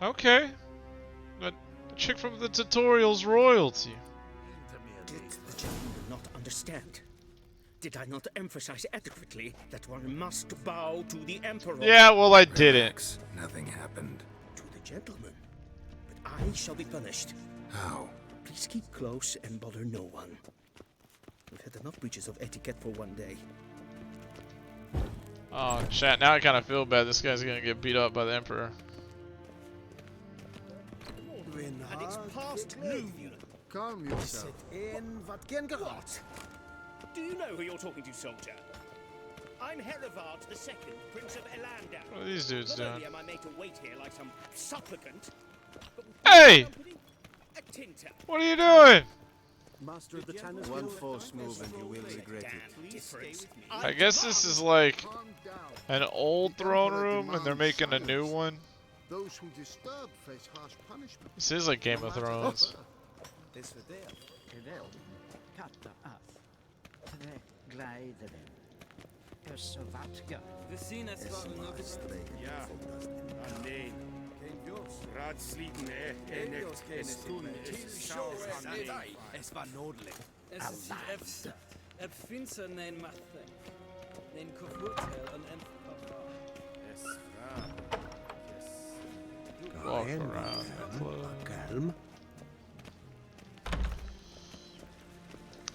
Okay. That chick from the tutorial's royalty. Did the gentleman not understand? Did I not emphasize adequately that one must bow to the Emperor? Yeah, well, I didn't. Nothing happened. To the gentleman. But I shall be punished. How? Please keep close and bother no one. We've had enough breaches of etiquette for one day. Oh, chat, now I kind of feel bad. This guy's gonna get beat up by the Emperor. And it's past noon. Calm yourself. Do you know who you're talking to, soldier? I'm Herivard II, Prince of Elander. What are these dudes Not only doing? am I made to wait here like some supplicant, but Hey! a tinter. What are you doing? Master of the Tanners. One false move and you will regret it. I guess this is like an old throne room and they're making a new one. those who disturb face harsh punishment. This is like Game of Thrones. This for there. Wel, katta af. Tre gleideren. Så vatka. We zien het wel een Ja, alleen. Raadsliden en het toen is Es war nodelijk. Es ist et finster nein machte. Nein Hotel en Walk around the club. Calm.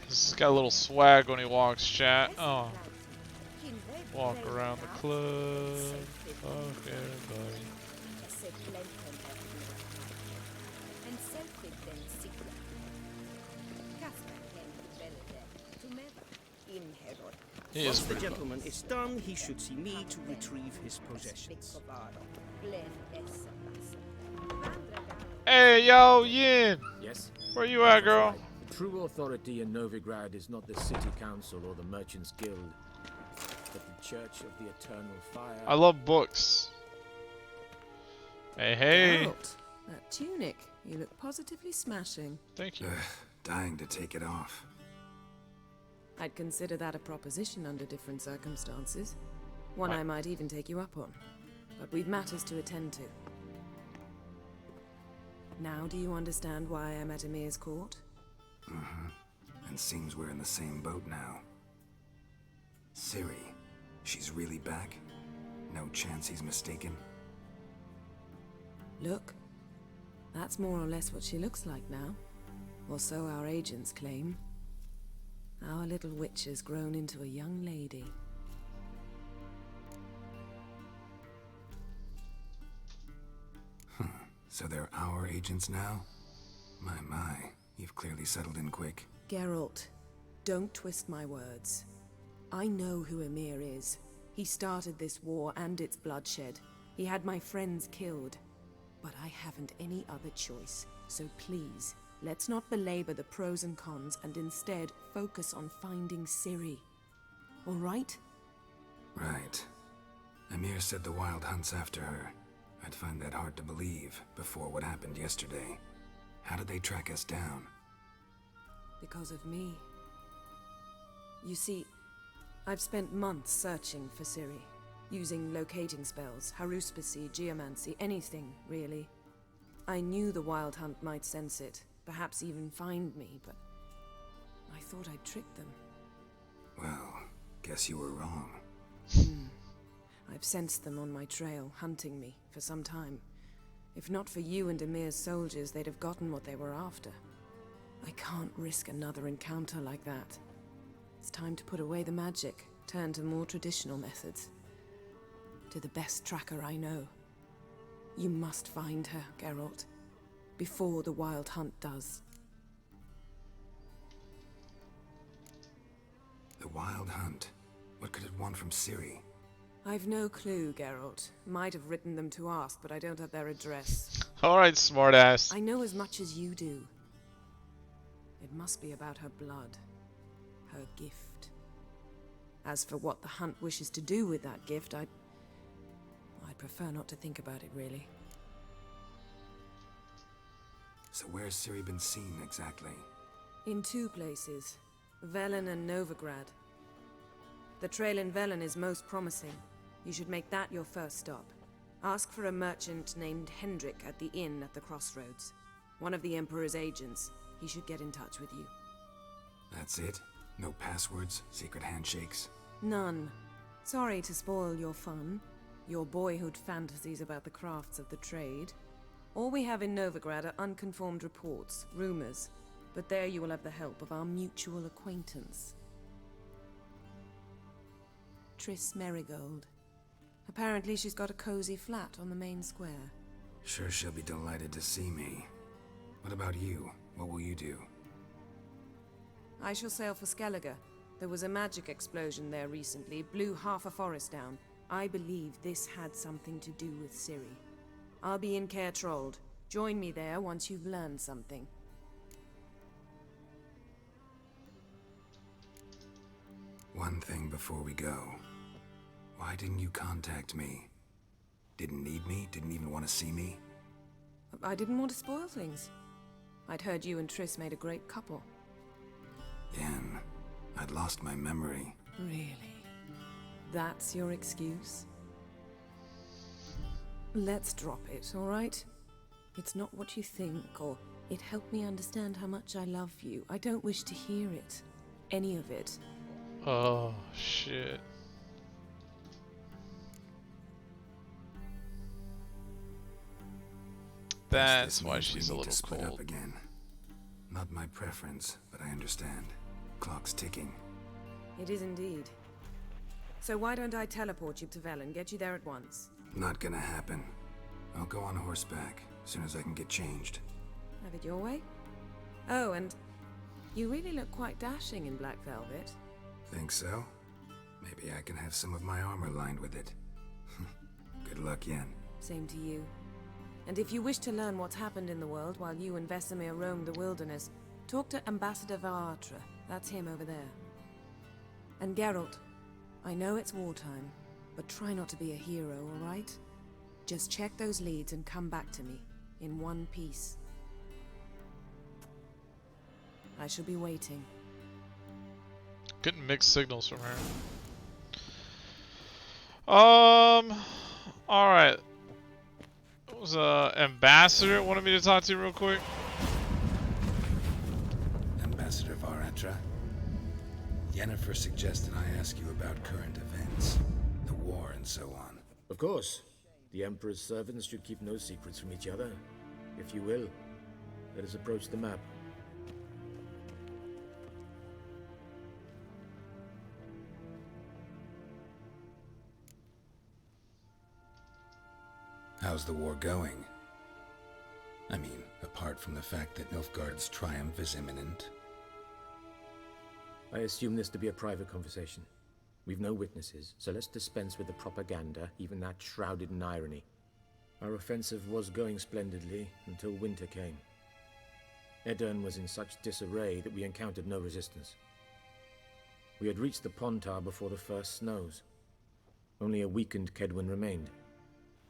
He's got a little swag when he walks, chat. Oh. Walk around the club. Fuck everybody. He Once is the pretty gentleman is done, he should see me to retrieve his possessions. Hey, yo, Yin! Yes? Where you at, girl? The true authority in Novigrad is not the city council or the merchants guild, but the Church of the Eternal Fire. I love books. Hey, hey. Geralt, that tunic. You look positively smashing. Thank you. Dying to take it off. I'd consider that a proposition under different circumstances. One What? I might even take you up on. But we've matters to attend to. Now do you understand why I'm at Emir's court? Mm-hmm. And seems we're in the same boat now. Ciri, she's really back? No chance he's mistaken? Look, that's more or less what she looks like now. Or so our agents claim. Our little witch has grown into a young lady. So they're our agents now? My, you've clearly settled in quick. Geralt, don't twist my words. I know who Emir is. He started this war and its bloodshed. He had my friends killed. But I haven't any other choice. So please, let's not belabor the pros and cons and instead focus on finding Ciri. All right? Right. Emir said the Wild Hunt's after her. I'd find that hard to believe before what happened yesterday. How did they track us down? Because of me. You see, I've spent months searching for Ciri, using locating spells, haruspicy, geomancy, anything, really. I knew the Wild Hunt might sense it, perhaps even find me, but I thought I'd tricked them. Well, guess you were wrong. I've sensed them on my trail, hunting me, for some time. If not for you and Emir's soldiers, they'd have gotten what they were after. I can't risk another encounter like that. It's time to put away the magic, turn to more traditional methods. To the best tracker I know. You must find her, Geralt. Before the Wild Hunt does. The Wild Hunt? What could it want from Ciri? I've no clue, Geralt. Might have written them to ask, but I don't have their address. Alright, smartass. I know as much as you do. It must be about her blood. Her gift. As for what the Hunt wishes to do with that gift, I'd prefer not to think about it, really. So where's Ciri been seen, exactly? In two places. Velen and Novigrad. The trail in Velen is most promising. You should make that your first stop. Ask for a merchant named Hendrik at the inn at the crossroads. One of the Emperor's agents. He should get in touch with you. That's it? No passwords? Secret handshakes? None. Sorry to spoil your fun. Your boyhood fantasies about the crafts of the trade. All we have in Novigrad are unconfirmed reports, rumors. But there you will have the help of our mutual acquaintance. Triss Merigold. Apparently she's got a cozy flat on the main square. Sure she'll be delighted to see me. What about you? What will you do? I shall sail for Skellige. There was a magic explosion there recently, blew half a forest down. I believe this had something to do with Ciri. I'll be in Caer Trolde. Join me there once you've learned something. One thing before we go. Why didn't you contact me? Didn't need me? Didn't even want to see me? I didn't want to spoil things. I'd heard you and Triss made a great couple. Yen, I'd lost my memory. Really? That's your excuse? Let's drop it, alright? It's not what you think, or it helped me understand how much I love you. I don't wish to hear it. Any of it. Oh, shit. That's why she's a little split cold. up again. Not my preference, but I understand. Clock's ticking. It is indeed. So why don't I teleport you to Velen, get you there at once? Not gonna happen. I'll go on horseback, as soon as I can get changed. Have it your way? Oh, and you really look quite dashing in black velvet. Think so? Maybe I can have some of my armor lined with it. Good luck, Yen. Same to you. And if you wish to learn what's happened in the world while you and Vesemir roamed the wilderness, talk to Ambassador Varatra. That's him over there. And Geralt, I know it's wartime, but try not to be a hero, all right? Just check those leads and come back to me, in one piece. I shall be waiting. Getting mixed signals from her. Alright. It was ambassador wanted me to talk to you real quick. Ambassador Varatra. Yennefer suggested I ask you about current events, the war and so on. Of course. The Emperor's servants should keep no secrets from each other. If you will, let us approach the map. How's the war going? I mean, apart from the fact that Nilfgaard's triumph is imminent. I assume this to be a private conversation. We've no witnesses, so let's dispense with the propaganda, even that shrouded in irony. Our offensive was going splendidly until winter came. Edirn was in such disarray that we encountered no resistance. We had reached the Pontar before the first snows. Only a weakened Kedwen remained,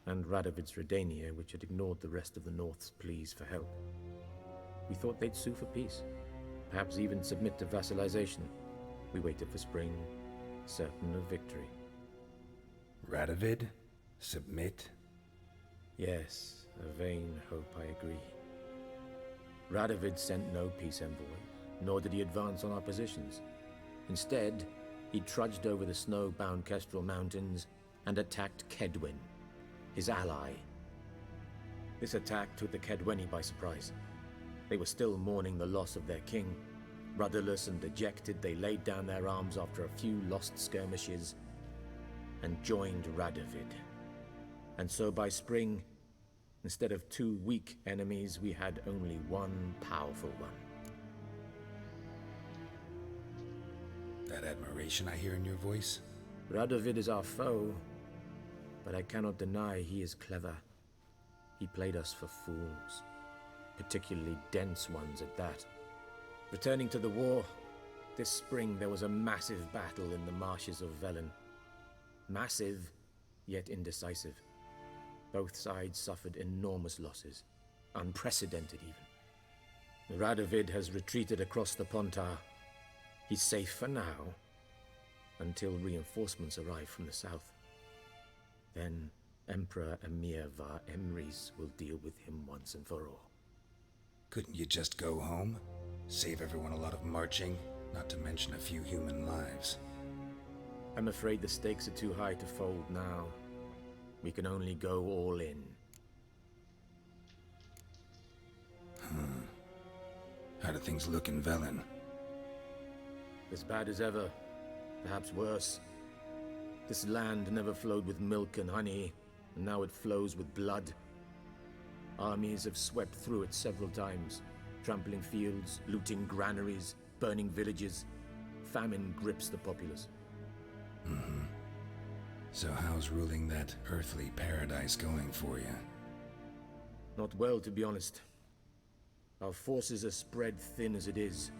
and Radovid's Redania, which had ignored the rest of the North's pleas for help. We thought they'd sue for peace, perhaps even submit to vassalization. We waited for spring, certain of victory. Radovid? Submit? Yes, a vain hope, I agree. Radovid sent no peace envoys, nor did he advance on our positions. Instead, he trudged over the snow-bound Kestrel Mountains and attacked Kedwen, his ally. This attack took the Kedweni by surprise. They were still mourning the loss of their king. Rudderless and dejected, they laid down their arms after a few lost skirmishes and joined Radovid. And so by spring, instead of two weak enemies, we had only one powerful one. That admiration I hear in your voice? Radovid is our foe, but I cannot deny he is clever. He played us for fools, particularly dense ones at that. Returning to the war, this spring there was a massive battle in the marshes of Velen. Massive, yet indecisive. Both sides suffered enormous losses, unprecedented even. Radovid has retreated across the Pontar. He's safe for now, until reinforcements arrive from the south. Then Emperor Emir var Emrys will deal with him once and for all. Couldn't you just go home? Save everyone a lot of marching, not to mention a few human lives. I'm afraid the stakes are too high to fold now. We can only go all in. How do things look in Velen? As bad as ever, perhaps worse. This land never flowed with milk and honey, and now it flows with blood. Armies have swept through it several times, trampling fields, looting granaries, burning villages. Famine grips the populace. So how's ruling that earthly paradise going for you? Not well, to be honest. Our forces are spread thin as it is,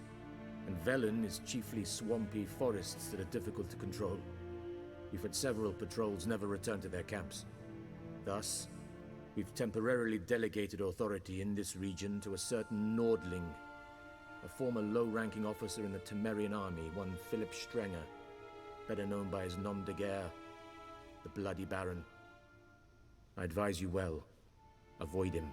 and Velen is chiefly swampy forests that are difficult to control. We've had several patrols never return to their camps. with us. We've temporarily delegated authority in this region to a certain Nordling, a former low-ranking officer in the Temerian army, one Philip Strenger, better known by his nom de guerre, the Bloody Baron. I advise you well. Avoid him.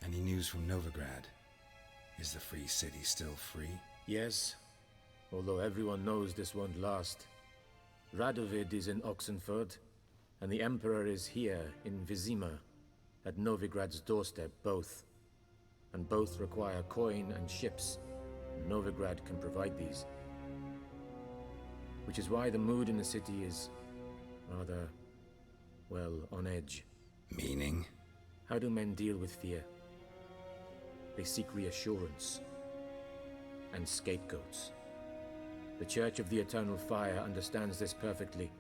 Any news from Novigrad? Is the Free City still free? Yes, although everyone knows this won't last. Radovid is in Oxenford, and the Emperor is here in Vizima, at Novigrad's doorstep, both. And both require coin and ships. Novigrad can provide these. Which is why the mood in the city is rather, well, on edge. Meaning? How do men deal with fear? They seek reassurance and scapegoats. The Church of the Eternal Fire understands this perfectly,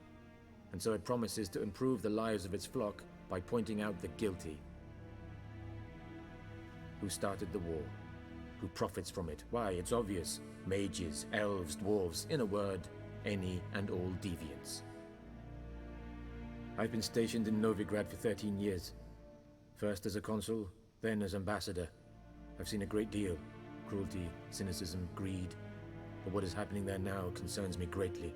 and so it promises to improve the lives of its flock by pointing out the guilty. Who started the war? Who profits from it? Why, it's obvious. Mages, elves, dwarves, in a word, any and all deviants. I've been stationed in Novigrad for 13 years. First as a consul, then as ambassador. I've seen a great deal. Cruelty, cynicism, greed. But what is happening there now concerns me greatly.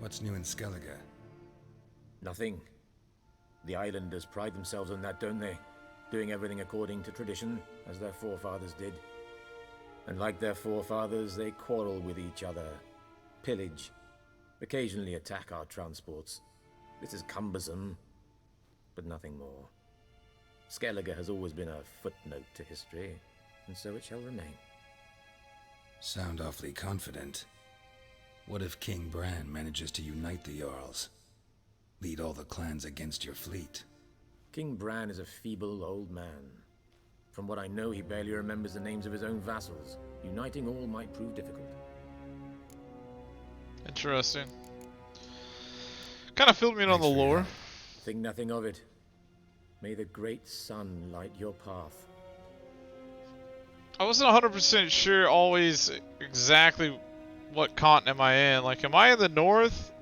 What's new in Skellige? Nothing. The islanders pride themselves on that, don't they? Doing everything according to tradition, as their forefathers did. And like their forefathers, they quarrel with each other, pillage, occasionally attack our transports. This is cumbersome, but nothing more. Skellige has always been a footnote to history, and so it shall remain. Sound awfully confident. What if King Bran manages to unite the Jarls? Lead all the clans against your fleet? King Bran is a feeble old man. From what I know, he barely remembers the names of his own vassals. Uniting all might prove difficult. Interesting. Kind of filled me in on the lore. Think nothing of it. May the great sun light your path. I wasn't 100% sure always exactly what continent am I in. Like, am I in the north?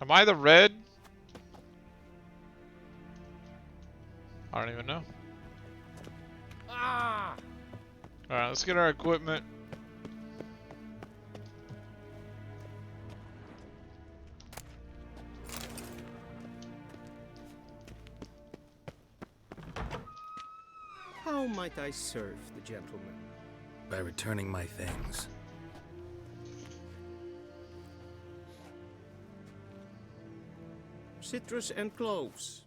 Am I the red? I don't even know. Ah! Alright, let's get our equipment. How might I serve the gentleman? By returning my things. Citrus and cloves.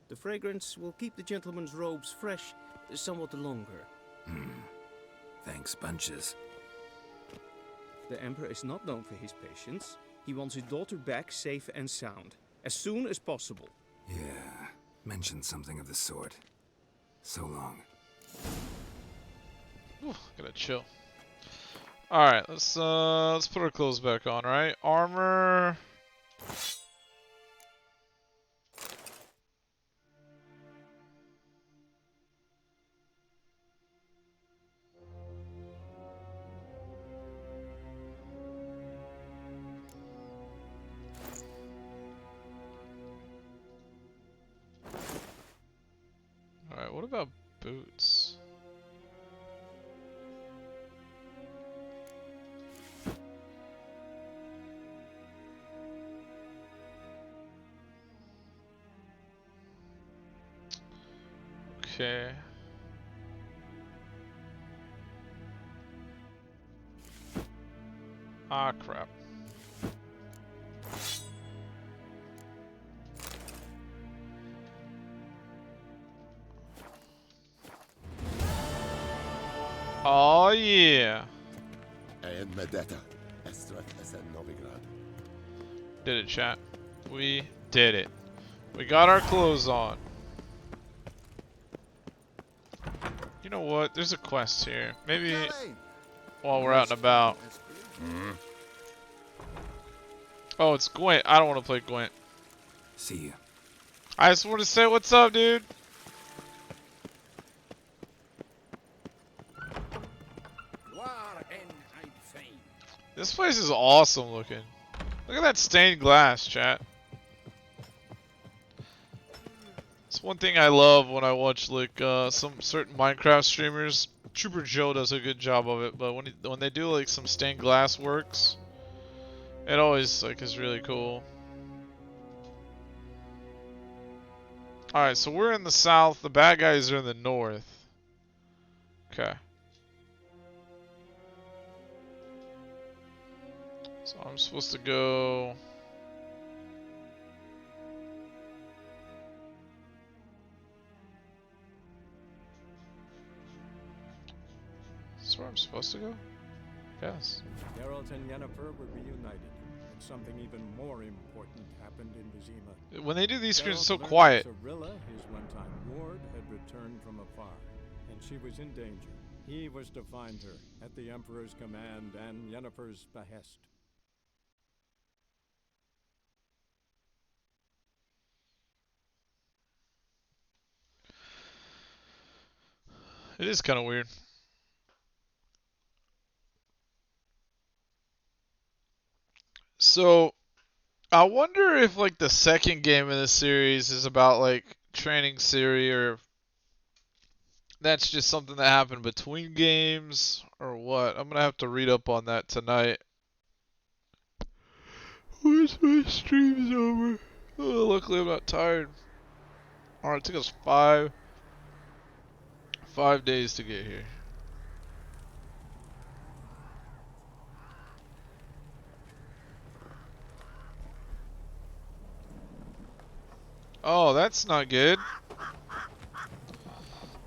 The fragrance will keep the gentleman's robes fresh somewhat longer. Thanks, bunches. The Emperor is not known for his patience. He wants his daughter back safe and sound, as soon as possible. Yeah, mentioned something of the sort. So long. Whew, gotta chill. Alright, let's put our clothes back on, right? Armor. Alright, what about boots? Okay. Ah, crap. Oh yeah. And Medetta, Estrat Essen Novigrad. Did it, chat. We did it. We got our clothes on. You know what? There's a quest here. Maybe while we're out and about. Oh, it's Gwent. I don't want to play Gwent. See you. I just want to say what's up, dude. This place is awesome looking. Look at that stained glass, chat. It's one thing I love when I watch like some certain Minecraft streamers. Trooper Joe does a good job of it, but when they do like some stained glass works, it always like is really cool. All right, so we're in the south. The bad guys are in the north. Okay. So I'm supposed to go. Is this where I'm supposed to go? Yes. Geralt and Yennefer were reunited, and something even more important happened in Vizima. When they do these screens, it's so Geralt learned quiet. that Cirilla, his one-time ward, had returned from afar, and she was in danger. He was to find her at the Emperor's command and Yennefer's behest. It is kind of weird. So, I wonder if like the second game in the series is about like training Ciri, or that's just something that happened between games, or what. I'm gonna have to read up on that tonight. Once my stream's over. Oh, luckily I'm not tired. Alright, it took us five days to get here. Oh, that's not good.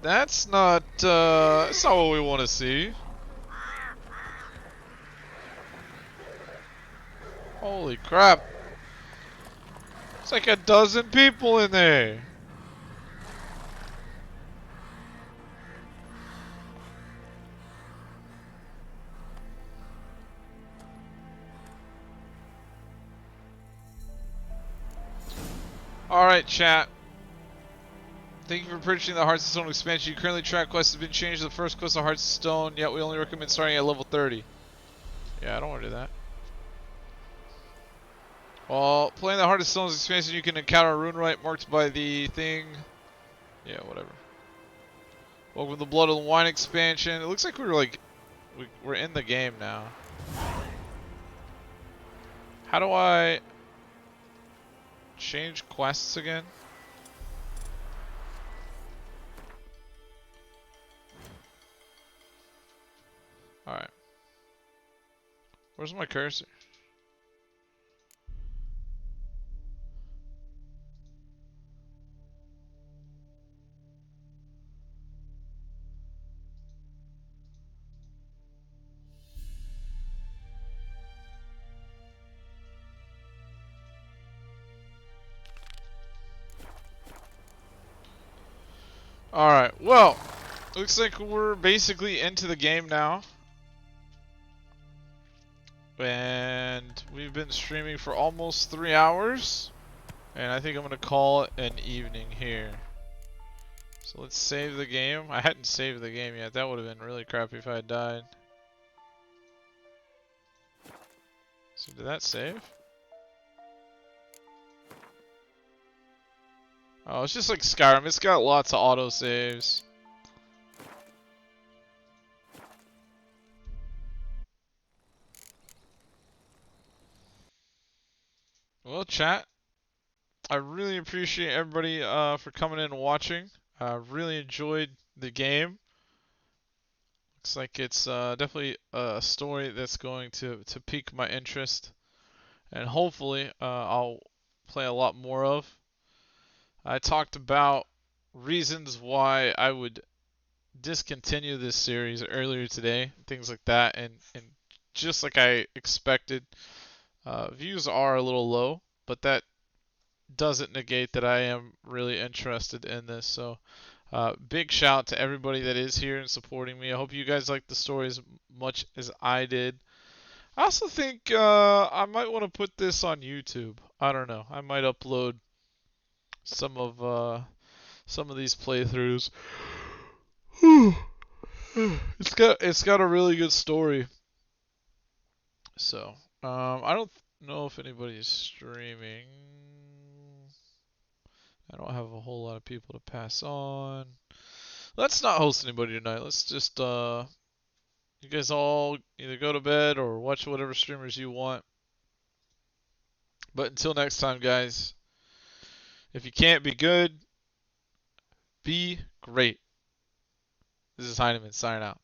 That's not what we want to see. Holy crap. It's like a dozen people in there. Alright, chat. Thank you for purchasing the Hearts of Stone expansion. Your currently track quest has been changed to the first quest of Hearts of Stone, yet we only recommend starting at level 30. Yeah, I don't want to do that. While playing the Heart of Stone's expansion, you can encounter a rune rite marked by the thing. Yeah, whatever. Welcome to the Blood and Wine expansion. It looks like we're in the game now. How do I change quests again? Alright. Where's my cursor? Alright, well, looks like we're basically into the game now. And we've been streaming for almost 3 hours. And I think I'm going to call it an evening here. So let's save the game. I hadn't saved the game yet. That would have been really crappy if I had died. So did that save? Oh, it's just like Skyrim. It's got lots of autosaves. Well, chat, I really appreciate everybody for coming in and watching. I really enjoyed the game. Looks like it's definitely a story that's going to pique my interest, and hopefully I'll play a lot more of. I talked about reasons why I would discontinue this series earlier today, things like that, and just like I expected, views are a little low, but that doesn't negate that I am really interested in this. So big shout to everybody that is here and supporting me. I hope you guys like the story as much as I did. I also think I might want to put this on YouTube. I don't know. I might upload some of these playthroughs. It's got a really good story. So, I don't know if anybody is streaming. I don't have a whole lot of people to pass on. Let's not host anybody tonight. Let's just, you guys all either go to bed or watch whatever streamers you want. But until next time, guys, if you can't be good, be great. This is Heineman signing out.